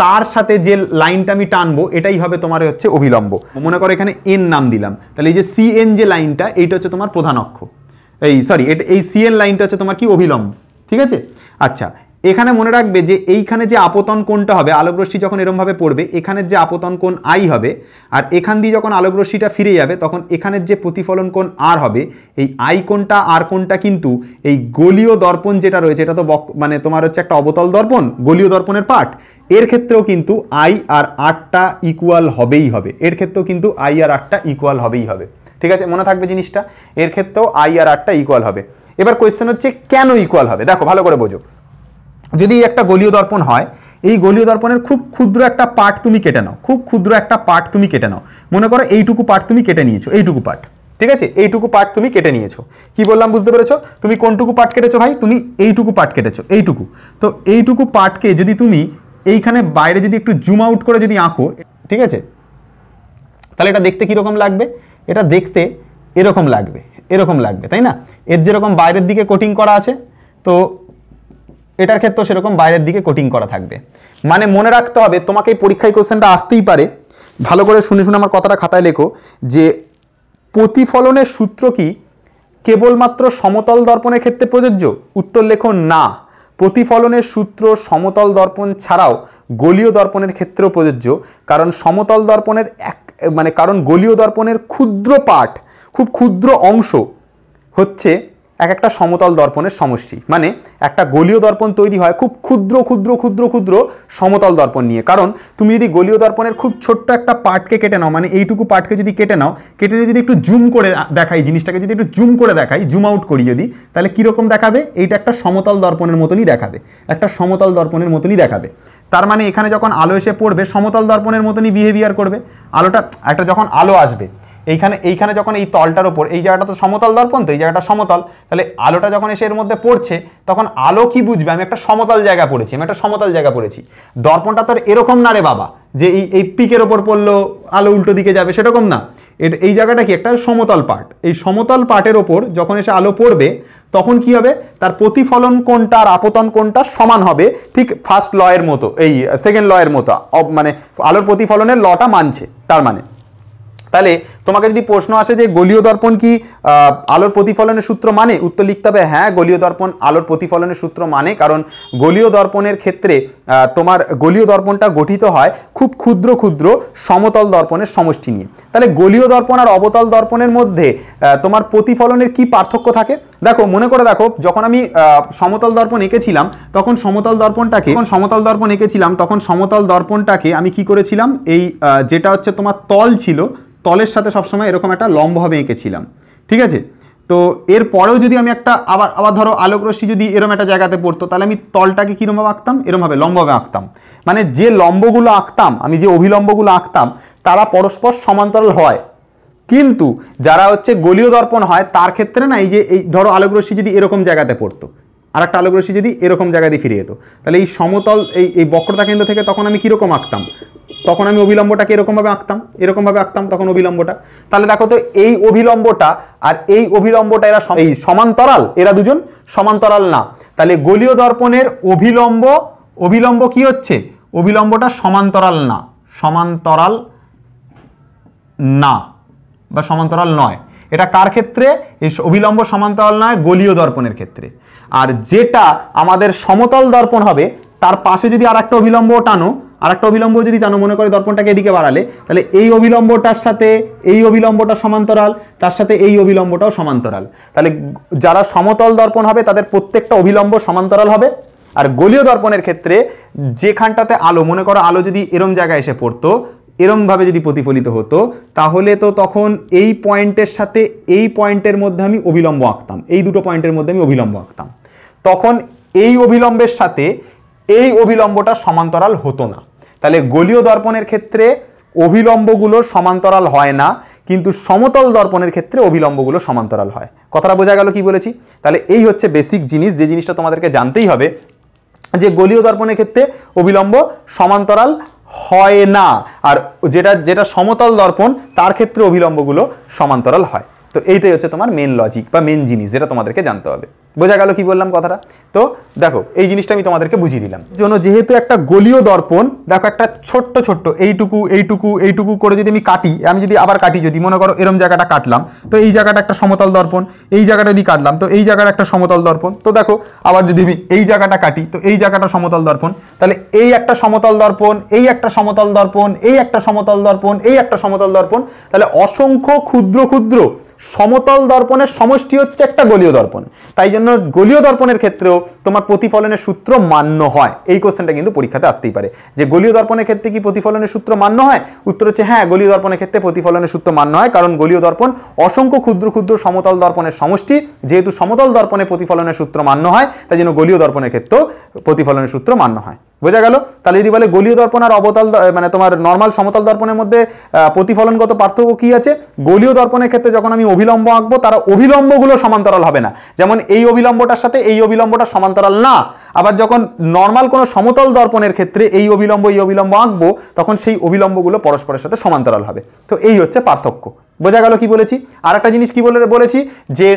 তার সাথে যে লাইনটা আমি টানবো এটাই হবে তোমার হচ্ছে অভিলম্ব। মনে করো এখানে এন নাম দিলাম, তাহলে এই যে সিএন যে লাইনটা এইটা হচ্ছে তোমার প্রধান অক্ষ, এই সিএন লাইনটা হচ্ছে তোমার কি অভিলম্ব। ঠিক আছে, আচ্ছা, এখানে মনে রাখবে যে এইখানে যে আপতন কোণটা হবে, আলোকরশ্মি যখন এরমভাবে পড়বে এখানের যে আপতন কোণ আই হবে, আর এখান দিয়ে যখন আলোকরশ্মিটা ফিরে যাবে তখন এখানের যে প্রতিফলন কোণ আর হবে, এই আই কোণটা আর কোণটা কিন্তু এই গোলীয় দর্পণ যেটা রয়েছে, এটা তো মানে তোমার হচ্ছে একটা অবতল দর্পণ, গোলীয় দর্পণের পার্ট, এর ক্ষেত্রেও কিন্তু আই আর আরটা ইকুয়াল হবেই হবে, এর ক্ষেত্রেও কিন্তু আই আর আরটা ইকুয়াল হবেই হবে। ঠিক আছে, মনে থাকবে জিনিসটা, এর ক্ষেত্রেও আই আর আরটা ইকুয়াল হবে। এবার কোয়েশ্চেন হচ্ছে কেন ইকুয়াল হবে? দেখো ভালো করে বোঝো, যদি একটা গোলীয় দর্পণ হয়, এই গোলীয় দর্পণের খুব ক্ষুদ্র একটা পার্ট তুমি কেটে নাও, খুব ক্ষুদ্র একটা পার্ট তুমি কেটে নাও, মনে করো এইটুকু পার্ট তুমি কেটে নিয়েছো, এইটুকু পার্ট, ঠিক আছে, এইটুকু পার্ট তুমি কেটে নিয়েছো। কি বললাম বুঝতে পেরেছো? তুমি কোনটুকু পার্ট কেটেছো ভাই? তুমি এইটুকু পার্ট কেটেছো, এইটুকু। তো এইটুকু পার্টকে যদি তুমি এইখানে বাইরে যদি একটু জুম আউট করে যদি আঁকো, ঠিক আছে, তাহলে এটা দেখতে কিরকম লাগবে? এটা দেখতে এরকম লাগবে, এরকম লাগবে, তাই না? এর যেরকম বাইরের দিকে কোটিং করা আছে, তো এটার ক্ষেত্রেও সেরকম বাইরের দিকে কোটিং করা থাকবে। মানে মনে রাখতে হবে, তোমাকে এই পরীক্ষায় কোশ্চেনটা আসতেই পারে, ভালো করে শুনে শুনে আমার কথাটা খাতায় লেখো, যে প্রতিফলনের সূত্র কি কেবলমাত্র সমতল দর্পণের ক্ষেত্রে প্রযোজ্য? উত্তর লেখো না, প্রতিফলনের সূত্র সমতল দর্পণ ছাড়াও গোলীয় দর্পণের ক্ষেত্রেও প্রযোজ্য। কারণ সমতল দর্পণের কারণ গোলীয় দর্পণের ক্ষুদ্র পার্ট, খুব ক্ষুদ্র অংশ হচ্ছে এক একটা সমতল দর্পণের সমষ্টি। মানে একটা গোলীয় দর্পণ তৈরি হয় খুব ক্ষুদ্র ক্ষুদ্র ক্ষুদ্র ক্ষুদ্র সমতল দর্পণ নিয়ে। কারণ তুমি যদি গোলীয় দর্পণের খুব ছোট্ট একটা পার্টকে কেটে নাও, মানে এইটুকু পার্টকে যদি কেটে নাও, কেটে নিয়ে যদি একটু জুম করে দেখাই, জিনিসটাকে যদি একটু জুম করে দেখাই, জুম আউট করি যদি, তাহলে কীরকম দেখাবে? এইটা একটা সমতল দর্পণের মতনই দেখাবে, একটা সমতল দর্পণের মতনই দেখাবে। তার মানে এখানে যখন আলো এসে পড়বে সমতল দর্পণের মতনই বিহেভিয়ার করবে। আলোটা একটা যখন আলো আসবে এইখানে যখন এই তলটার ওপর, এই জায়গাটা তো সমতল দর্পণ, তো এই জায়গাটা সমতল, তাহলে আলোটা যখন এসে এর মধ্যে পড়ছে তখন আলো কি বুঝবে? আমি একটা সমতল জায়গা পড়েছি, আমি একটা সমতল জায়গা পড়েছি। দর্পণটা তো এরকম না রে বাবা, যে এই পিকের ওপর পড়লো আলো উল্টো দিকে যাবে, সেরকম না। এই জায়গাটা কি একটা সমতল পার্ট, এই সমতল পার্টের ওপর যখন এসে আলো পড়বে তখন কি হবে? তার প্রতিফলন কোণটা আর আপতন কোণটা সমান হবে, ঠিক ফার্স্ট ল এর মতো, এই সেকেন্ড ল এর মতো, মানে আলোর প্রতিফলনের লটা মানছে। তার মানে তাহলে তোমাকে যদি প্রশ্ন আসে যে গোলীয় দর্পণ কি আলোর প্রতিফলনের সূত্র মানে, উত্তর লিখতে হবে হ্যাঁ, গোলীয় দর্পণ আলোর প্রতিফলনের সূত্র মানে। কারণ গোলীয় দর্পণের ক্ষেত্রে তোমার গোলীয় দর্পণটা গঠিত হয় খুব ক্ষুদ্র ক্ষুদ্র সমতল দর্পণের সমষ্টি নিয়ে। তাহলে গোলীয় দর্পণ আর অবতল দর্পণের মধ্যে তোমার প্রতিফলনের কি পার্থক্য থাকে? দেখো, মনে করে দেখো, যখন আমি সমতল দর্পণ এঁকেছিলাম তখন সমতল দর্পণটাকে আমি কি করেছিলাম? এই যেটা হচ্ছে তোমার তল ছিল, তলের সাথে সবসময় এরকম একটা লম্বভাবে এঁকেছিলাম, ঠিক আছে। তো এরপরেও যদি আমি একটা আবার ধরো আলোকরশ্মি যদি এরকম একটা জায়গাতে পড়তো, তাহলে আমি তলটাকে কীরকমভাবে আঁকতাম? এরমভাবে লম্বভাবে আঁকতাম। মানে যে লম্বগুলো আঁকতাম, আমি যে অভিলম্বগুলো আঁকতাম তারা পরস্পর সমান্তরাল হয়। কিন্তু যারা হচ্ছে গোলীয় দর্পণ হয় তার ক্ষেত্রে না, এই যে এই ধরো আলোকরশ্মি যদি এরকম জায়গাতে পড়তো, আর একটা আলোক রশ্মি যদি এরকম জায়গা দিয়ে ফিরে যেত, তাহলে এই সমতল এই বক্রতা কেন্দ্র থেকে তখন আমি কীরকম আঁকতাম, তখন আমি অভিলম্বটাকে এরকমভাবে আঁকতাম তখন অভিলম্বটা। তাহলে দেখো তো এই অভিলম্বটা আর এই অভিলম্বটা এরা এই সমান্তরাল, এরা দুজন সমান্তরাল না। তাহলে গোলীয় দর্পণের অভিলম্ব কি হচ্ছে, অভিলম্বটা সমান্তরাল না বা সমান্তরাল নয়। এটা কার ক্ষেত্রে, এই অভিলম্ব সমান্তরাল নয় গোলীয় দর্পণের ক্ষেত্রে। আর যেটা আমাদের সমতল দর্পণ হবে তার পাশে যদি আর একটা অভিলম্ব টানো, মনে করে দর্পণটাকে এদিকে বাড়ালে, তাহলে এই অভিলম্বটার সাথে এই অভিলম্বটা সমান্তরাল, তার সাথে এই অভিলম্বটাও সমান্তরাল। তাহলে যারা সমতল দর্পণ হবে তাদের প্রত্যেকটা অভিলম্ব সমান্তরাল হবে। আর গোলীয় দর্পণের ক্ষেত্রে যেখানটাতে আলো, মনে করো আলো যদি এরম জায়গায় এসে পড়তো, এরমভাবে যদি প্রতিফলিত হতো, তাহলে তো তখন এই পয়েন্টের সাথে এই পয়েন্টের মধ্যে আমি অভিলম্ব আঁকতাম, এই দুটো পয়েন্টের মধ্যে আমি অভিলম্ব আঁকতাম, তখন এই অভিলম্বের সাথে এই অভিলম্বটা সমান্তরাল হতো না। তাহলে গোলীয় দর্পণের ক্ষেত্রে অভিলম্বগুলো সমান্তরাল হয় না, কিন্তু সমতল দর্পণের ক্ষেত্রে অভিলম্বগুলো সমান্তরাল হয়। কথাটা বোঝা গেল কি বলেছি? তাহলে এই হচ্ছে বেসিক জিনিস, যে জিনিসটা তোমাদেরকে জানতেই হবে, যে গোলীয় দর্পণের ক্ষেত্রে অভিলম্ব সমান্তরাল হয় না, আর যেটা সমতল দর্পণ তার ক্ষেত্রে অভিলম্বগুলো সমান্তরাল হয়। তো এইটাই হচ্ছে তোমার মেন লজিক বা মেন জিনিস, যেটা তোমাদেরকে জানতে হবে। বোঝা গেল কি বললাম কথাটা? তো দেখো এই জিনিসটা আমি তোমাদেরকে বুঝিয়ে দিলাম। যেহেতু একটা গোলীয় দর্পণ, দেখো একটা ছোট্ট এইটুকু করে যদি আমি কাটি, যদি আবার কাটি, যদি মনে করো এরম জায়গাটা কাটলাম, তো এই জায়গাটা একটা সমতল দর্পণ, এই জায়গাটা যদি কাটলাম তো এই জায়গাটা একটা সমতল দর্পণ। তো দেখো আবার যদি আমি এই জায়গাটা কাটি, তো এই জায়গাটা সমতল দর্পণ। তাহলে এই একটা সমতল দর্পণ, এই একটা সমতল দর্পণ, এই একটা সমতল দর্পণ, এই একটা সমতল দর্পণ। তাহলে অসংখ্য ক্ষুদ্র ক্ষুদ্র সমতল দর্পণের সমষ্টি হচ্ছে একটা গোলীয় দর্পণ। তাই জন্য গোলীয় দর্পণের ক্ষেত্রেও তোমার প্রতিফলনের সূত্র মান্য হয়। এই কোশ্চেনটা কিন্তু পরীক্ষাতে আসতেই পারে, যে গোলীয় দর্পণের ক্ষেত্রে কি প্রতিফলনের সূত্র মান্য হয়? উত্তর হচ্ছে হ্যাঁ, গোলীয় দর্পণের ক্ষেত্রে প্রতিফলনের সূত্র মান্য হয়, কারণ গোলীয় দর্পণ অসংখ্য ক্ষুদ্র ক্ষুদ্র সমতল দর্পণের সমষ্টি। যেহেতু সমতল দর্পণে প্রতিফলনের সূত্র মান্য হয়, তাই জন্য গোলীয় দর্পণের ক্ষেত্রেও প্রতিফলনের সূত্র মান্য হয়। বোঝা গেল? তাহলে যদি বলে গোলীয় দর্পণ আর অবতল, মানে তোমার নর্মাল সমতল দর্পণের মধ্যে প্রতিফলনগত পার্থক্য কি আছে? গোলীয় দর্পণের ক্ষেত্রে যখন আমি অভিলম্ব আঁকবো, তারা অভিলম্বগুলো সমান্তরাল হবে না, যেমন এই অভিলম্বটার সাথে এই অভিলম্বটা সমান্তরাল না। আবার যখন নর্মাল কোনো সমতল দর্পণের ক্ষেত্রে এই অভিলম্ব আঁকবো, তখন সেই অভিলম্বগুলো পরস্পরের সাথে সমান্তরাল হবে। তো এই হচ্ছে পার্থক্য। বোঝা গেল কি বলেছি? আর একটা জিনিস কি বলেছি, যে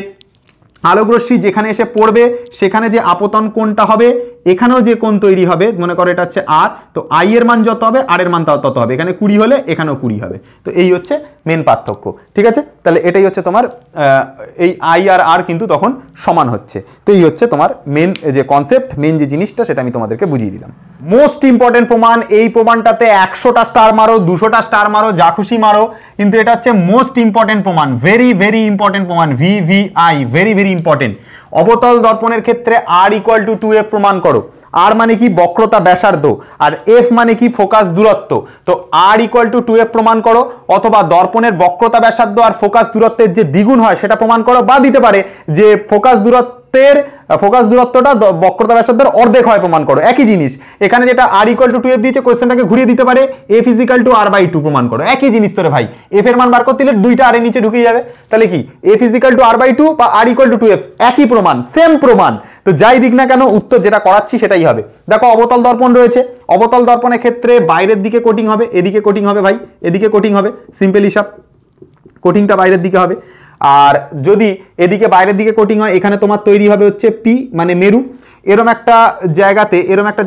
আলোক রশ্মি যেখানে এসে পড়বে সেখানে যে আপতন কোণটা হবে, এখানেও যে কোণ তৈরি হবে, মনে করো এটা হচ্ছে আর, তো আই এর মান যত হবে আর এর মান তত হবে। এখানে 20 হলে এখানেও 20 হবে। তো এই হচ্ছে মেন পার্থক্য। ঠিক আছে? তাহলে এটাই হচ্ছে তোমার এই আই আর আর কিন্তু তখন সমান হচ্ছে। তো এই হচ্ছে তোমার মেন যে কনসেপ্ট, মেন যে জিনিসটা, সেটা আমি তোমাদেরকে বুঝিয়ে দিলাম। মোস্ট ইম্পর্টেন্ট প্রমাণ, এই প্রমাণটাতে 100টা স্টার মারো, 200টা স্টার মারো, যা খুশি মারো, কিন্তু এটা হচ্ছে মোস্ট ইম্পর্টেন্ট প্রমাণ, ভেরি ভেরি ইম্পর্টেন্ট প্রমাণ, VVI, ভেরি ভেরি ইম্পর্টেন্ট। অবতল দর্পণের ক্ষেত্রে R = 2F প্রমাণ করো। R মানে কি? বক্রতা ব্যাসার্ধ, আর F মানে কি? ফোকাস দূরত্ব। তো R = 2F প্রমাণ করো, অথবা দর্পণের বক্রতা ব্যাসার্ধ আর ফোকাস দূরত্বের যে দ্বিগুণ হয় সেটা প্রমাণ করো, বা দিতে পারে যে ফোকাস দূরত্বটা বক্রতা ব্যাসার্ধের অর্ধেক হয় প্রমাণ করো। একই জিনিস এখানে, যেটা R = 2F দিয়েছে, কোশ্চেনটাকে ঘুরিয়ে দিতে পারে F = R/2 প্রমাণ করো। একই জিনিস তোরে ভাই, F এর মান বার করতে হলে দুইটা আর এর নিচে ঢুকে যাবে। তাহলে কি F = R/2 বা R = 2F, একই প্রমাণ, সেম প্রমাণ। তো যাই দিক না কেন, উত্তর যেটা করাচ্ছি সেটাই হবে। দেখো অবতল দর্পণ রয়েছে, অবতল দর্পণের ক্ষেত্রে বাইরের দিকে কোটিং হবে, এদিকে কোটিং হবে ভাই, এদিকে কোটিং হবে, সিম্পল হিসাব, কোটিংটা বাইরের দিকে হবে। আর যদি এদিকে বাইরের দিকে কোটিং হয়, এখানে তোমার তৈরি হবে হচ্ছে পি মানে মেরু, এরম একটা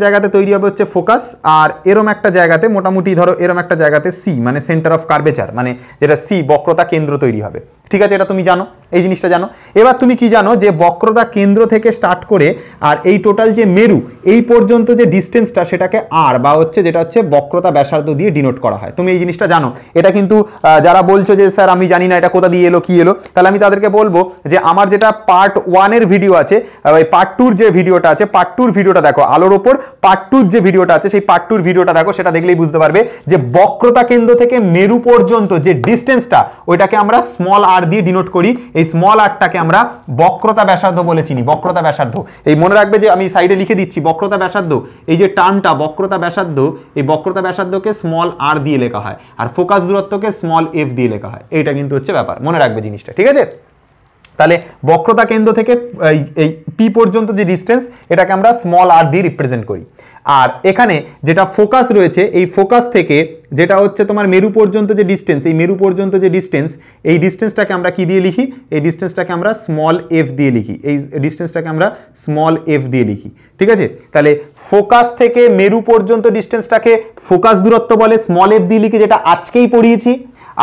জায়গাতে তৈরি হবে হচ্ছে ফোকাস, আর এরম একটা জায়গাতে মোটামুটি ধরো এরম একটা জায়গাতে সি মানে সেন্টার অফ কার্ভেচার, মানে যেটা সি বক্রতা কেন্দ্র তৈরি হবে। ঠিক আছে? এটা তুমি জানো, এই জিনিসটা জানো। এবার তুমি কি জানো, যে বক্রতা কেন্দ্র থেকে স্টার্ট করে আর এই টোটাল যে মেরু এই পর্যন্ত যে ডিস্টেন্সটা, সেটাকে আর বা হচ্ছে যেটা হচ্ছে বক্রতা ব্যাসার্ধ দিয়ে ডিনোট করা হয়। তুমি এই জিনিসটা জানো। এটা কিন্তু যারা বলছো যে স্যার আমি জানি না এটা কোথা দিয়ে এলো কি এলো, তাহলে আমি তাদেরকে বলবো যে আমার যেটা পার্ট 1 এর ভিডিও আছে, ওই পার্ট 2 যে ভিডিওটা আছে, পার্ট 2 ভিডিওটা দেখো, আলোর ওপর পার্ট 2 যে ভিডিওটা আছে, সেই পার্ট 2 ভিডিওটা দেখো, সেটা দেখলেই বুঝতে পারবে যে বক্রতা কেন্দ্র থেকে মেরু পর্যন্ত যে ডিস্টেন্সটা, ওইটাকে আমরা স্মল আর দিয়ে ডিনোট করি। এই স্মল আরটাকে আমরা বক্রতা ব্যাসার্ধ বলে চিনি, বক্রতা ব্যাসার্ধ। এই মনে রাখবে যে আমি সাইডে লিখে দিচ্ছি বক্রতা ব্যাসার্ধ, এই যে টার্মটা বক্রতা ব্যাসার্ধ, এই বক্রতা ব্যাসার্ধকে স্মল আর দিয়ে লেখা হয়, আর ফোকাস দূরত্বকে স্মল এফ দিয়ে লেখা হয়। এইটা কিন্তু হচ্ছে ব্যাপার, মনে রাখবে জিনিসটা। ঠিক আছে? তাহলে বক্রতা কেন্দ্র থেকে এই পি পর্যন্ত যে ডিস্টেন্স এটাকে আমরা স্মল আর দিয়ে রিপ্রেজেন্ট করি। আর এখানে যেটা ফোকাস রয়েছে এই ফোকাস থেকে যেটা হচ্ছে তোমার মেরু পর্যন্ত যে ডিস্টেন্স, এই মেরু পর্যন্ত যে ডিস্টেন্স, এই ডিস্টেন্সটাকে আমরা কি দিয়ে লিখি? এই ডিস্টেন্সটাকে আমরা স্মল এফ দিয়ে লিখি। এই ডিস্টেন্সটাকে আমরা স্মল এফ দিয়ে লিখি, ঠিক আছে? তাহলে ফোকাস থেকে মেরু পর্যন্ত ডিস্টেন্সটাকে ফোকাস দূরত্ব বলে, স্মল এফ দিয়ে লিখি, যেটা আজকেই পড়িয়েছি।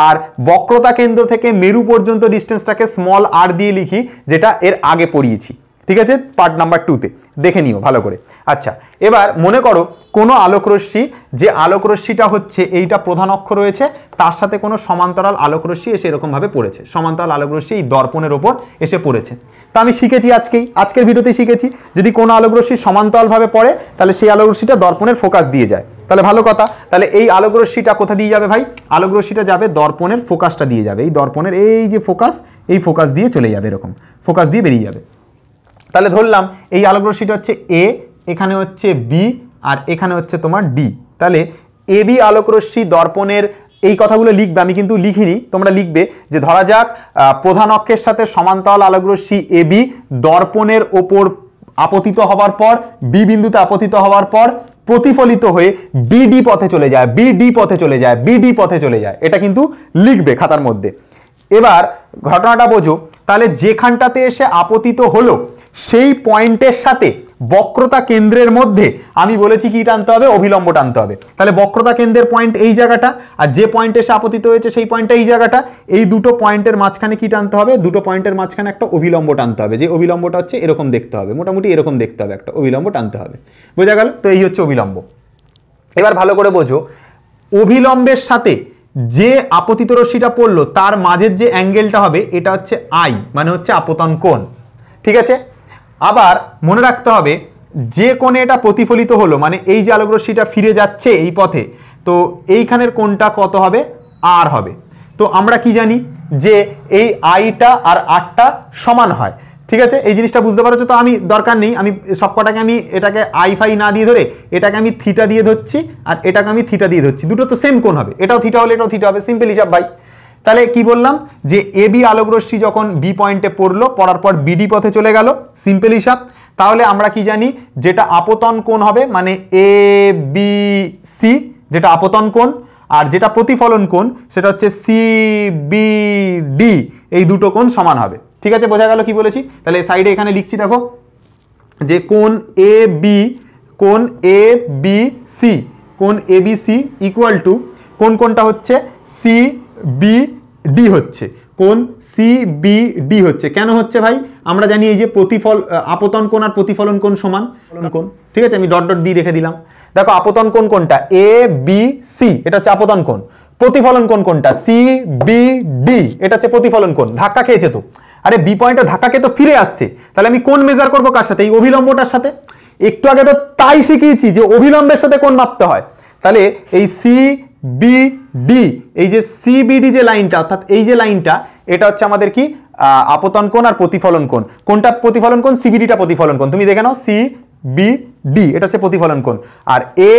আর বক্রতা কেন্দ্র থেকে মেরু পর্যন্ত ডিস্টেন্সটাকে স্মল আর দিয়ে লিখি, যেটা এর আগে পড়িয়েছি, ঠিক আছে? পার্ট নাম্বার 2 তে দেখে নিও ভালো করে। আচ্ছা, এবার মনে করো কোনো আলোকরশ্মি, যে আলোকরশ্মিটা হচ্ছে এইটা প্রধান অক্ষ রয়েছে, তার সাথে কোনো সমান্তরাল আলোকরশ্মি এসে এরকমভাবে পড়েছে, সমান্তরাল আলোকরশ্মি এই দর্পণের ওপর এসে পড়েছে। তা আমি শিখেছি আজকের ভিডিওতেই শিখেছি, যদি কোনো আলোকরশ্মি সমান্তরালভাবে পড়ে তাহলে সেই আলোকরশ্মিটা দর্পণের ফোকাস দিয়ে যায়। তাহলে ভালো কথা, তাহলে এই আলোকরশ্মিটা কোথা দিয়ে যাবে ভাই? আলোকরশ্মিটা যাবে দর্পণের ফোকাসটা দিয়ে যাবে, এই দর্পণের এই যে ফোকাস, এই ফোকাস দিয়ে চলে যাবে, এরকম ফোকাস দিয়ে বেরিয়ে যাবে। তাহলে ধরলাম এই আলোকরশ্মিটা হচ্ছে এ, এখানে হচ্ছে বি, আর এখানে হচ্ছে তোমার ডি। তাহলে এ বি আলোকরশ্মি দর্পণের, এই কথাগুলো লিখবে, আমি কিন্তু লিখিনি, তোমরা লিখবে যে ধরা যাক প্রধান অক্ষের সাথে সমান্তরাল আলোকরশ্মি এ বি দর্পণের ওপর আপতিত হওয়ার পর, বি বিন্দুতে আপতিত হওয়ার পর প্রতিফলিত হয়ে বিডি পথে চলে যায়, বিডি পথে চলে যায়, বিডি পথে চলে যায়, এটা কিন্তু লিখবে খাতার মধ্যে। এবার ঘটনাটা বোঝো, তাহলে যেখানটাতে এসে আপতিত হলো সেই পয়েন্টের সাথে বক্রতা কেন্দ্রের মধ্যে আমি বলেছি কি টানতে হবে? অভিলম্ব টানতে হবে। তাহলে বক্রতা কেন্দ্রের পয়েন্ট এই জায়গাটা, আর যে পয়েন্টে এসে আপতিত হয়েছে সেই পয়েন্টটা এই জায়গাটা, এই দুটো পয়েন্টের মাঝখানে কি টানতে হবে? দুটো পয়েন্টের মাঝখানে একটা অভিলম্ব টানতে হবে, যে অভিলম্বটা হচ্ছে এরকম দেখতে হবে, মোটামুটি এরকম দেখতে হবে, একটা অভিলম্ব টানতে হবে। বোঝা গেল? তো এই হচ্ছে অভিলম্ব। এবার ভালো করে বোঝো, অভিলম্বের সাথে যে আপতিত রশ্মিটা পড়লো তার মাঝের যে অ্যাঙ্গেলটা হবে এটা হচ্ছে আই, মানে হচ্ছে আপতন কোণ, ঠিক আছে? আবার মনে রাখতে হবে যে কোণে এটা প্রতিফলিত হলো, মানে এই যে আলোকরশ্মিটা ফিরে যাচ্ছে এই পথে, তো এইখানের কোণটা কত হবে? আর হবে। তো আমরা কি জানি যে এই আইটা আর আরটা সমান হয়, ঠিক আছে? এই জিনিসটা বুঝতে পারছো তো? আমি দরকার নেই, আমি সবকটাকে আমি এটাকে আই ফাই না দিয়ে ধরে এটাকে আমি থিটা দিয়ে ধরছি, আর এটাকে আমি থিটা দিয়ে ধরছি, দুটো তো সেম কোণ হবে, এটাও থিটা হলে এটাও থিটা হবে, সিম্পল হিসাব ভাই। তাহলে কি বললাম যে এ বি আলোকরশ্মি যখন বি পয়েন্টে পড়লো, পড়ার পর বিডি পথে চলে গেল, সিম্পল হিসাব। তাহলে আমরা কি জানি, যেটা আপতন কোণ হবে মানে এ বি সি, যেটা আপতন কোণ, আর যেটা প্রতিফলন কোণ সেটা হচ্ছে সি বি ডি, এই দুটো কোণ সমান হবে, ঠিক আছে? বোঝা গেল কি বলেছি? তাহলে সাইডে এখানে লিখছি, দেখো যে কোণ এ বি, কোণ এ বি সি, কোণ A B C equal to কোণটা হচ্ছে সি বি ডি হচ্ছে, কোণ সি বি ডি হচ্ছে। কেন হচ্ছে ভাই? আমরা জানি এই যে আপতন কোণ আর প্রতিফলন কোণ সমান কোণ, ঠিক আছে? আমি ডট ডট দিয়ে রেখে দিলাম। দেখো আপতন কোণ কোনটা? এ বি সি, এটা হচ্ছে আপতন কোণ। প্রতিফলন কোণ কোনটা? সি বি ডি, এটা হচ্ছে প্রতিফলন কোণ। ধাক্কা খেয়েছে তো, আরে বি পয়েন্টে ধাক্কা খেয়ে তো ফিরে আসছে, তাহলে আমি কোণ মেজার করবো কার সাথে? এই অভিলম্বটার সাথে। একটু আগে তো তাই শিখিয়েছি যে অভিলম্বের সাথে কোণ মাপতে হয়। তাহলে এই সি বি ডি, এই যে সি বি ডি যে লাইনটা, অর্থাৎ এই যে লাইনটা, এটা হচ্ছে আমাদের কি আপতন কোণ আর প্রতিফলন কোণ। কোনটা প্রতিফলন কোণ? সিবিডিটা প্রতিফলন কোণ। তুমি দেখে নাও, সি বি ডি এটা হচ্ছে প্রতিফলন কোণ, আর এ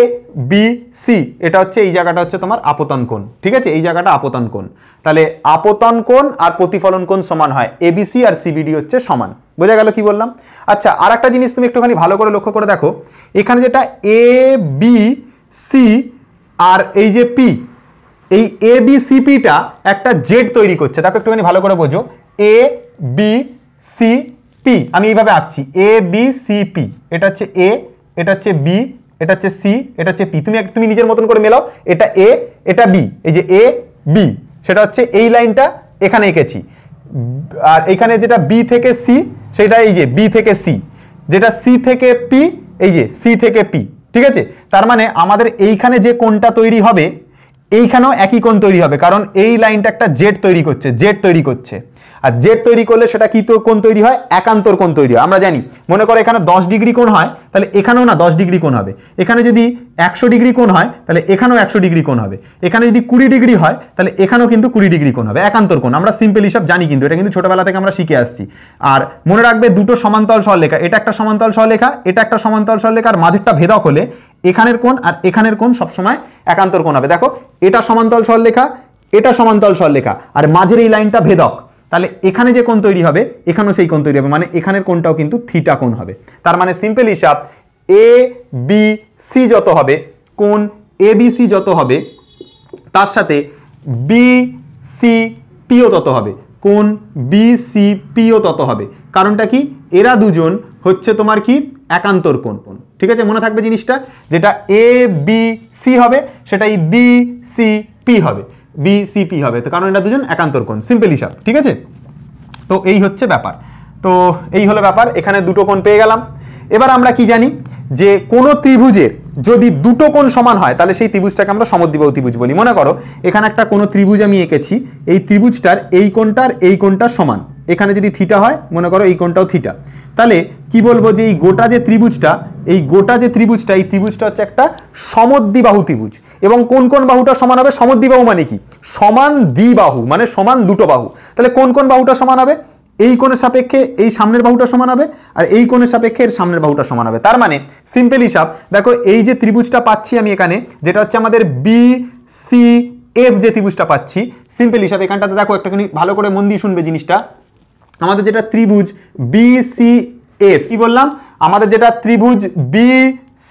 বি সি এটা হচ্ছে এই জায়গাটা হচ্ছে তোমার আপতন কোণ, ঠিক আছে? এই জায়গাটা আপতন কোণ। তাহলে আপতন কোণ আর প্রতিফলন কোণ সমান হয়, এবিসি আর সিবিডি হচ্ছে সমান। বোঝা গেল কি বললাম? আচ্ছা, আর একটা জিনিস তুমি একটুখানি ভালো করে লক্ষ্য করে দেখো, এখানে যেটা এ বি সি আর এই যে পি, এই এ বি সি পিটা একটা জেড তৈরি করছে। দেখো একটুখানি ভালো করে বোঝো, এ বি সি পি, আমি এইভাবে আঁকছি, এ বি সি পি, এটা হচ্ছে এ, এটা হচ্ছে বি, এটা হচ্ছে সি, এটা হচ্ছে পি। তুমি নিজের মতন করে মেলাও, এটা এ, এটা বি, এই যে এ বি, সেটা হচ্ছে এই লাইনটা এখানে এঁকেছি, আর এখানে যেটা বি থেকে সি সেটা এই যে বি থেকে সি, যেটা সি থেকে পি এই যে সি থেকে পি, ঠিক আছে? তার মানে আমাদের এইখানে যে কোণটা তৈরি হবে এইখানেও একই কোণ তৈরি হবে, কারণ এই লাইনটা একটা জেড তৈরি করছে, জেড তৈরি করছে। আর জেড তৈরি করলে সেটা কি তো কোণ তৈরি হয়? একান্তর কোণ তৈরি হয়। আমরা জানি, মনে করো এখানে 10 ডিগ্রি কোণ হয়, তাহলে এখানেও না 10 ডিগ্রি কোণ হবে। এখানে যদি 100 ডিগ্রি কোণ হয় তাহলে এখানেও 100 ডিগ্রি কোণ হবে। এখানে যদি 20 ডিগ্রি হয় তাহলে এখানেও কিন্তু 20 ডিগ্রি কোণ হবে, একান্তর কোণ। আমরা সিম্পল হিসাব জানি, কিন্তু এটা কিন্তু ছোটবেলা থেকে আমরা শিখে আসছি। আর মনে রাখবে, দুটো সমান্তরাল সরলরেখা, এটা একটা সমান্তরাল সরলরেখা, এটা একটা সমান্তরাল সরলরেখা, আর মাঝেরটা ভেদক হলে এখানের কোণ আর এখানের কোণ সবসময় একান্তর কোণ হবে। দেখো এটা সমান্তরাল সরলরেখা, এটা সমান্তরাল সরলরেখা, আর মাঝের এই লাইনটা ভেদক, তাহলে এখানে যে কোণ তৈরি হবে এখানেও সেই কোণ তৈরি হবে, মানে এখানের কোণটাও কিন্তু থিটা কোণ হবে। তার মানে সিম্পল হিসাব এ বি সি যত হবে, কোণ এ বি সি যত হবে তার সাথে বি সি পিও তত হবে, কোণ বি সি পিও তত হবে। কারণটা কি, এরা দুজন হচ্ছে তোমার কি একান্তর কোণ। ঠিক আছে, মনে থাকবে জিনিসটা, যেটা এ বি সি হবে সেটাই বি সি পি হবে, বি সি পি হবে, তো কারণ এটা দুজন একান্তর কোণ, সিম্পল হিসাব। ঠিক আছে, তো এই হচ্ছে ব্যাপার। তো এই হলো ব্যাপার, এখানে দুটো কোণ পেয়ে গেলাম। এবার আমরা কি জানি যে কোনো ত্রিভুজের যদি দুটো কোণ সমান হয় তাহলে সেই ত্রিভুজটাকে আমরা সমদ্বিবাহু ত্রিভুজ বলি। মনে করো এখানে একটা কোনো ত্রিভুজ আমি এঁকেছি, এই ত্রিভুজটার এই কোণটার এই কোণটা সমান, এখানে যদি থিটা হয় মনে করো এই কোণটাও থিটা, তাহলে কি বলবো যে এই গোটা যে ত্রিভুজটা, এই ত্রিভুজটা হচ্ছে একটা সমদ্বিবাহু ত্রিভুজ। এবং কোন কোন বাহুটা সমান হবে, সমদ্বিবাহু মানে কি, সমান দ্বিবাহু মানে সমান দুটো বাহু। তাহলে কোন কোন বাহুটা সমান হবে, এই কোণের সাপেক্ষে এই সামনের বাহুটা সমান হবে, আর এই কোণের সাপেক্ষে এর সামনের বাহুটা সমান হবে। তার মানে সিম্পল হিসাব দেখো, এই যে ত্রিভুজটা পাচ্ছি আমি এখানে, যেটা হচ্ছে আমাদের বি সি এফ যে ত্রিভুজটা পাচ্ছি, সিম্পল হিসাব এখানটাতে দেখো একটুখানি ভালো করে মন দিয়ে শুনবে জিনিসটা, আমাদের যেটা ত্রিভুজ বি সি এফ, কি বললাম, আমাদের যেটা ত্রিভুজ বি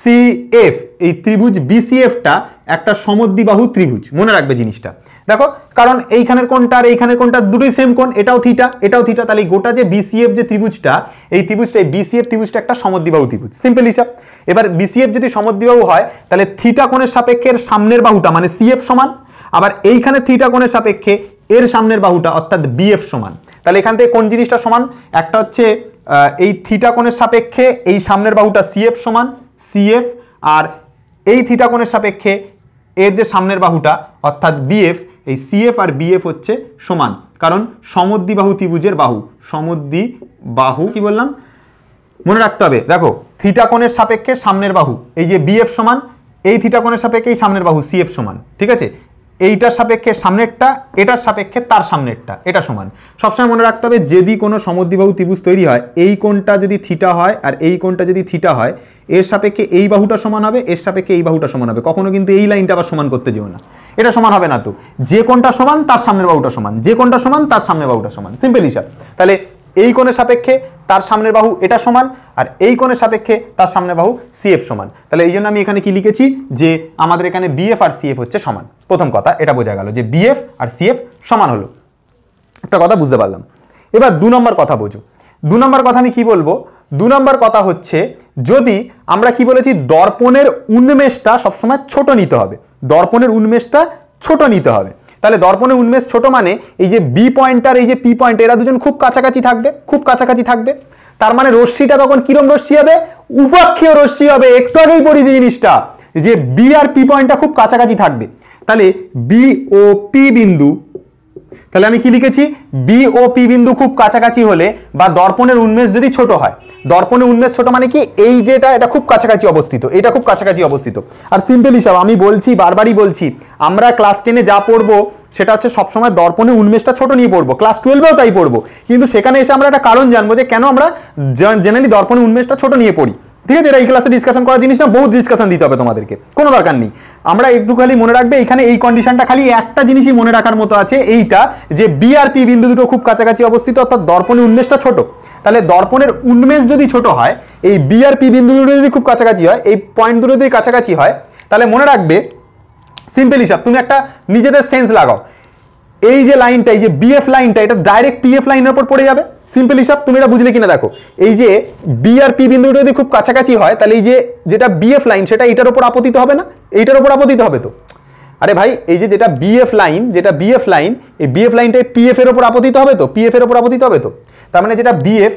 সি এফ, এই ত্রিভুজ বিসিএফটা একটা সমদ্বিবাহু ত্রিভুজ, মনে রাখবে জিনিসটা। দেখো কারণ এইখানের কোণটা আর এইখানের কোণটা দুটোই সেম কোণ, এটাও থিটা এটাও থিটা, তাহলে গোটা যে বিসিএফ যে ত্রিভুজটা, এই বিসিএফ ত্রিভুজটা একটা সমদ্বিবাহু ত্রিভুজ, সিম্পল হিসাব। এবার বিসিএফ যদি সমদ্বিবাহু হয় তাহলে থিটা কোণের সাপেক্ষে সামনের বাহুটা মানে সিএফ সমান, আবার এইখানে থিটা কোণের সাপেক্ষে এর সামনের বাহুটা অর্থাৎ বিএফ সমান। তাহলে এখান থেকে কোন জিনিসটা সমান, একটা হচ্ছে এই থিটা কোণের সাপেক্ষে এই সামনের বাহুটা সিএফ সমান সিএফ, আর এই থিটা কোণের সাপেক্ষে এর যে সামনের বাহুটা অর্থাৎ বিএফ, এই সিএফ আর বিএফ হচ্ছে সমান, কারণ সমদ্বিবাহু ত্রিভুজের বাহু, সমদ্বিবাহু কি বললাম মনে রাখতে হবে। দেখো থিটা কোণের সাপেক্ষে সামনের বাহু এই যে বিএফ সমান, এই থিটা কোণের সাপেক্ষে এই সামনের বাহু সিএফ সমান। ঠিক আছে, এইটার সাপেক্ষে সামনেরটা, এটার সাপেক্ষে তার সামনেরটা, এটা সমান। সবসময় মনে রাখতে হবে যদি কোনো সমদ্বিবাহু ত্রিভুজ তৈরি হয়, এই কোণটা যদি থিটা হয় আর এই কোণটা যদি থিটা হয়, এর সাপেক্ষে এই বাহুটা সমান হবে, এর সাপেক্ষে এই বাহুটা সমান হবে, কখনো কিন্তু এই লাইনটা আবার সমান করতে যেও না, এটা সমান হবে না। তো যে কোণটা সমান তার সামনের বাহুটা সমান, যে কোণটা সমান তার সামনের বাহুটা সমান, সিম্পল হিসাব। তাহলে এই কোণের সাপেক্ষে তার সামনের বাহু এটা সমান, আর এই কোণের সাপেক্ষে তার সামনের বাহু সিএফ সমান। তাহলে এই জন্য আমি এখানে কি লিখেছি যে আমাদের এখানে বিএফ আর সিএফ হচ্ছে সমান। প্রথম কথা এটা বোঝা গেল যে বিএফ আর সিএফ সমান হলো, একটা কথা বুঝতে পারলাম। এবার 2 নম্বর কথা বোঝো। 2 নম্বর কথা আমি কি বলবো, 2 নম্বর কথা হচ্ছে যদি আমরা কি বলেছি, দর্পণের উন্মেষটা সবসময় ছোট নিতে হবে, দর্পণের উন্মেষটা ছোট নিতে হবে। তাহলে দর্পণের উন্মেষ ছোট মানে এই যে বি পয়েন্ট আর এই যে পি পয়েন্ট, এরা দুজন খুব কাছাকাছি থাকবে, খুব কাছাকাছি থাকবে। তার মানে রশ্মিটা তখন কিরম রশ্মি হবে, উপাক্ষীয় রশ্মি হবে। একটু আগেই পড়েছি জিনিসটা যে বি আর পি পয়েন্টটা খুব কাছাকাছি থাকবে। তাহলে বি ও পি বিন্দু, তাহলে আমি কি লিখেছি, বি ও পি বিন্দু খুব কাছাকাছি হলে বা দর্পণের উন্মেষ যদি ছোট হয়, দর্পণের উন্মেষ ছোট মানে কি এই যেটা এটা খুব কাছাকাছি অবস্থিত, এটা খুব কাছাকাছি অবস্থিত। আর সিম্পল হিসাব আমি বলছি, বারবারই বলছি, আমরা ক্লাস 10-এ যা পড়বো সেটা হচ্ছে সবসময় দর্পণের উন্মেষটা ছোট নিয়ে পড়বো, ক্লাস 12-এও তাই পড়বো, কিন্তু সেখানে এসে আমরা একটা কারণ জানবো যে কেন আমরা জেনারেলি দর্পণের উন্মেষটা ছোট নিয়ে পড়ি। ঠিক আছে, এটা এই ক্লাসে ডিসকাশন করার জিনিস না, বহুত ডিসকাশন দিতে হবে তোমাদেরকে, কোনো দরকার নেই। আমরা একটু খালি মনে রাখবে এখানে এই কন্ডিশনটা, খালি একটা জিনিসই মনে রাখার মতো আছে, এইটা যে বি আর পি বিন্দু দুটো খুব কাছাকাছি অবস্থিত, অর্থাৎ দর্পণের উন্মেষটা ছোট। তাহলে দর্পণের উন্মেষ যদি ছোট হয়, এই বি আর পি বিন্দু দুটো যদি খুব কাছাকাছি হয়, এই পয়েন্ট দুটো যদি কাছাকাছি হয়, তাহলে মনে রাখবে সিম্পল হিসাব, তুমি একটা নিজেদের সেন্স লাগাও, এই যে লাইনটা, এই যে বিএফ লাইনটা, এটা ডাইরেক্ট পিএফ লাইনের উপর পড়ে যাবে। সিম্পল হিসাব, তুমি এটা বুঝলে কিনা দেখো, এই যে বি আর পি বিন্দুটা যদি খুব কাছাকাছি হয়, তাহলে এই যে যেটা বিএফ লাইন সেটা এটার উপর আপতিত হবে না, এইটার উপর আপতিত হবে। তো আরে ভাই এই যে যেটা বিএফ লাইন, এই বিএফ লাইনটা পিএফ এর উপর আপতিত হবে, তো পিএফ এর উপর আপতিত হবে। তো তার মানে যেটা বিএফ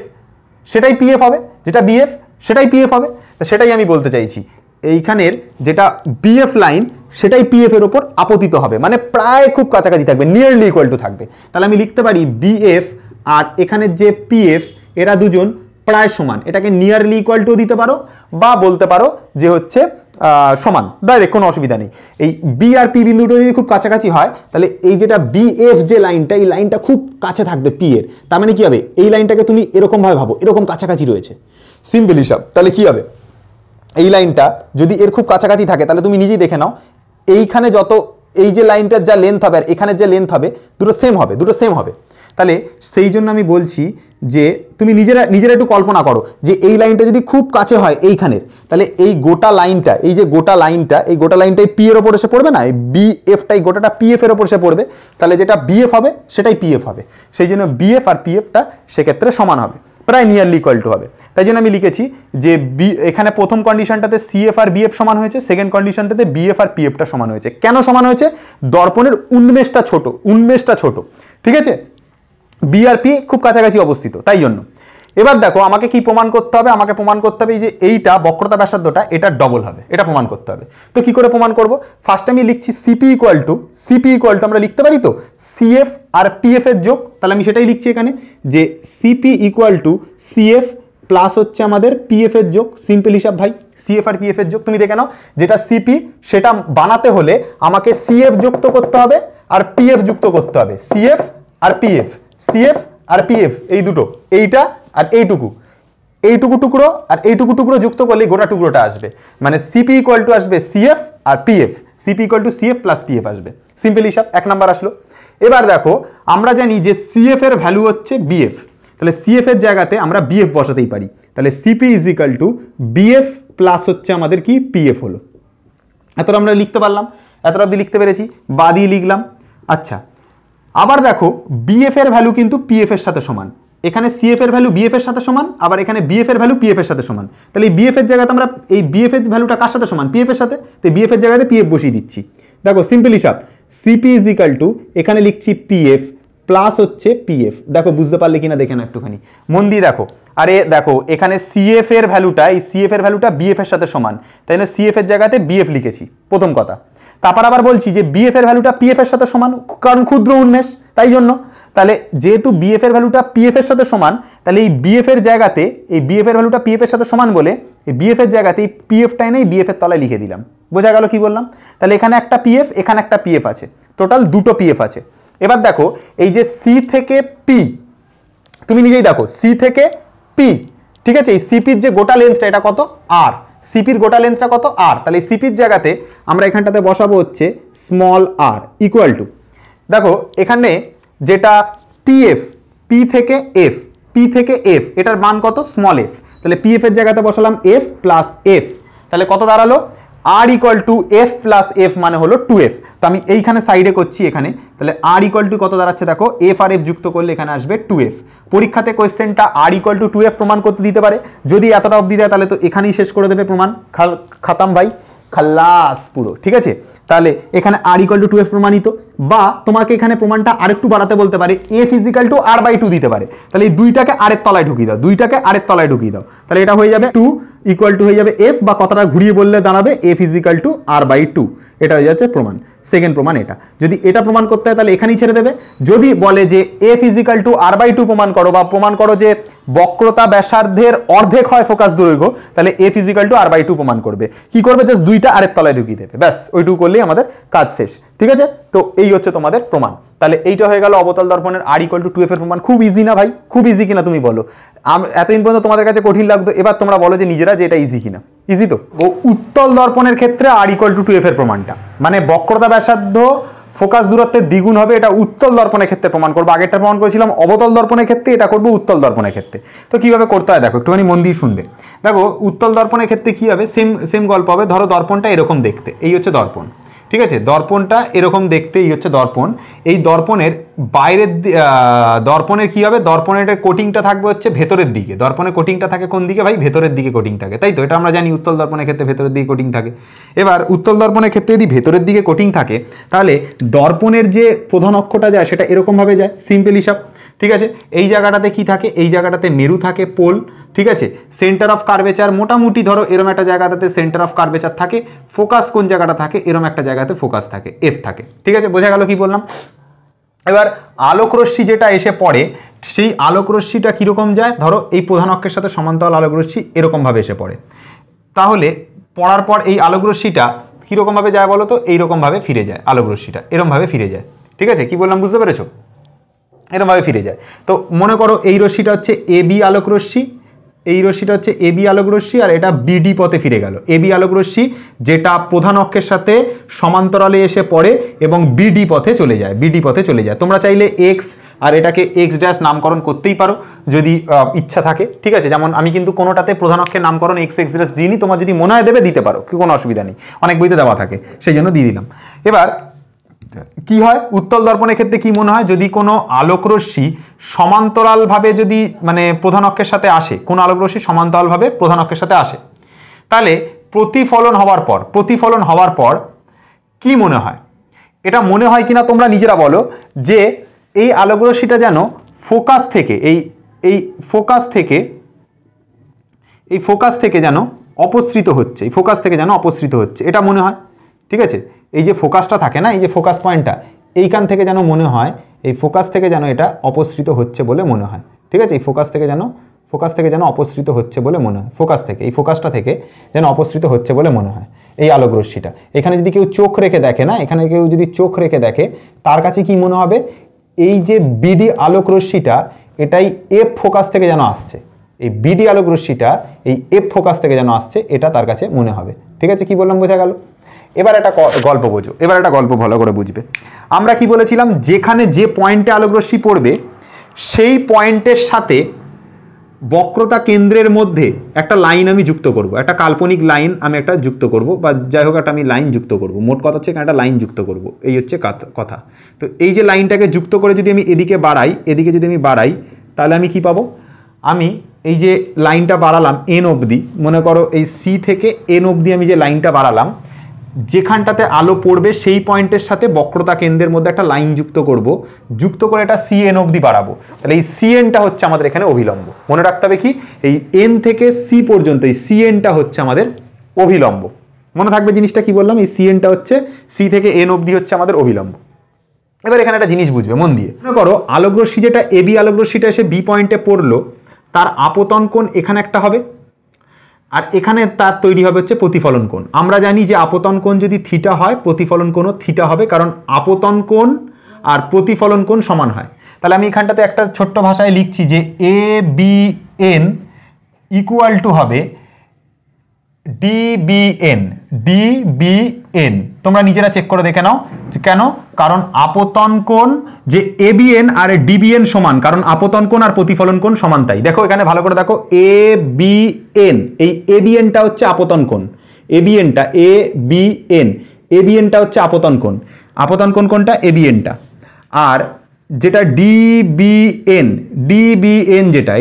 সেটাই পিএফ হবে, যেটা বিএফ সেটাই পিএফ হবে। তো সেটাই আমি বলতে চাইছি, এইখানের যেটা বিএফ লাইন সেটাই পিএফ এর উপর আপতিত হবে, মানে প্রায় খুব কাছাকাছি থাকবে, নিয়ারলি ইকুয়াল টু থাকবে। তাহলে আমি লিখতে পারি বিএফ আর এখানের যে পিএফ, এরা দুজন প্রায় সমান, এটাকে নিয়ারলি ইকুয়াল টু দিতে পারো বা বলতে পারো যে হচ্ছে সমান, ডাইরেক্ট কোনো অসুবিধা নেই। এই বি আর পি বিন্দুটা যদি খুব কাছাকাছি হয়, তাহলে এই যেটা বিএফ যে লাইনটা, এই লাইনটা খুব কাছে থাকবে পি এর। তার মানে কি হবে, এই লাইনটাকে তুমি এরকম ভাবে ভাবো, এরকম কাছাকাছি রয়েছে, সিম্পল হিসাব। তাহলে কি হবে, এই লাইনটা যদি এর খুব কাছাকাছি থাকে, তাহলে তুমি নিজেই দেখে নাও, এইখানে যত এই যে লাইনটার যা লেন্থ হবে আর এখানে যে লেন্থ হবে, দুটো সেম হবে, দুটো সেম হবে। তাহলে সেই জন্য আমি বলছি যে তুমি নিজেরা একটু কল্পনা করো যে এই লাইনটা যদি খুব কাছে হয় এইখানের, তাহলে এই গোটা লাইনটা, এই যে গোটা লাইনটা, এই গোটা লাইনটাই পি এর ওপর এসে পড়বে না, এই বিএফটাই গোটাটা পিএফ এর ওপর এসে পড়বে, তাহলে যেটা বিএফ হবে সেটাই পিএফ হবে। সেই জন্য বিএফ আর পিএফটা সেক্ষেত্রে সমান হবে, প্রায় নিয়ারলি ইকুয়াল টু হবে। তাই জন্য আমি লিখেছি যে এখানে প্রথম কন্ডিশনটাতে সিএফ আর বিএফ সমান হয়েছে, সেকেন্ড কন্ডিশনটাতে বিএফ আর পিএফটা সমান হয়েছে। কেন সমান হয়েছে? দর্পণের উন্মেষটা ছোট, ঠিক আছে, বি আর পি খুব কাছাকাছি অবস্থিত, তাই জন্য। এবার দেখো আমাকে কি প্রমাণ করতে হবে, আমাকে প্রমাণ করতে হবে যে এইটা বক্রতা ব্যাসার্ধটা এটা ডবল হবে, এটা প্রমাণ করতে হবে। তো কি করে প্রমাণ করব? ফার্স্ট আমি লিখছি সিপি ইকুয়াল টু আমরা লিখতে পারি তো সিএফ আর পিএফ এর যোগ, তাহলে আমি সেটাই লিখছি এখানে যে CP equal to CF plus হচ্ছে আমাদের পিএফ এর যোগ। সিম্পল হিসাব ভাই, সিএফ আর পিএফ এর যোগ। তুমি দেখে নাও যেটা সিপি সেটা বানাতে হলে আমাকে সিএফ যুক্ত করতে হবে আর পিএফ যুক্ত করতে হবে, সিএফ আর পিএফ এই দুটো, এইটা আর এইটুকু টুকরো আর এইটুকু টুকরো যুক্ত করলে গোটা টুকরোটা আসবে, মানে সিপি ইকুয়াল টু আসবে সিএফ আর PF, CP equal to CF plus PF আসবে। সিম্পল হিসাব, 1 নাম্বার আসলো। এবার দেখো আমরা জানি যে সিএফ এর ভ্যালু হচ্ছে বিএফ, তাহলে সিএফ এর জায়গাতে আমরা বিএফ বসাতেই পারি, তাহলে CP is equal to BF plus হচ্ছে আমাদের কি পিএফ হলো। এতটা আমরা লিখতে পারলাম, এতটা অবধি লিখতে পেরেছি, বাদিয়ে লিখলাম। আচ্ছা, আবার দেখো বিএফ এর ভ্যালু কিন্তু পিএফ এর সাথে সমান, এখানে সিএফ এর ভ্যালু বিএফ এর সাথে সমান, আবার এখানে বিএফ এর ভ্যালু পিএফ এর সাথে সমান। তাহলে এই বিএফ এর জায়গাতে আমরা এই বিএফ এর ভ্যালুটা কার সাথে সমান? পিএফ এর সাথে। তো বিএফ এর জায়গাতে পিএফ বসিয়ে দিচ্ছি। দেখো সিম্পল হিসাব, সিপি ইজ ইকুয়াল টু এখানে লিখছি পিএফ প্লাস হচ্ছে পিএফ। দেখো বুঝতে পারলে কিনা দেখে না একটুখানি, মন দিয়ে দেখো। আরে দেখো এখানে সিএফ এর ভ্যালুটা, এই সিএফ এর ভ্যালুটা বিএফ এর সাথে সমান, তাই জন্য সিএফ এর জায়গাতে বিএফ লিখেছি, প্রথম কথা। তারপর আবার বলছি যে বিএফ এর ভ্যালুটা পিএফ এর সাথে সমান, কারণ ক্ষুদ্র উন্মেষ, তাই জন্য। তাহলে যেহেতু বিএফ এর ভ্যালুটা পিএফ এর সাথে সমান, তাহলে এই বিএফ এর জায়গাতে, এই বিএফ এর ভ্যালুটা পিএফ এর সাথে সমান বলে এই বিএফ এর জায়গাতে এই পিএফটাই নেই বিএফ এর তলায় লিখে দিলাম। বোঝা গেল কি বললাম? তাহলে এখানে একটা পিএফ, এখানে একটা পিএফ আছে, টোটাল দুটো পিএফ আছে। এবার দেখো এই যে সি থেকে পি, তুমি নিজেই দেখো সি থেকে পি, ঠিক আছে, এই সিপির যে গোটা লেন্থটা এটা কত? আর। সিপির গোটা লেন্থটা কত? আর। তাহলে এই সিপির জায়গাতে আমরা এখানটাতে বসাবো হচ্ছে স্মল আর ইকুয়াল টু, দেখো এখানে যেটা পিএফ, পি থেকে এফ এটার মান কত? Small F. তাহলে পিএফ এর জায়গাতে বসালাম এফ প্লাস এফ, তাহলে কত দাঁড়ালো? আর equal to F plus F মানে হলো 2f। তো আমি এইখানে সাইডে করছি এখানে, তাহলে আর ইকুয়াল টু কত দাঁড়াচ্ছে দেখো, এফ আর এফ যুক্ত করলে এখানে আসবে 2f। পরীক্ষাতে কোয়েশ্চেনটা আর ইকুয়াল টু 2f প্রমাণ করতে দিতে পারে, যদি এতটা অবধি দেয় তাহলে তো এখানেই শেষ করে দেবে প্রমাণ, খাতাম ভাই, খালাস পুরো, ঠিক আছে। তাহলে এখানে আর ইকুয়াল টু 2f প্রমাণিত, বা তোমাকে এখানে প্রমাণটা আরেকটু বাড়াতে বলতে পারে, F is equal to R by 2 দিতে পারে। তাহলে এই দুইটাকে আরের তলায় ঢুকিয়ে দাও, তাহলে এটা হয়ে যাবে 2 ইকুয়াল টু হয়ে যাবে এফ, বা কথাটা ঘুরিয়ে বললে দাঁড়াবে F is equal to R by 2। এটা হয়ে যাচ্ছে প্রমাণ, সেকেন্ড প্রমাণ এটা। যদি এটা প্রমাণ করতে হয় তাহলে এখানেই ছেড়ে দেবে। যদি বলে যে F is equal to R by 2 প্রমাণ করো, বা প্রমাণ করো যে বক্রতা ব্যাসার্ধের অর্ধেক হয় ফোকাস দৈর্ঘ্য, তাহলে F is equal to R by 2 প্রমাণ করবে। কি করবে? জাস্ট দুইটা আরের তলায় ঢুকিয়ে দেবে, ব্যাস ওইটুকু করলেই আমাদের কাজ শেষ, ঠিক আছে। তো এই হচ্ছে তোমাদের প্রমাণ। তাহলে এইটা হয়ে গেল অবতল দর্পণের আর ইকুয়াল টু 2f এর প্রমাণ। খুব ইজি না ভাই? খুব ইজি কিনা তুমি বলো? এতদিন পর্যন্ত তোমাদের কাছে কঠিন লাগতো, এবার তোমরা বলো যে নিজেরা যে এটা ইজি কিনা। ইজি তো? ও উত্তল দর্পণের ক্ষেত্রে আর ইকুয়াল টু 2f এর প্রমাণটা, মানে বক্রতা ব্যাসার্ধ ফোকাস দূরত্বের দ্বিগুণ হবে, এটা উত্তল দর্পণের ক্ষেত্রে প্রমাণ করবো। আগেরটা প্রমাণ করেছিলাম অবতল দর্পণের ক্ষেত্রে, এটা করবো উত্তল দর্পণের ক্ষেত্রে। তো কিভাবে করতে হয় দেখো, একটুখানি মন দিয়ে শুনবে। দেখো উত্তল দর্পণের ক্ষেত্রে কি হবে, সেম গল্প হবে। ধরো দর্পণটা এরকম দেখতে, এই হচ্ছে দর্পণ, ঠিক আছে, দর্পণটা এরকম দেখতে, এই হচ্ছে দর্পণ। এই দর্পণের বাইরের দর্পণের কি হবে, দর্পণের কোটিংটা থাকবে হচ্ছে ভেতরের দিকে। দর্পণের কোটিংটা থাকে কোন দিকে ভাই? ভেতরের দিকে কোটিং থাকে, তাই তো? এটা আমরা জানি উত্তল দর্পণের ক্ষেত্রে ভেতরের দিকে কোটিং থাকে। এবার উত্তল দর্পণের ক্ষেত্রে যদি ভেতরের দিকে কোটিং থাকে, তাহলে দর্পণের যে প্রধান অক্ষটা যায় সেটা এরকমভাবে যায়, সিম্পল হিসাব, ঠিক আছে। এই জায়গাটাতে কি থাকে? এই জায়গাটাতে মেরু থাকে, পোল, ঠিক আছে। সেন্টার অফ কার্ভেচার মোটামুটি ধরো এরম একটা জায়গাটাতে সেন্টার অফ কার্ভেচার থাকে, ফোকাস কোন জায়গাটা থাকে? এরম একটা জায়গাতে ফোকাস থাকে, এফ থাকে, ঠিক আছে। বোঝা গেল কি বললাম? এবার আলোকরশ্মি যেটা এসে পড়ে, সেই আলোকরশ্মিটা কীরকম যায়? ধরো এই প্রধান অক্ষের সাথে সমান্তরাল আলোকরশ্মি এরকমভাবে এসে পড়ে, তাহলে পড়ার পর এই আলোকরশ্মিটা কীরকমভাবে যায় বলো তো? এইরকমভাবে ফিরে যায় আলোকরশ্মিটা, এরমভাবে ফিরে যায়, ঠিক আছে। কি বললাম বুঝতে পেরেছো? এরমভাবে ফিরে যায়। তো মনে করো এই রশ্মিটা হচ্ছে এ বি আলোকরশ্মি, এই রশ্মিটা হচ্ছে এবি আলোক রশ্মি, আর এটা বিডি পথে ফিরে গেল। এবি আলোক রশ্মি যেটা প্রধান অক্ষের সাথে সমান্তরালে এসে পড়ে এবং বিডি পথে চলে যায়, বিডি পথে চলে যায়। তোমরা চাইলে এক্স আর এটাকে এক্স ড্যাশ নামকরণ করতেই পারো যদি ইচ্ছা থাকে, ঠিক আছে। যেমন আমি কিন্তু কোনোটাতে প্রধান অক্ষের নামকরণ এক্স এক্স ড্যাশ দিইনি, তোমার যদি মনে হয় দেবে দিতে পারো, কোনো অসুবিধা নেই, অনেক বইতে দেওয়া থাকে, সেই জন্য দিয়ে দিলাম। এবার কি হয় উত্তল দর্পণের ক্ষেত্রে কি মনে হয়, যদি কোনো আলোকরশ্মি সমান্তরালভাবে যদি মানে প্রধান অক্ষের সাথে আসে, কোনো আলোকরশ্মি সমান্তরালভাবে প্রধান অক্ষের সাথে আসে, তাহলে প্রতিফলন হওয়ার পর কি মনে হয়, এটা মনে হয় কিনা তোমরা নিজেরা বলো, যে এই আলোকরশ্মিটা যেন ফোকাস থেকে এই ফোকাস থেকে যেন অপসৃত হচ্ছে, এটা মনে হয়, ঠিক আছে। এই যে ফোকাসটা থাকে না, এই যে ফোকাস পয়েন্টটা, এইখান থেকে যেন মনে হয় এই ফোকাস থেকে যেন এটা অপসৃত হচ্ছে বলে মনে হয়, ঠিক আছে। এই ফোকাস থেকে যেন অপসৃত হচ্ছে বলে মনে হয়, এই ফোকাসটা থেকে যেন অপসৃত হচ্ছে বলে মনে হয় এই আলোক রশ্মিটা। এখানে যদি কেউ চোখ রেখে দেখে না, এখানে কেউ যদি চোখ রেখে দেখে, তার কাছে কি মনে হবে, এই যে বিডি আলোক রশ্মিটা এটাই এফ ফোকাস থেকে যেন আসছে, এই বিডি আলোক রশ্মিটা এই এফ ফোকাস থেকে যেন আসছে, এটা তার কাছে মনে হবে, ঠিক আছে। কি বললাম বোঝা গেল? এবার একটা গল্প বোঝো, এবার একটা গল্প ভালো করে বুঝবে। আমরা কি বলেছিলাম, যেখানে যে পয়েন্টে আলোকরশ্মি পড়বে সেই পয়েন্টের সাথে বক্রতা কেন্দ্রের মধ্যে একটা লাইন আমি যুক্ত করব, একটা কাল্পনিক লাইন আমি একটা যুক্ত করব, বা যাই হোক একটা আমি লাইন যুক্ত করব, মোট কথা হচ্ছে এখানে একটা লাইন যুক্ত করব, এই হচ্ছে কথা। তো এই যে লাইনটাকে যুক্ত করে যদি আমি এদিকে বাড়াই, তাহলে আমি কি পাবো, আমি এই যে লাইনটা বাড়ালাম এন অবধি, মনে করো এই সি থেকে এন অবধি আমি যে লাইনটা বাড়ালাম, যেখানটাতে আলো পড়বে সেই পয়েন্টের সাথে বক্রতা কেন্দ্রের মধ্যে একটা লাইন যুক্ত করে এটা সিএন অবধি বাড়াবো, তাহলে এই সিএনটা হচ্ছে আমাদের এখানে অভিলম্ব। মনে রাখতে হবে কি, এই এন থেকে সি পর্যন্ত এই সিএনটা হচ্ছে আমাদের অভিলম্ব। মনে থাকবে জিনিসটা কি বললাম, এই সিএনটা হচ্ছে সি থেকে এন অবধি হচ্ছে আমাদের অভিলম্ব। এবার এখানে একটা জিনিস বুঝবে মন দিয়ে, মনে করো আলোকরশ্মি যেটা এবি আলোকরশ্মিটা এসে বি পয়েন্টে পড়লো, তার আপতন কোণ এখানে একটা হবে, আর এখানে তার তৈরি হবে হচ্ছে প্রতিফলন কোণ। আমরা জানি যে আপতন কোণ যদি থিটা হয়, প্রতিফলন কোণও থিটা হবে, কারণ আপতন কোণ আর প্রতিফলন কোণ সমান হয়। তাহলে আমি এখানটাতে একটা ছোট্ট ভাষায় লিখছি যে A B N equal to হবে ডিবিএন। তোমরা নিজেরা চেক করে দেখে নাও কেন, কারণ আপতন কোণ যে এবিএন আর ডিবিএন সমান, কারণ আপতন কোণ আর প্রতিফলন কোণ সমান। তাই দেখো এখানে ভালো করে দেখো, এবিএন, এই এবিএনটা হচ্ছে আপতন কোণ, এবিএনটা হচ্ছে আপতন কোণ কোনটা, এবিএনটা। আর যেটা ডিবিএন যেটা,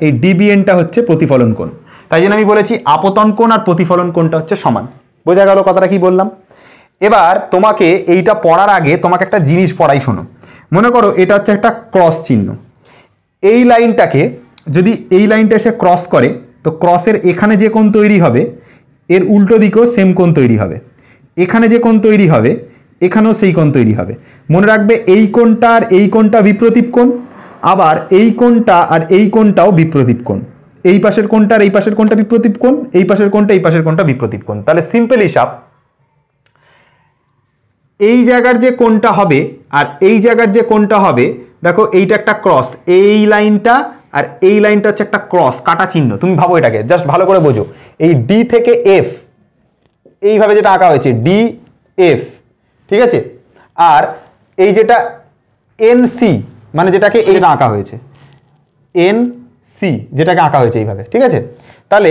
এই ডিবিএনটা হচ্ছে প্রতিফলন কোণ। তাই জন্য আমি বলেছি আপতন কোণ আর প্রতিফলন কোণটা হচ্ছে সমান। বোঝা গেল কথাটা কি বললাম? এবার তোমাকে এইটা পড়ার আগে তোমাকে একটা জিনিস পড়াই, শোনো। মনে করো এটা হচ্ছে একটা ক্রস চিহ্ন, এই লাইনটাকে যদি এই লাইনটা এসে ক্রস করে, তো ক্রসের এখানে যে কোণ তৈরি হবে এর উল্টো দিকেও সেম কোণ তৈরি হবে, এখানে যে কোণ তৈরি হবে এখানেও সেই কোণ তৈরি হবে। মনে রাখবে এই কোণটা আর এই কোণটা বিপ্রতীপ কোণ, আবার এই কোণটা আর এই কোণটাও বিপ্রতীপ কোণ, এই পাশের কোণটা আর এই পাশের কোণটা বিপ্রতীপ কোণ, এই পাশের কোণটা বিপ্রতীপ কোণ। তাহলে সিম্পল হিসাব, এই জায়গার যে কোণটা হবে আর এই জায়গার যে কোণটা হবে, দেখো এইটা একটা ক্রস, এই লাইনটা আর এই লাইনটা হচ্ছে একটা ক্রস, কাটা চিহ্ন। তুমি ভাবো এটাকে, জাস্ট ভালো করে বোঝো, এই ডি থেকে এফ এইভাবে যেটা আঁকা হয়েছে ডি এফ, ঠিক আছে। আর এই যেটা এন সি, মানে যেটাকে এইটা আঁকা হয়েছে এন সি, যেটাকে আঁকা হয়েছে এইভাবে, ঠিক আছে। তাহলে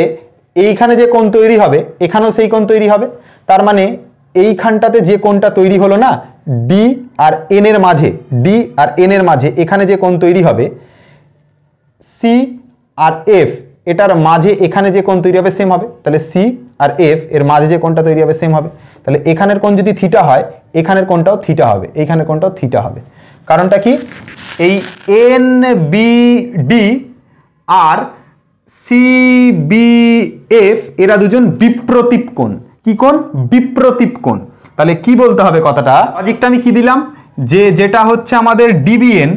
এইখানে যে কোণ তৈরি হবে এখানেও সেই কোণ তৈরি হবে, তার মানে এইখানটাতে যে কোণটা তৈরি হলো না ডি আর এন এর মাঝে, এখানে যে কোণ তৈরি হবে সি আর এফ, এটার মাঝে এখানে যে কোণ তৈরি হবে সেম হবে। তাহলে সি আর এফ এর মাঝে যে কোণটা তৈরি হবে সেম হবে। তাহলে এখানের কোণ যদি থিটা হয়, এখানের কোণটাও থিটা হবে, এইখানের কোণটাও থিটা হবে। কারণটা কি, এই এন বি ডি আর সি বি এফ এরা দুজন বিপ্রতীপ কোণ। কি কোণ? বিপ্রতীপ কোণ। তাহলে কি বলতে হবে কথাটা, লজিকটা আমি কি দিলাম, যে যেটা হচ্ছে আমাদের ডিবিএন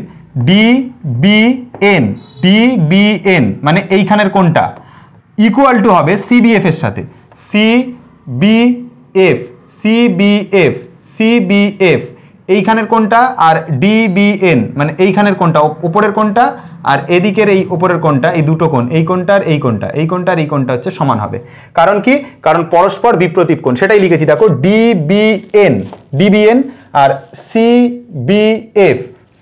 ডিবিএন মানে এইখানের কোণটা ইকুয়াল টু হবে সিবিএফ এর সাথে, সিবিএফ এইখানের কোণটা আর ডিবিএন মানে এইখানের কোণটা উপরের কোণটা আর এদিকের এই উপরের কোণটা, এই দুটো কোণ, এই কোণটা আর এই কোণটা, এই কোণটা আর এই কোণটা হচ্ছে সমান হবে। কারণ কি? কারণ পরস্পর বিপ্রতীপ কোণ, সেটাই লিখেছি দেখো, ডিবিএন আর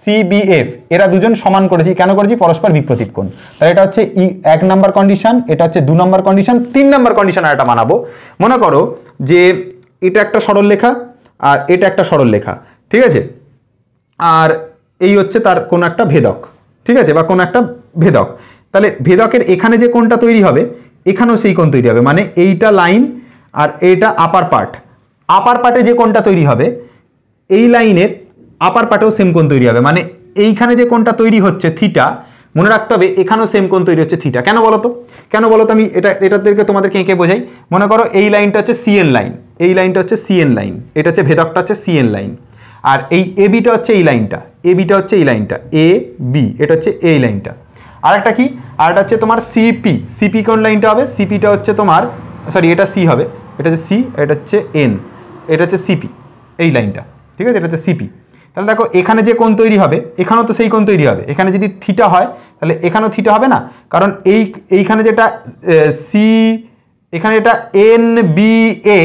সিবিএফ এরা দুজন সমান করেছি। কেন করেছি? পরস্পর বিপ্রতীপ কোণ। তাহলে এটা হচ্ছে 1 নম্বর কন্ডিশন, এটা হচ্ছে 2 নম্বর কন্ডিশন। 3 নম্বর কন্ডিশন আর একটা বানাবো। মনে করো যে এটা একটা সরলরেখা আর এটা একটা সরলরেখা, ঠিক আছে, আর এই হচ্ছে তার কোন একটা ভেদক, ঠিক আছে, বা কোন একটা ভেদক। তাহলে ভেদকের এখানে যে কোণটা তৈরি হবে এখানেও সেই কোণ তৈরি হবে, মানে এইটা লাইন আর এইটা আপার পার্টে যে কোণটা তৈরি হবে এই লাইনের আপার পার্টেও সেম কোণ তৈরি হবে, মানে এইখানে যে কোণটা তৈরি হচ্ছে থিটা, মনে রাখতে হবে এখানেও সেম কোণ তৈরি হচ্ছে থিটা। কেন বলো তো? আমি এটাদেরকে তোমাদেরকে এঁকে বোঝাই। মনে করো এই লাইনটা হচ্ছে সিএন লাইন, এই লাইনটা হচ্ছে সিএন লাইন, এটা হচ্ছে ভেদকটা হচ্ছে সিএন লাইন, আর এই এবিটা হচ্ছে এই লাইনটা, হচ্ছে এই লাইনটা এ বি, এটা হচ্ছে এই লাইনটা। আর একটা কি? আর একটা হচ্ছে তোমার সিপি কোন লাইনটা হবে? সিপিটা হচ্ছে তোমার, সরি এটা সি হবে, এটা হচ্ছে সি, এটা হচ্ছে এন, এটা হচ্ছে সিপি, এই লাইনটা, ঠিক আছে, এটা হচ্ছে সিপি। তাহলে দেখো এখানে যে কোণ তৈরি হবে এখানেও তো সেই কোণ তৈরি হবে। এখানে যদি থিটা হয় তাহলে এখানেও থিটা হবে না, কারণ এইখানে যেটা সি, এখানে এটা এন বি এ,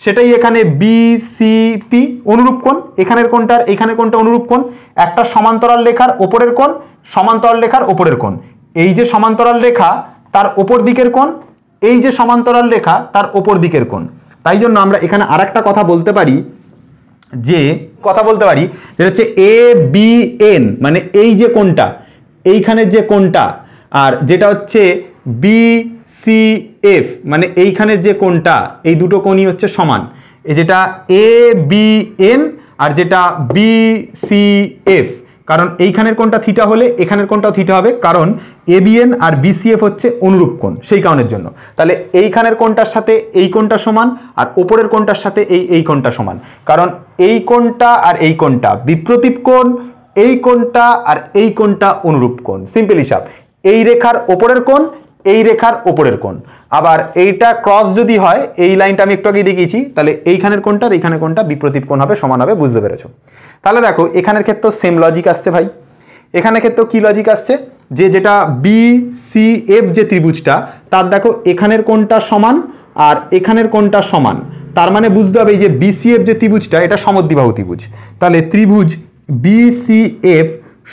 সেটাই এখানে বিসিপি অনুরূপ কোণ। এখানের কোণটার এখানের কোণটা অনুরূপ কোণ। একটা সমান্তরাল রেখার ওপরের কোণ, সমান্তরাল রেখার ওপরের কোণ, এই যে সমান্তরাল রেখা তার ওপর দিকের কোণ, এই যে সমান্তরাল রেখা তার ওপর দিকের কোণ। তাই জন্য আমরা এখানে আরেকটা কথা বলতে পারি, যেটা হচ্ছে এ বি এন, মানে এই যে কোণটা, এইখানের যে কোণটা, আর যেটা হচ্ছে বি সি এফ, মানে এইখানের যে কোণটা, এই দুটো কোণই হচ্ছে সমান। এই যেটা এ বি এন আর যেটা বি সি এফ, কারণ এইখানের কোণটা থিটা হলে এখানের কোণটাও থিটা হবে, কারণ এবিএন আর বিসিএফ হচ্ছে অনুরূপ কোণ, সেই কারণের জন্য। তাহলে এইখানের কোণটার সাথে এই কোণটা সমান, আর ওপরের কোণটার সাথে এই কোণটা সমান, কারণ এই কোণটা আর এই কোণটা বিপ্রতীপ কোণ, এই কোণটা আর এই কোণটা অনুরূপ কোণ। সিম্পল হিসাব, এই রেখার ওপরের কোণ, এই রেখার ওপরের কোণ। আবার এইটা ক্রস যদি হয়, এই লাইনটা আমি একটু আগে দেখিয়েছি, তাহলে এইখানের কোণটা আর এইখানের কোণটা বিপ্রতীপ কোণ হবে, সমান হবে। বুঝতে পেরেছো? তাহলে দেখো এখানের ক্ষেত্রেও সেম লজিক আসছে ভাই। এখানের ক্ষেত্রেও কি লজিক আসছে, যেটা বি সি এফ যে ত্রিভুজটা, তার দেখো এখানের কোণটা সমান আর এখানের কোণটা সমান, তার মানে বুঝতে হবে এই যে বিসিএফ যে ত্রিভুজটা এটা সমদ্বিবাহু ত্রিভুজ। তাহলে ত্রিভুজ বিসিএফ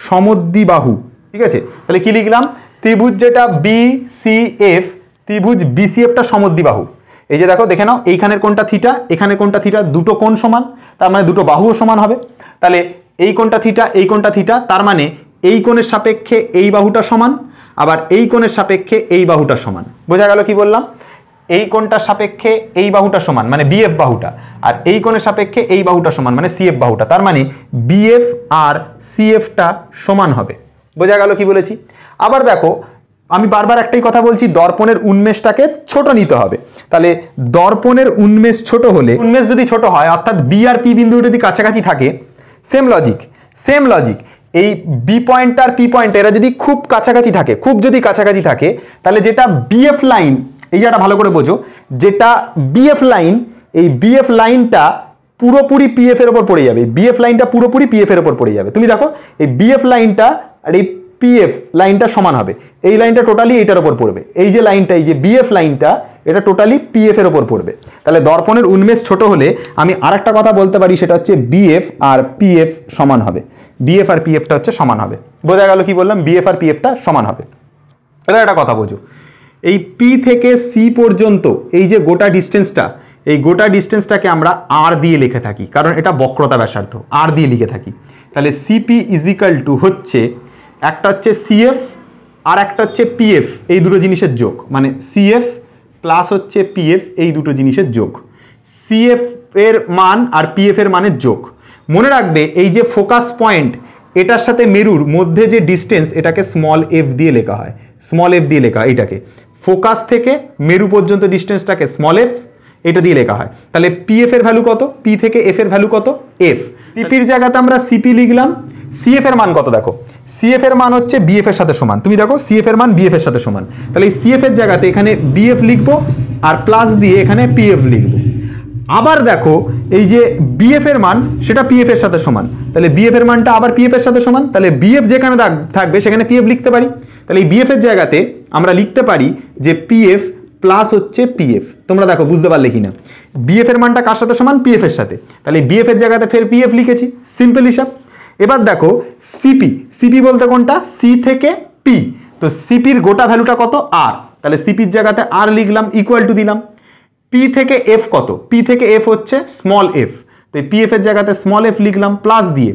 সমদ্বিবাহু, ঠিক আছে। তাহলে কি লিখলাম? ত্রিভুজ যেটা বিসিএফ, ত্রিভুজ বিসিএফটা সমদ্বিবাহু। এই যে দেখো, দেখে নাও, এইখানের কোণটা থিটা, এখানের কোণটা থিটা, দুটো কোণ সমান, তার মানে দুটো বাহুও সমান হবে। তাহলে এই কোণটা থিটা, এই কোণটা থিটা, তার মানে এই কোণের সাপেক্ষে এই বাহুটা সমান, আবার এই কোণের সাপেক্ষে এই বাহুটা সমান। বোঝা গেল কি বললাম? এই কোণটার সাপেক্ষে এই বাহুটা সমান মানে বিএফ বাহুটা, আর এই কোণের সাপেক্ষে এই বাহুটা সমান মানে সিএফ বাহুটা, তার মানে বিএফ আর সিএফটা সমান হবে। বোঝা গেল কি বলেছি? আবার দেখো, আমি বারবার একটাই কথা বলছি, দর্পণের উন্মেষটাকে ছোট নিতে হবে। তাহলে দর্পণের উন্মেষ ছোট হলে, উন্মেষ যদি ছোট হয় অর্থাৎ বি আর পি বিন্দু যদি কাছাকাছি থাকে, সেম লজিক, এই বি পয়েন্ট আর পি পয়েন্ট এরা যদি খুব কাছাকাছি থাকে, তাহলে যেটা বিএফ লাইন, এই জায়গাটা ভালো করে বোঝো, যেটা বিএফ লাইন, এই বিএফ লাইনটা পুরোপুরি পিএফ এর উপর পড়ে যাবে। বিএফ লাইনটা পুরোপুরি পিএফ এর উপর পড়ে যাবে। তুমি দেখো এই বিএফ লাইনটা আর এই পিএফ লাইনটা সমান হবে, এই লাইনটা টোটালি এইটার উপর পড়বে, এই যে লাইনটা, এই যে বিএফ লাইনটা, এটা টোটালি পিএফ এর উপর পড়বে। তাহলে দর্পণের উন্মেষ ছোট হলে আমি আরেকটা কথা বলতে পারি, সেটা হচ্ছে বিএফ আর পিএফ সমান হবে, বিএফ আর পিএফটা হচ্ছে সমান হবে। বোঝা গেল কি বললাম? বিএফ আর পিএফটা সমান হবে। এবার একটা কথা বোঝো, এই পি থেকে সি পর্যন্ত এই যে গোটা ডিস্টেন্সটা, এই গোটা ডিস্টেন্সটাকে আমরা আর দিয়ে লিখে থাকি, কারণ এটা বক্রতা ব্যাসার্ধ, আর দিয়ে লিখে থাকি। তাহলে সিপি ইজিক্যাল টু হচ্ছে, একটা হচ্ছে সিএফ আর একটা হচ্ছে পিএফ, এই দুটো জিনিসের যোগ, মানে সিএফ প্লাস হচ্ছে পিএফ, এই দুটো জিনিসের যোগ, সিএফ এর মান আর পিএফ এর মানের যোগ। মনে রাখবে এই যে ফোকাস পয়েন্ট, এটার সাথে মেরুর মধ্যে যে ডিস্টেন্স, এটাকে স্মল এফ দিয়ে লেখা হয়, এইটাকে ফোকাস থেকে মেরু পর্যন্ত ডিস্টেন্সটাকে স্মল এফ, এটা দিয়ে লেখা হয়। তাহলে পিএফ এর ভ্যালু কত? পি থেকে এফ এর ভ্যালু কত? এফ। সিপির জায়গাতে আমরা সিপি লিখলাম। সিএফ এর মান কত দেখো? সিএফ এর মান হচ্ছে বিএফ এর সাথে সমান। তুমি দেখো সিএফ এর মান বিএফ এর সাথে সমান, তাহলে এই সিএফ এর জায়গাতে এখানে বিএফ লিখবো আর প্লাস দিয়ে এখানে পিএফ লিখবো। আবার দেখো এই যে বিএফ এর মান সেটা পিএফ এর সাথে সমান, তাহলে বিএফ এর মানটা আবার পিএফ এর সাথে সমান, তাহলে বিএফ যেখানে থাকবে সেখানে পিএফ লিখতে পারি। তাহলে এই বিএফ এর জায়গাতে আমরা লিখতে পারি যে পিএফ প্লাস হচ্ছে পিএফ। তোমরা দেখো বুঝতে পারলে কিনা, বিএফ এর মানটা কার সাথে সমান, পিএফ এর সাথে, তাহলে বিএফ এর জায়গাতে ফের পিএফ লিখেছি, সিম্পল হিসাব। এবার দেখো সিপি, সিপি বলতে কোনটা, সি থেকে পি, তো সিপির গোটা ভ্যালুটা কত, আর, তাহলে সিপির জায়গাতে আর লিখলাম, ইকুয়াল টু দিলাম। পি থেকে এফ কত, পি থেকে এফ হচ্ছে স্মল এফ, তো এই পিএফ এর জায়গাতে স্মল এফ লিখলাম, প্লাস দিয়ে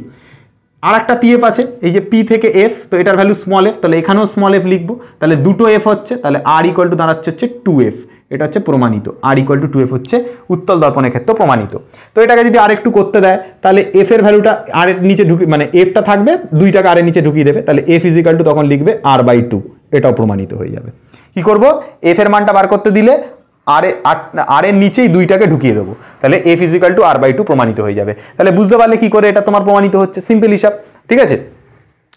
আর একটা পিএফ আছে এই যে পি থেকে এফ, তো এটার ভ্যালু স্মল এফ, তাহলে এখানেও স্মল এফ লিখবো, তাহলে দুটো এফ হচ্ছে, তাহলে আর ইকুয়াল টু দাঁড়াচ্ছে হচ্ছে 2f, এটা হচ্ছে প্রমাণিত, আর ইকুয়াল টু 2f হচ্ছে উত্তল দর্পণের ক্ষেত্রে প্রমাণিত। তো এটাকে যদি আরেকটু করতে দেয় তাহলে এফ এর ভ্যালুটা আর এর নিচে ঢুকি, মানে এফটা থাকবে 2টাকে আর এর নিচে ঢুকিয়ে দেবে, তাহলে এফ ইজিক্যাল টু তখন লিখবে r/2, এটাও প্রমাণিত হয়ে যাবে। কি করব, এফ এর মানটা বার করতে দিলে আর এর নিচেই 2টাকে ঢুকিয়ে দেবো, তাহলে এফ ইজিক্যাল টু r/2 প্রমাণিত হয়ে যাবে। তাহলে বুঝতে পারলে কি করে এটা তোমার প্রমাণিত হচ্ছে, সিম্পল হিসাব, ঠিক আছে।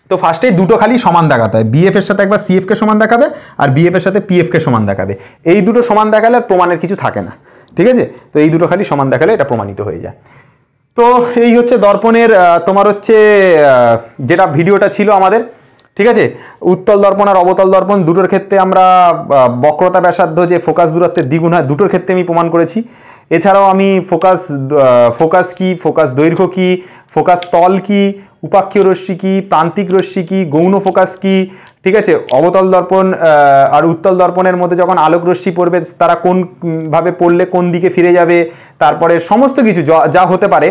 তো ফার্স্টে দুটো খালি সমান দেখাতে হয়, বিএফ এর সাথে একবার সিএফ কে সমান দেখাবে আর বিএফ এর সাথে পিএফ কে সমান দেখাবে, এই দুটো সমান দেখালে আর প্রমাণের কিছু থাকে না, ঠিক আছে। তো এই দুটো খালি সমান দেখালে এটা প্রমাণিত হয়ে যায়। তো এই হচ্ছে দর্পণের তোমার হচ্ছে যেটা ভিডিওটা ছিল আমাদের, ঠিক আছে। উত্তল দর্পণ আর অবতল দর্পণ দুটোর ক্ষেত্রে আমরা বক্রতা ব্যাসার্ধ যে ফোকাস দূরত্বের দ্বিগুণ হয় দুটোর ক্ষেত্রে আমি প্রমাণ করেছি। এছাড়াও আমি ফোকাস কি, ফোকাস দৈর্ঘ্য কি, ফোকাস তল কি, উপাক্ষীয় রশ্মি কি, প্রান্তিক রশ্মি কি, গৌণ ফোকাস কি, ঠিক আছে। অবতল দর্পণ আর উত্তল দর্পণের মধ্যে যখন আলোক রশ্মি পড়বে তারা কোন ভাবে পড়লে কোন দিকে ফিরে যাবে, তারপরে সমস্ত কিছু যা হতে পারে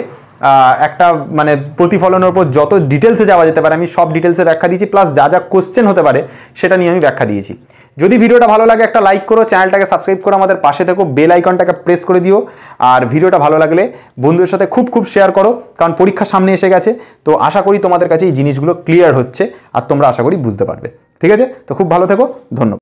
একটা মানে প্রতিফলনের উপর যত ডিটেলসে যাওয়া যেতে পারে আমি সব ডিটেলসে ব্যাখ্যা দিয়েছি, প্লাস যা যা কোশ্চেন হতে পারে সেটা নিয়ে আমি ব্যাখ্যা দিয়েছি। যদি ভিডিওটা ভালো লাগে একটা লাইক করো, চ্যানেলটাকে সাবস্ক্রাইব করো, আমাদের পাশে থেকো, বেল আইকনটাকে প্রেস করে দিও, আর ভিডিওটা ভালো লাগলে বন্ধুদের সাথে খুব শেয়ার করো, কারণ পরীক্ষা সামনে এসে গেছে। তো আশা করি তোমাদের কাছে এই জিনিসগুলো ক্লিয়ার হচ্ছে আর তোমরা আশা করি বুঝতে পারবে, ঠিক আছে। তো খুব ভালো থেকো, ধন্যবাদ।